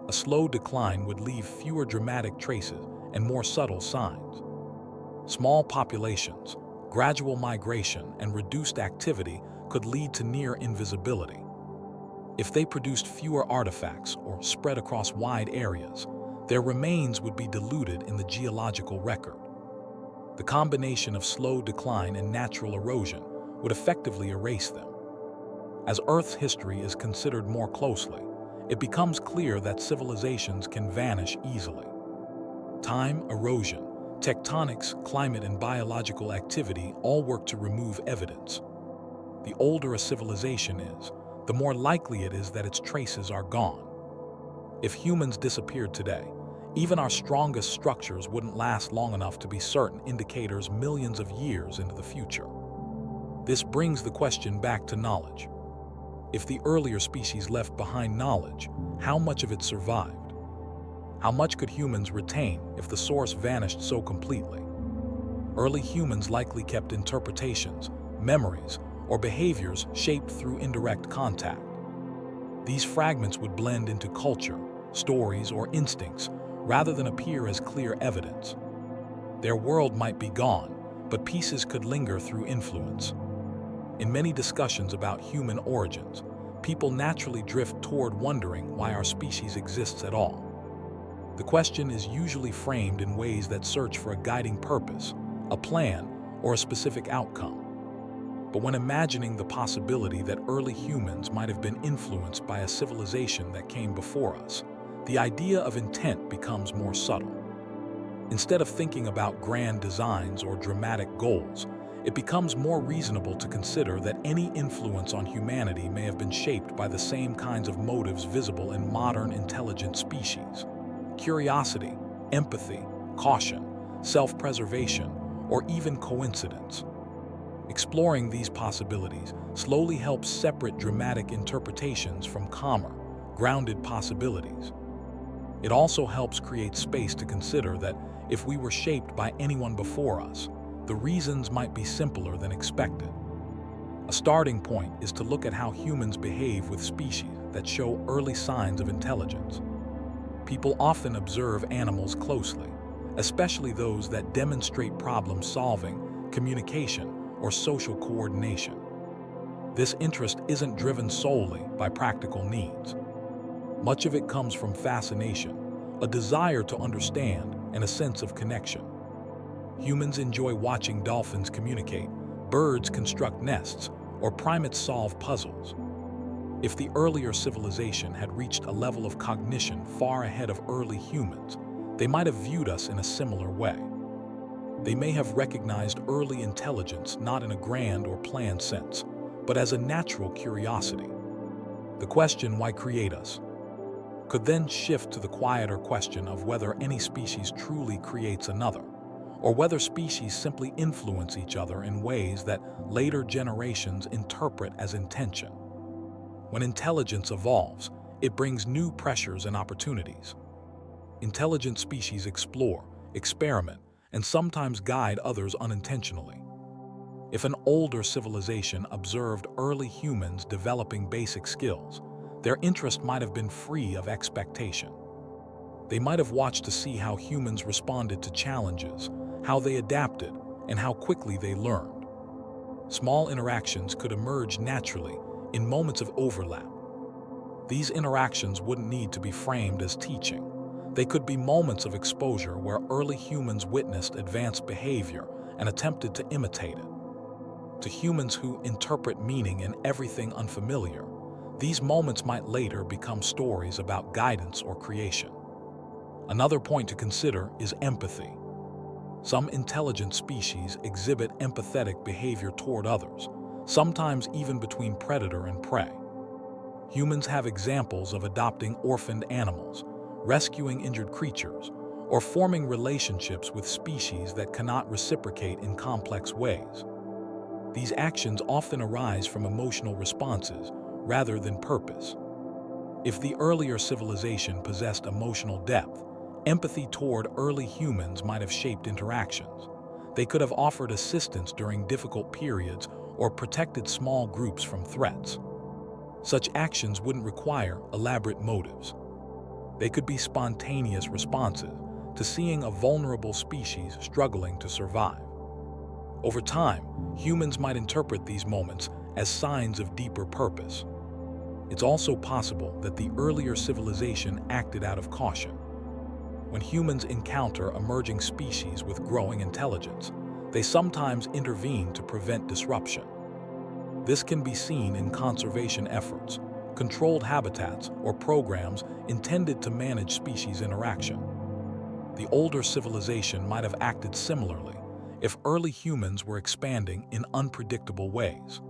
A slow decline would leave fewer dramatic traces and more subtle signs. Small populations, gradual migration, and reduced activity could lead to near invisibility. If they produced fewer artifacts or spread across wide areas, their remains would be diluted in the geological record. The combination of slow decline and natural erosion would effectively erase them. As Earth's history is considered more closely, it becomes clear that civilizations can vanish easily. Time, erosion, tectonics, climate, and biological activity all work to remove evidence. The older a civilization is, the more likely it is that its traces are gone. If humans disappeared today, even our strongest structures wouldn't last long enough to be certain indicators millions of years into the future. This brings the question back to knowledge. If the earlier species left behind knowledge, how much of it survived? How much could humans retain if the source vanished so completely? Early humans likely kept interpretations, memories, or behaviors shaped through indirect contact. These fragments would blend into culture, stories, or instincts rather than appear as clear evidence. Their world might be gone, but pieces could linger through influence. In many discussions about human origins, people naturally drift toward wondering why our species exists at all. The question is usually framed in ways that search for a guiding purpose, a plan, or a specific outcome. But when imagining the possibility that early humans might have been influenced by a civilization that came before us, the idea of intent becomes more subtle. Instead of thinking about grand designs or dramatic goals, it becomes more reasonable to consider that any influence on humanity may have been shaped by the same kinds of motives visible in modern intelligent species: curiosity, empathy, caution, self-preservation, or even coincidence. Exploring these possibilities slowly helps separate dramatic interpretations from calmer, grounded possibilities. It also helps create space to consider that if we were shaped by anyone before us, the reasons might be simpler than expected. A starting point is to look at how humans behave with species that show early signs of intelligence. People often observe animals closely, especially those that demonstrate problem-solving, communication, or social coordination. This interest isn't driven solely by practical needs. Much of it comes from fascination, a desire to understand, and a sense of connection. Humans enjoy watching dolphins communicate, birds construct nests, or primates solve puzzles. If the earlier civilization had reached a level of cognition far ahead of early humans, they might have viewed us in a similar way. They may have recognized early intelligence not in a grand or planned sense, but as a natural curiosity. The question, why create us, could then shift to the quieter question of whether any species truly creates another, or whether species simply influence each other in ways that later generations interpret as intention. When intelligence evolves, it brings new pressures and opportunities. Intelligent species explore, experiment, and sometimes guide others unintentionally. If an older civilization observed early humans developing basic skills, their interest might have been free of expectation. They might have watched to see how humans responded to challenges, how they adapted, and how quickly they learned. Small interactions could emerge naturally in moments of overlap. These interactions wouldn't need to be framed as teaching. They could be moments of exposure where early humans witnessed advanced behavior and attempted to imitate it. To humans who interpret meaning in everything unfamiliar, these moments might later become stories about guidance or creation. Another point to consider is empathy. Some intelligent species exhibit empathetic behavior toward others, sometimes even between predator and prey. Humans have examples of adopting orphaned animals, rescuing injured creatures, or forming relationships with species that cannot reciprocate in complex ways. These actions often arise from emotional responses rather than purpose. If the earlier civilization possessed emotional depth, empathy toward early humans might have shaped interactions. They could have offered assistance during difficult periods or protected small groups from threats. Such actions wouldn't require elaborate motives. They could be spontaneous responses to seeing a vulnerable species struggling to survive. Over time, humans might interpret these moments as signs of deeper purpose. It's also possible that the earlier civilization acted out of caution. When humans encounter emerging species with growing intelligence, they sometimes intervene to prevent disruption. This can be seen in conservation efforts, controlled habitats, or programs intended to manage species interaction. The older civilization might have acted similarly if early humans were expanding in unpredictable ways.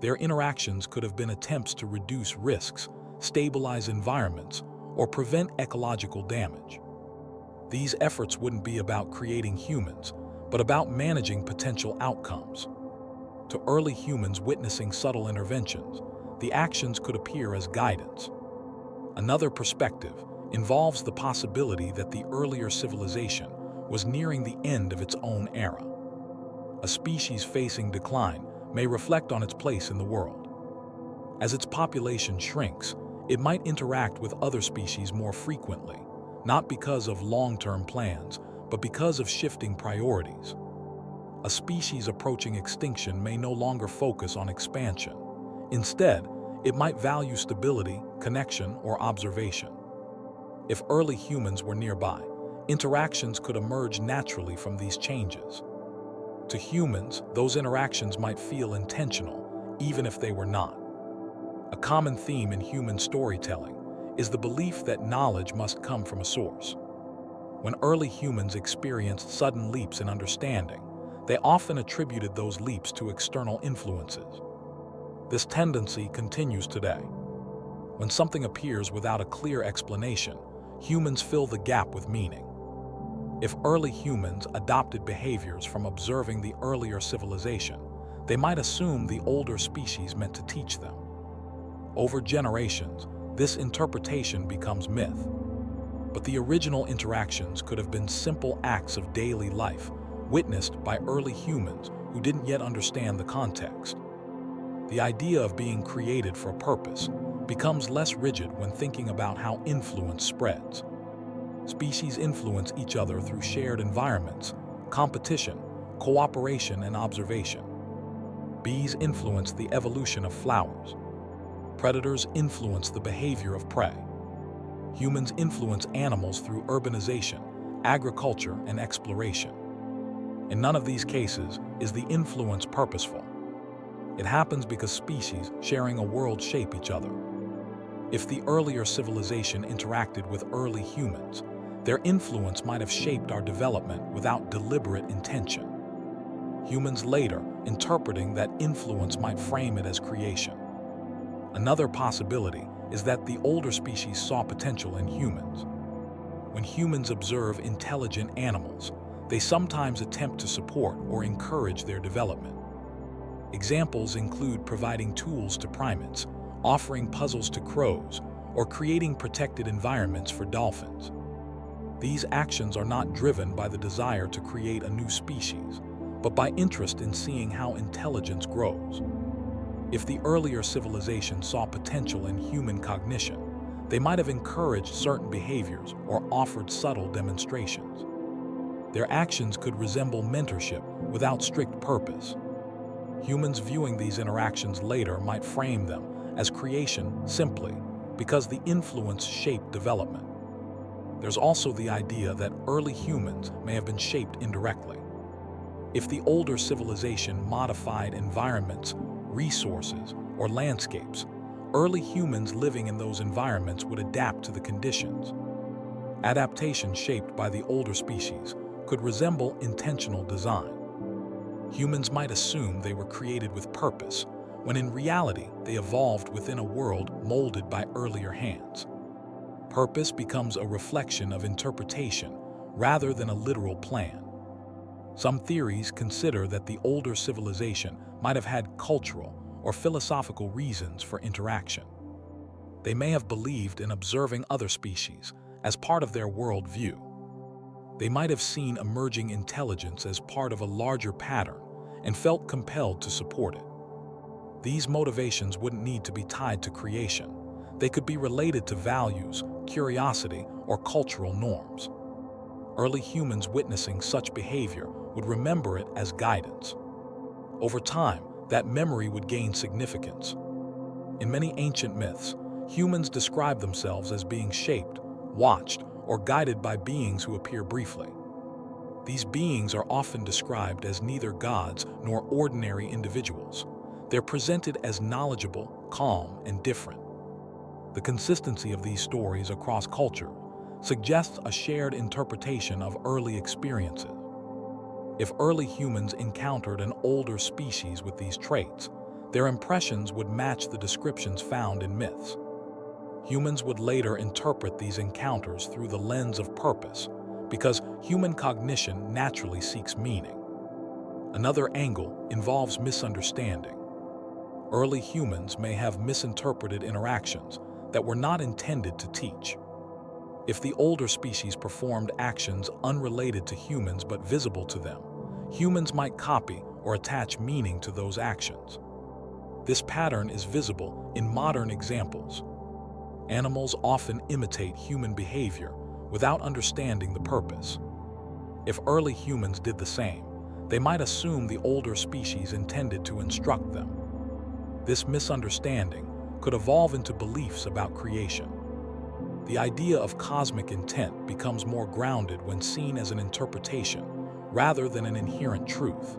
Their interactions could have been attempts to reduce risks, stabilize environments, or prevent ecological damage. These efforts wouldn't be about creating humans, but about managing potential outcomes. To early humans witnessing subtle interventions, the actions could appear as guidance. Another perspective involves the possibility that the earlier civilization was nearing the end of its own era. A species facing decline may reflect on its place in the world. As its population shrinks, it might interact with other species more frequently, not because of long-term plans, but because of shifting priorities. A species approaching extinction may no longer focus on expansion. Instead, it might value stability, connection, or observation. If early humans were nearby, interactions could emerge naturally from these changes. To humans, those interactions might feel intentional, even if they were not. A common theme in human storytelling is the belief that knowledge must come from a source. When early humans experienced sudden leaps in understanding, they often attributed those leaps to external influences. This tendency continues today. When something appears without a clear explanation, humans fill the gap with meaning. If early humans adopted behaviors from observing the earlier civilization, they might assume the older species meant to teach them. Over generations, this interpretation becomes myth. But the original interactions could have been simple acts of daily life, witnessed by early humans who didn't yet understand the context. The idea of being created for a purpose becomes less rigid when thinking about how influence spreads. Species influence each other through shared environments, competition, cooperation, and observation. Bees influence the evolution of flowers. Predators influence the behavior of prey. Humans influence animals through urbanization, agriculture, and exploration. In none of these cases is the influence purposeful. It happens because species sharing a world shape each other. If the earlier civilization interacted with early humans, their influence might have shaped our development without deliberate intention. Humans later, interpreting that influence, might frame it as creation. Another possibility is that the older species saw potential in humans. When humans observe intelligent animals, they sometimes attempt to support or encourage their development. Examples include providing tools to primates, offering puzzles to crows, or creating protected environments for dolphins. These actions are not driven by the desire to create a new species, but by interest in seeing how intelligence grows. If the earlier civilization saw potential in human cognition, they might have encouraged certain behaviors or offered subtle demonstrations. Their actions could resemble mentorship without strict purpose. Humans viewing these interactions later might frame them as creation simply because the influence shaped development. There's also the idea that early humans may have been shaped indirectly. If the older civilization modified environments, resources, or landscapes, early humans living in those environments would adapt to the conditions. Adaptation shaped by the older species could resemble intentional design. Humans might assume they were created with purpose, when in reality they evolved within a world molded by earlier hands. Purpose becomes a reflection of interpretation rather than a literal plan. Some theories consider that the older civilization might have had cultural or philosophical reasons for interaction. They may have believed in observing other species as part of their worldview. They might have seen emerging intelligence as part of a larger pattern and felt compelled to support it. These motivations wouldn't need to be tied to creation. They could be related to values, curiosity, or cultural norms. Early humans witnessing such behavior would remember it as guidance. Over time, that memory would gain significance. In many ancient myths, humans describe themselves as being shaped, watched, or guided by beings who appear briefly. These beings are often described as neither gods nor ordinary individuals. They're presented as knowledgeable, calm, and different. The consistency of these stories across culture suggests a shared interpretation of early experiences. If early humans encountered an older species with these traits, their impressions would match the descriptions found in myths. Humans would later interpret these encounters through the lens of purpose, because human cognition naturally seeks meaning. Another angle involves misunderstanding. Early humans may have misinterpreted interactions that were not intended to teach. If the older species performed actions unrelated to humans but visible to them, humans might copy or attach meaning to those actions. This pattern is visible in modern examples. Animals often imitate human behavior without understanding the purpose. If early humans did the same, they might assume the older species intended to instruct them. This misunderstanding could evolve into beliefs about creation. The idea of cosmic intent becomes more grounded when seen as an interpretation rather than an inherent truth.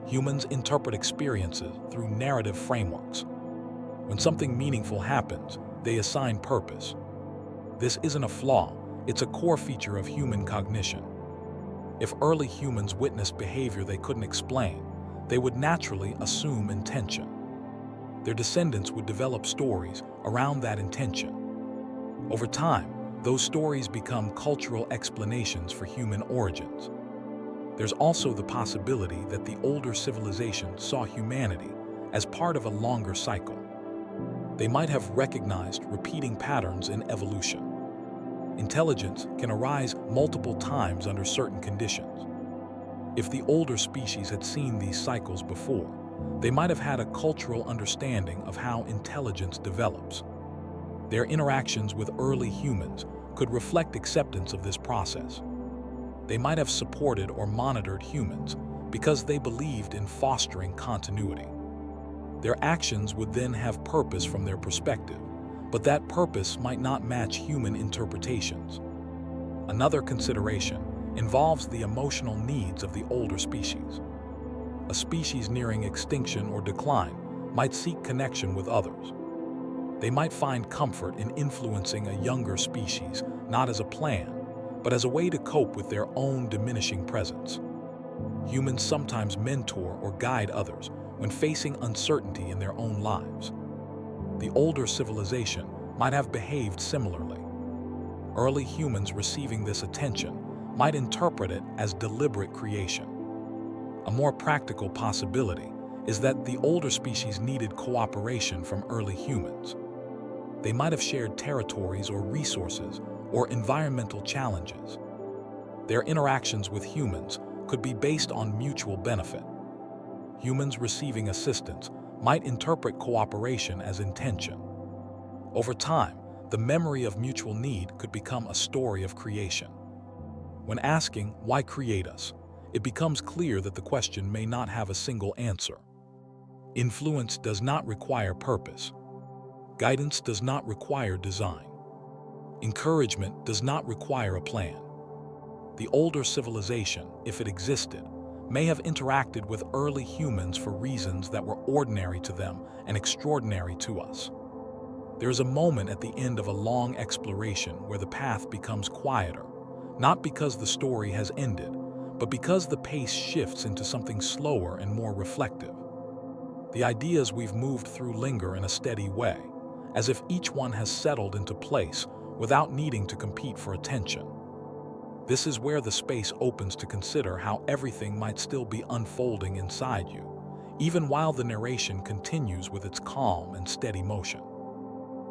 Humans interpret experiences through narrative frameworks. When something meaningful happens, they assign purpose. This isn't a flaw, it's a core feature of human cognition. If early humans witnessed behavior they couldn't explain, they would naturally assume intention. Their descendants would develop stories around that intention. Over time, those stories become cultural explanations for human origins. There's also the possibility that the older civilization saw humanity as part of a longer cycle. They might have recognized repeating patterns in evolution. Intelligence can arise multiple times under certain conditions. If the older species had seen these cycles before, they might have had a cultural understanding of how intelligence develops. Their interactions with early humans could reflect acceptance of this process. They might have supported or monitored humans because they believed in fostering continuity. Their actions would then have purpose from their perspective, but that purpose might not match human interpretations. Another consideration involves the emotional needs of the older species. A species nearing extinction or decline might seek connection with others. They might find comfort in influencing a younger species, not as a plan, but as a way to cope with their own diminishing presence. Humans sometimes mentor or guide others when facing uncertainty in their own lives. The older civilization might have behaved similarly. Early humans receiving this attention might interpret it as deliberate creation. A more practical possibility is that the older species needed cooperation from early humans. They might have shared territories or resources or environmental challenges. Their interactions with humans could be based on mutual benefit. Humans receiving assistance might interpret cooperation as intention. Over time, the memory of mutual need could become a story of creation. When asking, "Why create us?" it becomes clear that the question may not have a single answer. Influence does not require purpose. Guidance does not require design. Encouragement does not require a plan. The older civilization, if it existed, may have interacted with early humans for reasons that were ordinary to them and extraordinary to us. There is a moment at the end of a long exploration where the path becomes quieter, not because the story has ended, but because the pace shifts into something slower and more reflective. The ideas we've moved through linger in a steady way, as if each one has settled into place without needing to compete for attention. This is where the space opens to consider how everything might still be unfolding inside you, even while the narration continues with its calm and steady motion.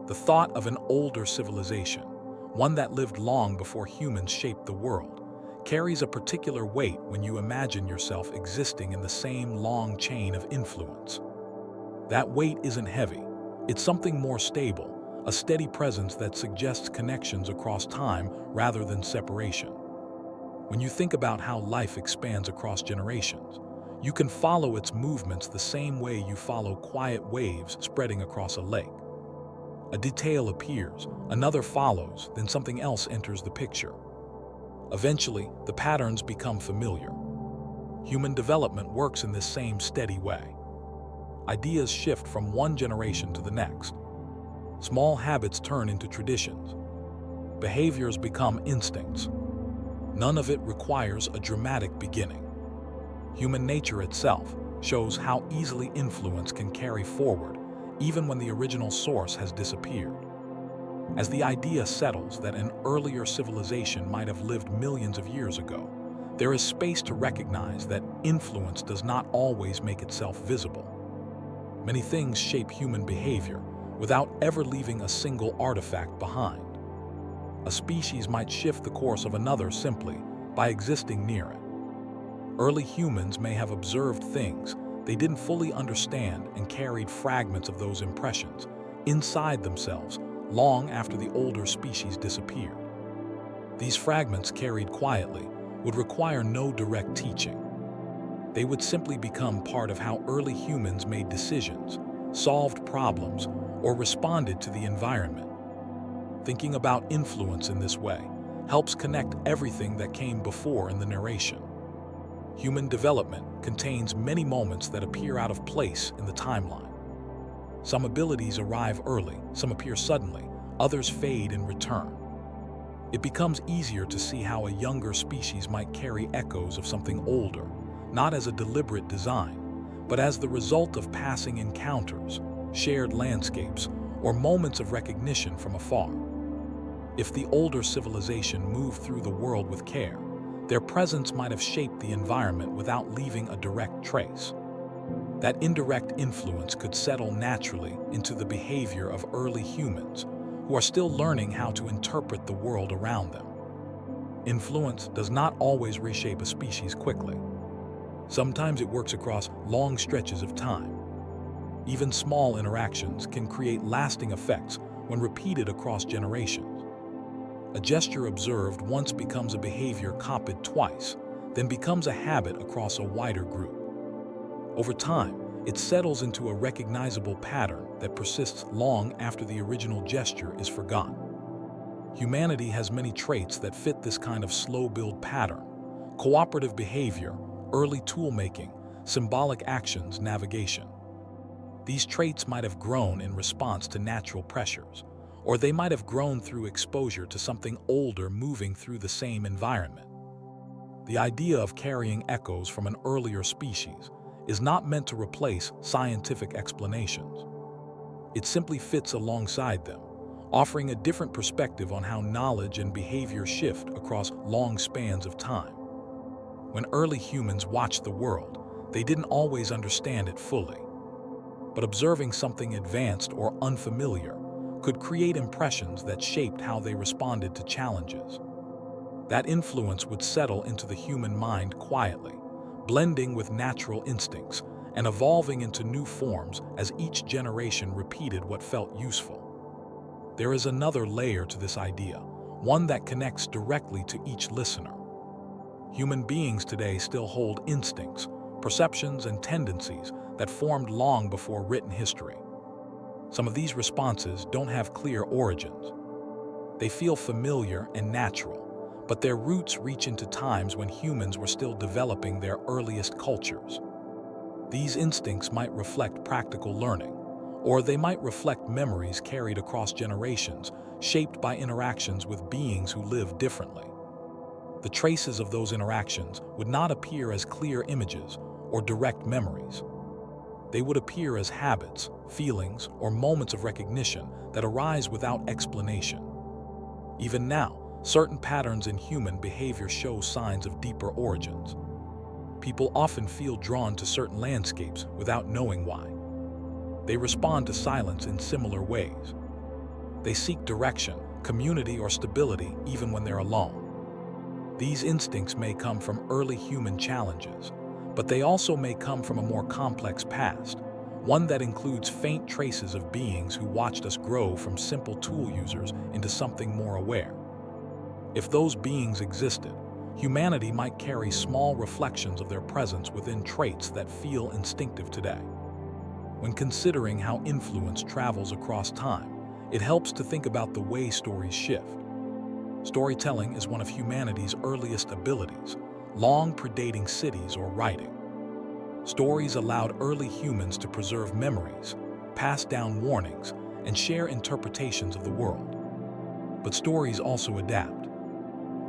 The thought of an older civilization, one that lived long before humans shaped the world, carries a particular weight when you imagine yourself existing in the same long chain of influence. That weight isn't heavy, it's something more stable, a steady presence that suggests connections across time rather than separation. When you think about how life expands across generations, you can follow its movements the same way you follow quiet waves spreading across a lake. A detail appears, another follows, then something else enters the picture. Eventually, the patterns become familiar. Human development works in this same steady way. Ideas shift from one generation to the next. Small habits turn into traditions. Behaviors become instincts. None of it requires a dramatic beginning. Human nature itself shows how easily influence can carry forward, even when the original source has disappeared. As the idea settles that an earlier civilization might have lived millions of years ago, there is space to recognize that influence does not always make itself visible. Many things shape human behavior without ever leaving a single artifact behind. A species might shift the course of another simply by existing near it. Early humans may have observed things they didn't fully understand and carried fragments of those impressions inside themselves long after the older species disappeared. These fragments, carried quietly, would require no direct teaching. They would simply become part of how early humans made decisions, solved problems, or responded to the environment. Thinking about influence in this way helps connect everything that came before in the narration. Human development contains many moments that appear out of place in the timeline. Some abilities arrive early, some appear suddenly, others fade in return. It becomes easier to see how a younger species might carry echoes of something older, not as a deliberate design, but as the result of passing encounters, shared landscapes, or moments of recognition from afar. If the older civilization moved through the world with care, their presence might have shaped the environment without leaving a direct trace. That indirect influence could settle naturally into the behavior of early humans, who are still learning how to interpret the world around them. Influence does not always reshape a species quickly. Sometimes it works across long stretches of time. Even small interactions can create lasting effects when repeated across generations. A gesture observed once becomes a behavior copied twice, then becomes a habit across a wider group. Over time, it settles into a recognizable pattern that persists long after the original gesture is forgotten. Humanity has many traits that fit this kind of slow-build pattern: cooperative behavior, early tool-making, symbolic actions, navigation. These traits might have grown in response to natural pressures, or they might have grown through exposure to something older moving through the same environment. The idea of carrying echoes from an earlier species is not meant to replace scientific explanations. It simply fits alongside them, offering a different perspective on how knowledge and behavior shift across long spans of time. When early humans watched the world, they didn't always understand it fully. But observing something advanced or unfamiliar could create impressions that shaped how they responded to challenges. That influence would settle into the human mind quietly, blending with natural instincts and evolving into new forms as each generation repeated what felt useful. There is another layer to this idea, one that connects directly to each listener. Human beings today still hold instincts, perceptions, and tendencies that formed long before written history. Some of these responses don't have clear origins. They feel familiar and natural, but their roots reach into times when humans were still developing their earliest cultures. These instincts might reflect practical learning, or they might reflect memories carried across generations, shaped by interactions with beings who lived differently. The traces of those interactions would not appear as clear images or direct memories. They would appear as habits, feelings, or moments of recognition that arise without explanation. Even now, certain patterns in human behavior show signs of deeper origins. People often feel drawn to certain landscapes without knowing why. They respond to silence in similar ways. They seek direction, community, or stability even when they're alone. These instincts may come from early human challenges, but they also may come from a more complex past, one that includes faint traces of beings who watched us grow from simple tool users into something more aware. If those beings existed, humanity might carry small reflections of their presence within traits that feel instinctive today. When considering how influence travels across time, it helps to think about the way stories shift. Storytelling is one of humanity's earliest abilities, long predating cities or writing. Stories allowed early humans to preserve memories, pass down warnings, and share interpretations of the world. But stories also adapt.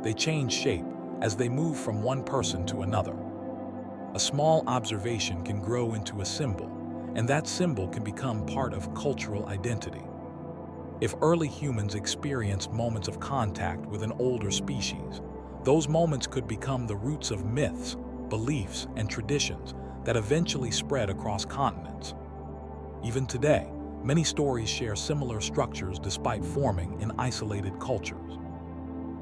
They change shape as they move from one person to another. A small observation can grow into a symbol, and that symbol can become part of cultural identity. If early humans experienced moments of contact with an older species, those moments could become the roots of myths, beliefs, and traditions that eventually spread across continents. Even today, many stories share similar structures despite forming in isolated cultures.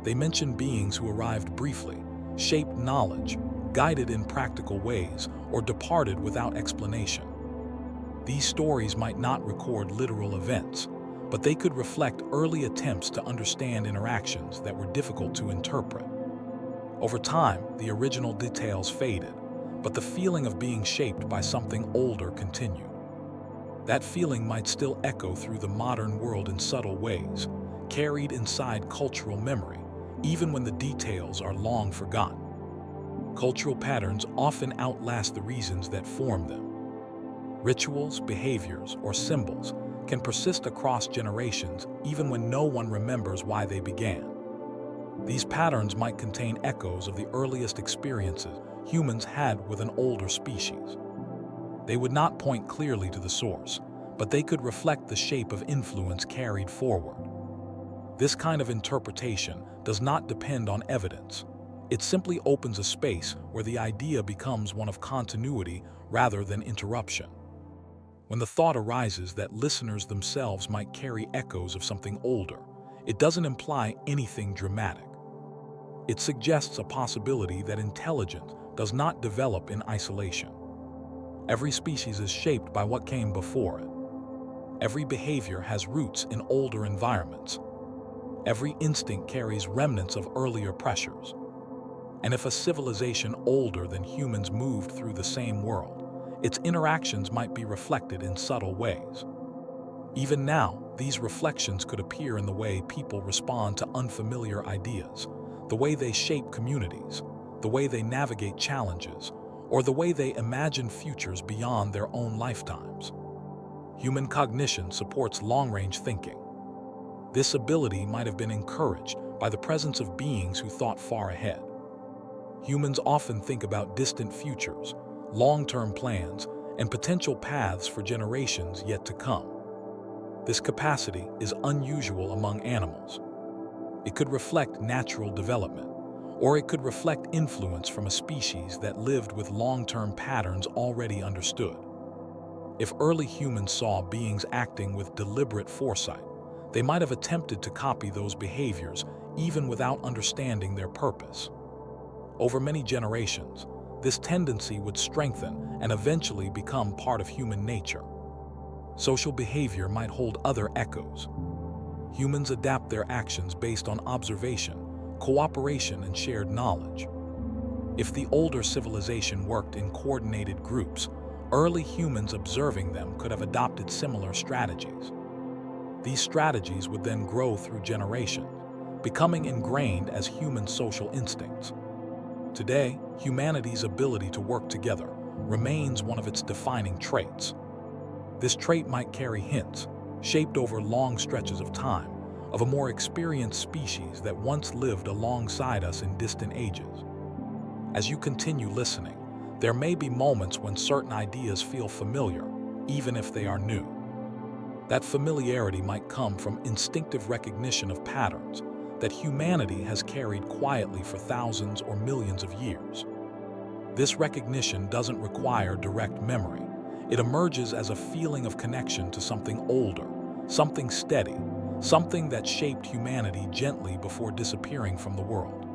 They mention beings who arrived briefly, shaped knowledge, guided in practical ways, or departed without explanation. These stories might not record literal events, but they could reflect early attempts to understand interactions that were difficult to interpret. Over time, the original details faded, but the feeling of being shaped by something older continued. That feeling might still echo through the modern world in subtle ways, carried inside cultural memory, even when the details are long forgotten. Cultural patterns often outlast the reasons that form them. Rituals, behaviors, or symbols can persist across generations even when no one remembers why they began. These patterns might contain echoes of the earliest experiences humans had with an older species. They would not point clearly to the source, but they could reflect the shape of influence carried forward. This kind of interpretation does not depend on evidence. It simply opens a space where the idea becomes one of continuity rather than interruption. When the thought arises that listeners themselves might carry echoes of something older, it doesn't imply anything dramatic. It suggests a possibility that intelligence does not develop in isolation. Every species is shaped by what came before it. Every behavior has roots in older environments. Every instinct carries remnants of earlier pressures. And if a civilization older than humans moved through the same world, its interactions might be reflected in subtle ways. Even now, these reflections could appear in the way people respond to unfamiliar ideas, the way they shape communities, the way they navigate challenges, or the way they imagine futures beyond their own lifetimes. Human cognition supports long-range thinking. This ability might have been encouraged by the presence of beings who thought far ahead. Humans often think about distant futures, long-term plans, and potential paths for generations yet to come. This capacity is unusual among animals. It could reflect natural development, or it could reflect influence from a species that lived with long-term patterns already understood. If early humans saw beings acting with deliberate foresight, they might have attempted to copy those behaviors even without understanding their purpose. Over many generations, this tendency would strengthen and eventually become part of human nature. Social behavior might hold other echoes. Humans adapt their actions based on observation, cooperation, and shared knowledge. If the older civilization worked in coordinated groups, early humans observing them could have adopted similar strategies. These strategies would then grow through generations, becoming ingrained as human social instincts. Today, humanity's ability to work together remains one of its defining traits. This trait might carry hints, shaped over long stretches of time, of a more experienced species that once lived alongside us in distant ages. As you continue listening, there may be moments when certain ideas feel familiar, even if they are new. That familiarity might come from instinctive recognition of patterns, that humanity has carried quietly for thousands or millions of years. This recognition doesn't require direct memory. It emerges as a feeling of connection to something older, something steady, something that shaped humanity gently before disappearing from the world.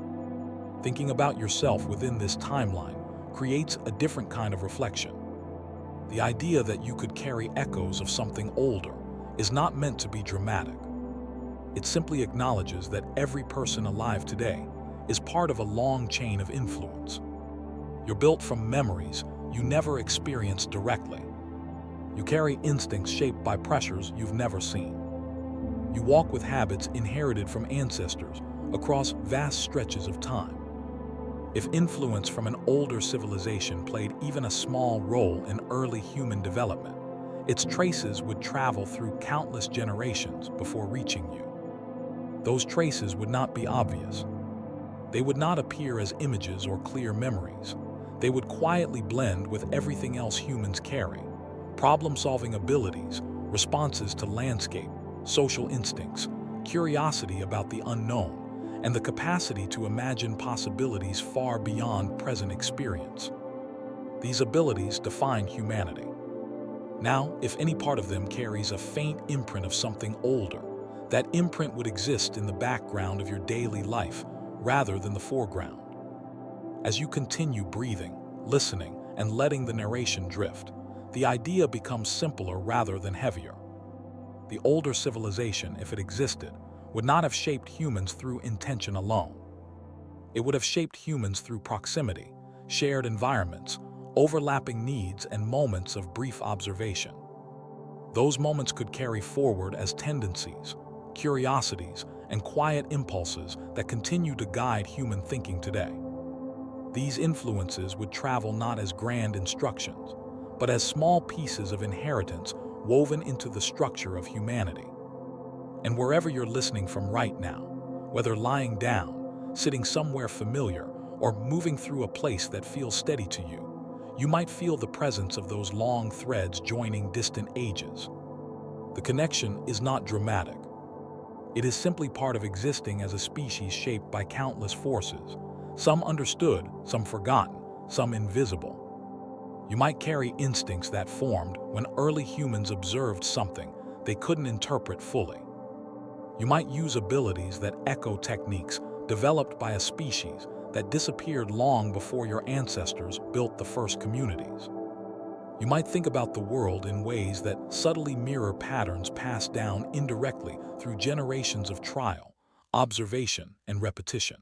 Thinking about yourself within this timeline creates a different kind of reflection. The idea that you could carry echoes of something older is not meant to be dramatic. It simply acknowledges that every person alive today is part of a long chain of influence. You're built from memories you never experienced directly. You carry instincts shaped by pressures you've never seen. You walk with habits inherited from ancestors across vast stretches of time. If influence from an older civilization played even a small role in early human development, its traces would travel through countless generations before reaching you. Those traces would not be obvious. They would not appear as images or clear memories. They would quietly blend with everything else humans carry: problem-solving abilities, responses to landscape, social instincts, curiosity about the unknown, and the capacity to imagine possibilities far beyond present experience. These abilities define humanity. Now, if any part of them carries a faint imprint of something older, that imprint would exist in the background of your daily life rather than the foreground. As you continue breathing, listening, and letting the narration drift, the idea becomes simpler rather than heavier. The older civilization, if it existed, would not have shaped humans through intention alone. It would have shaped humans through proximity, shared environments, overlapping needs, and moments of brief observation. Those moments could carry forward as tendencies, curiosities, and quiet impulses that continue to guide human thinking today. These influences would travel not as grand instructions, but as small pieces of inheritance woven into the structure of humanity. And wherever you're listening from right now, whether lying down, sitting somewhere familiar, or moving through a place that feels steady to you, you might feel the presence of those long threads joining distant ages. The connection is not dramatic. It is simply part of existing as a species shaped by countless forces, some understood, some forgotten, some invisible. You might carry instincts that formed when early humans observed something they couldn't interpret fully. You might use abilities that echo techniques developed by a species that disappeared long before your ancestors built the first communities. You might think about the world in ways that subtly mirror patterns passed down indirectly through generations of trial, observation, and repetition.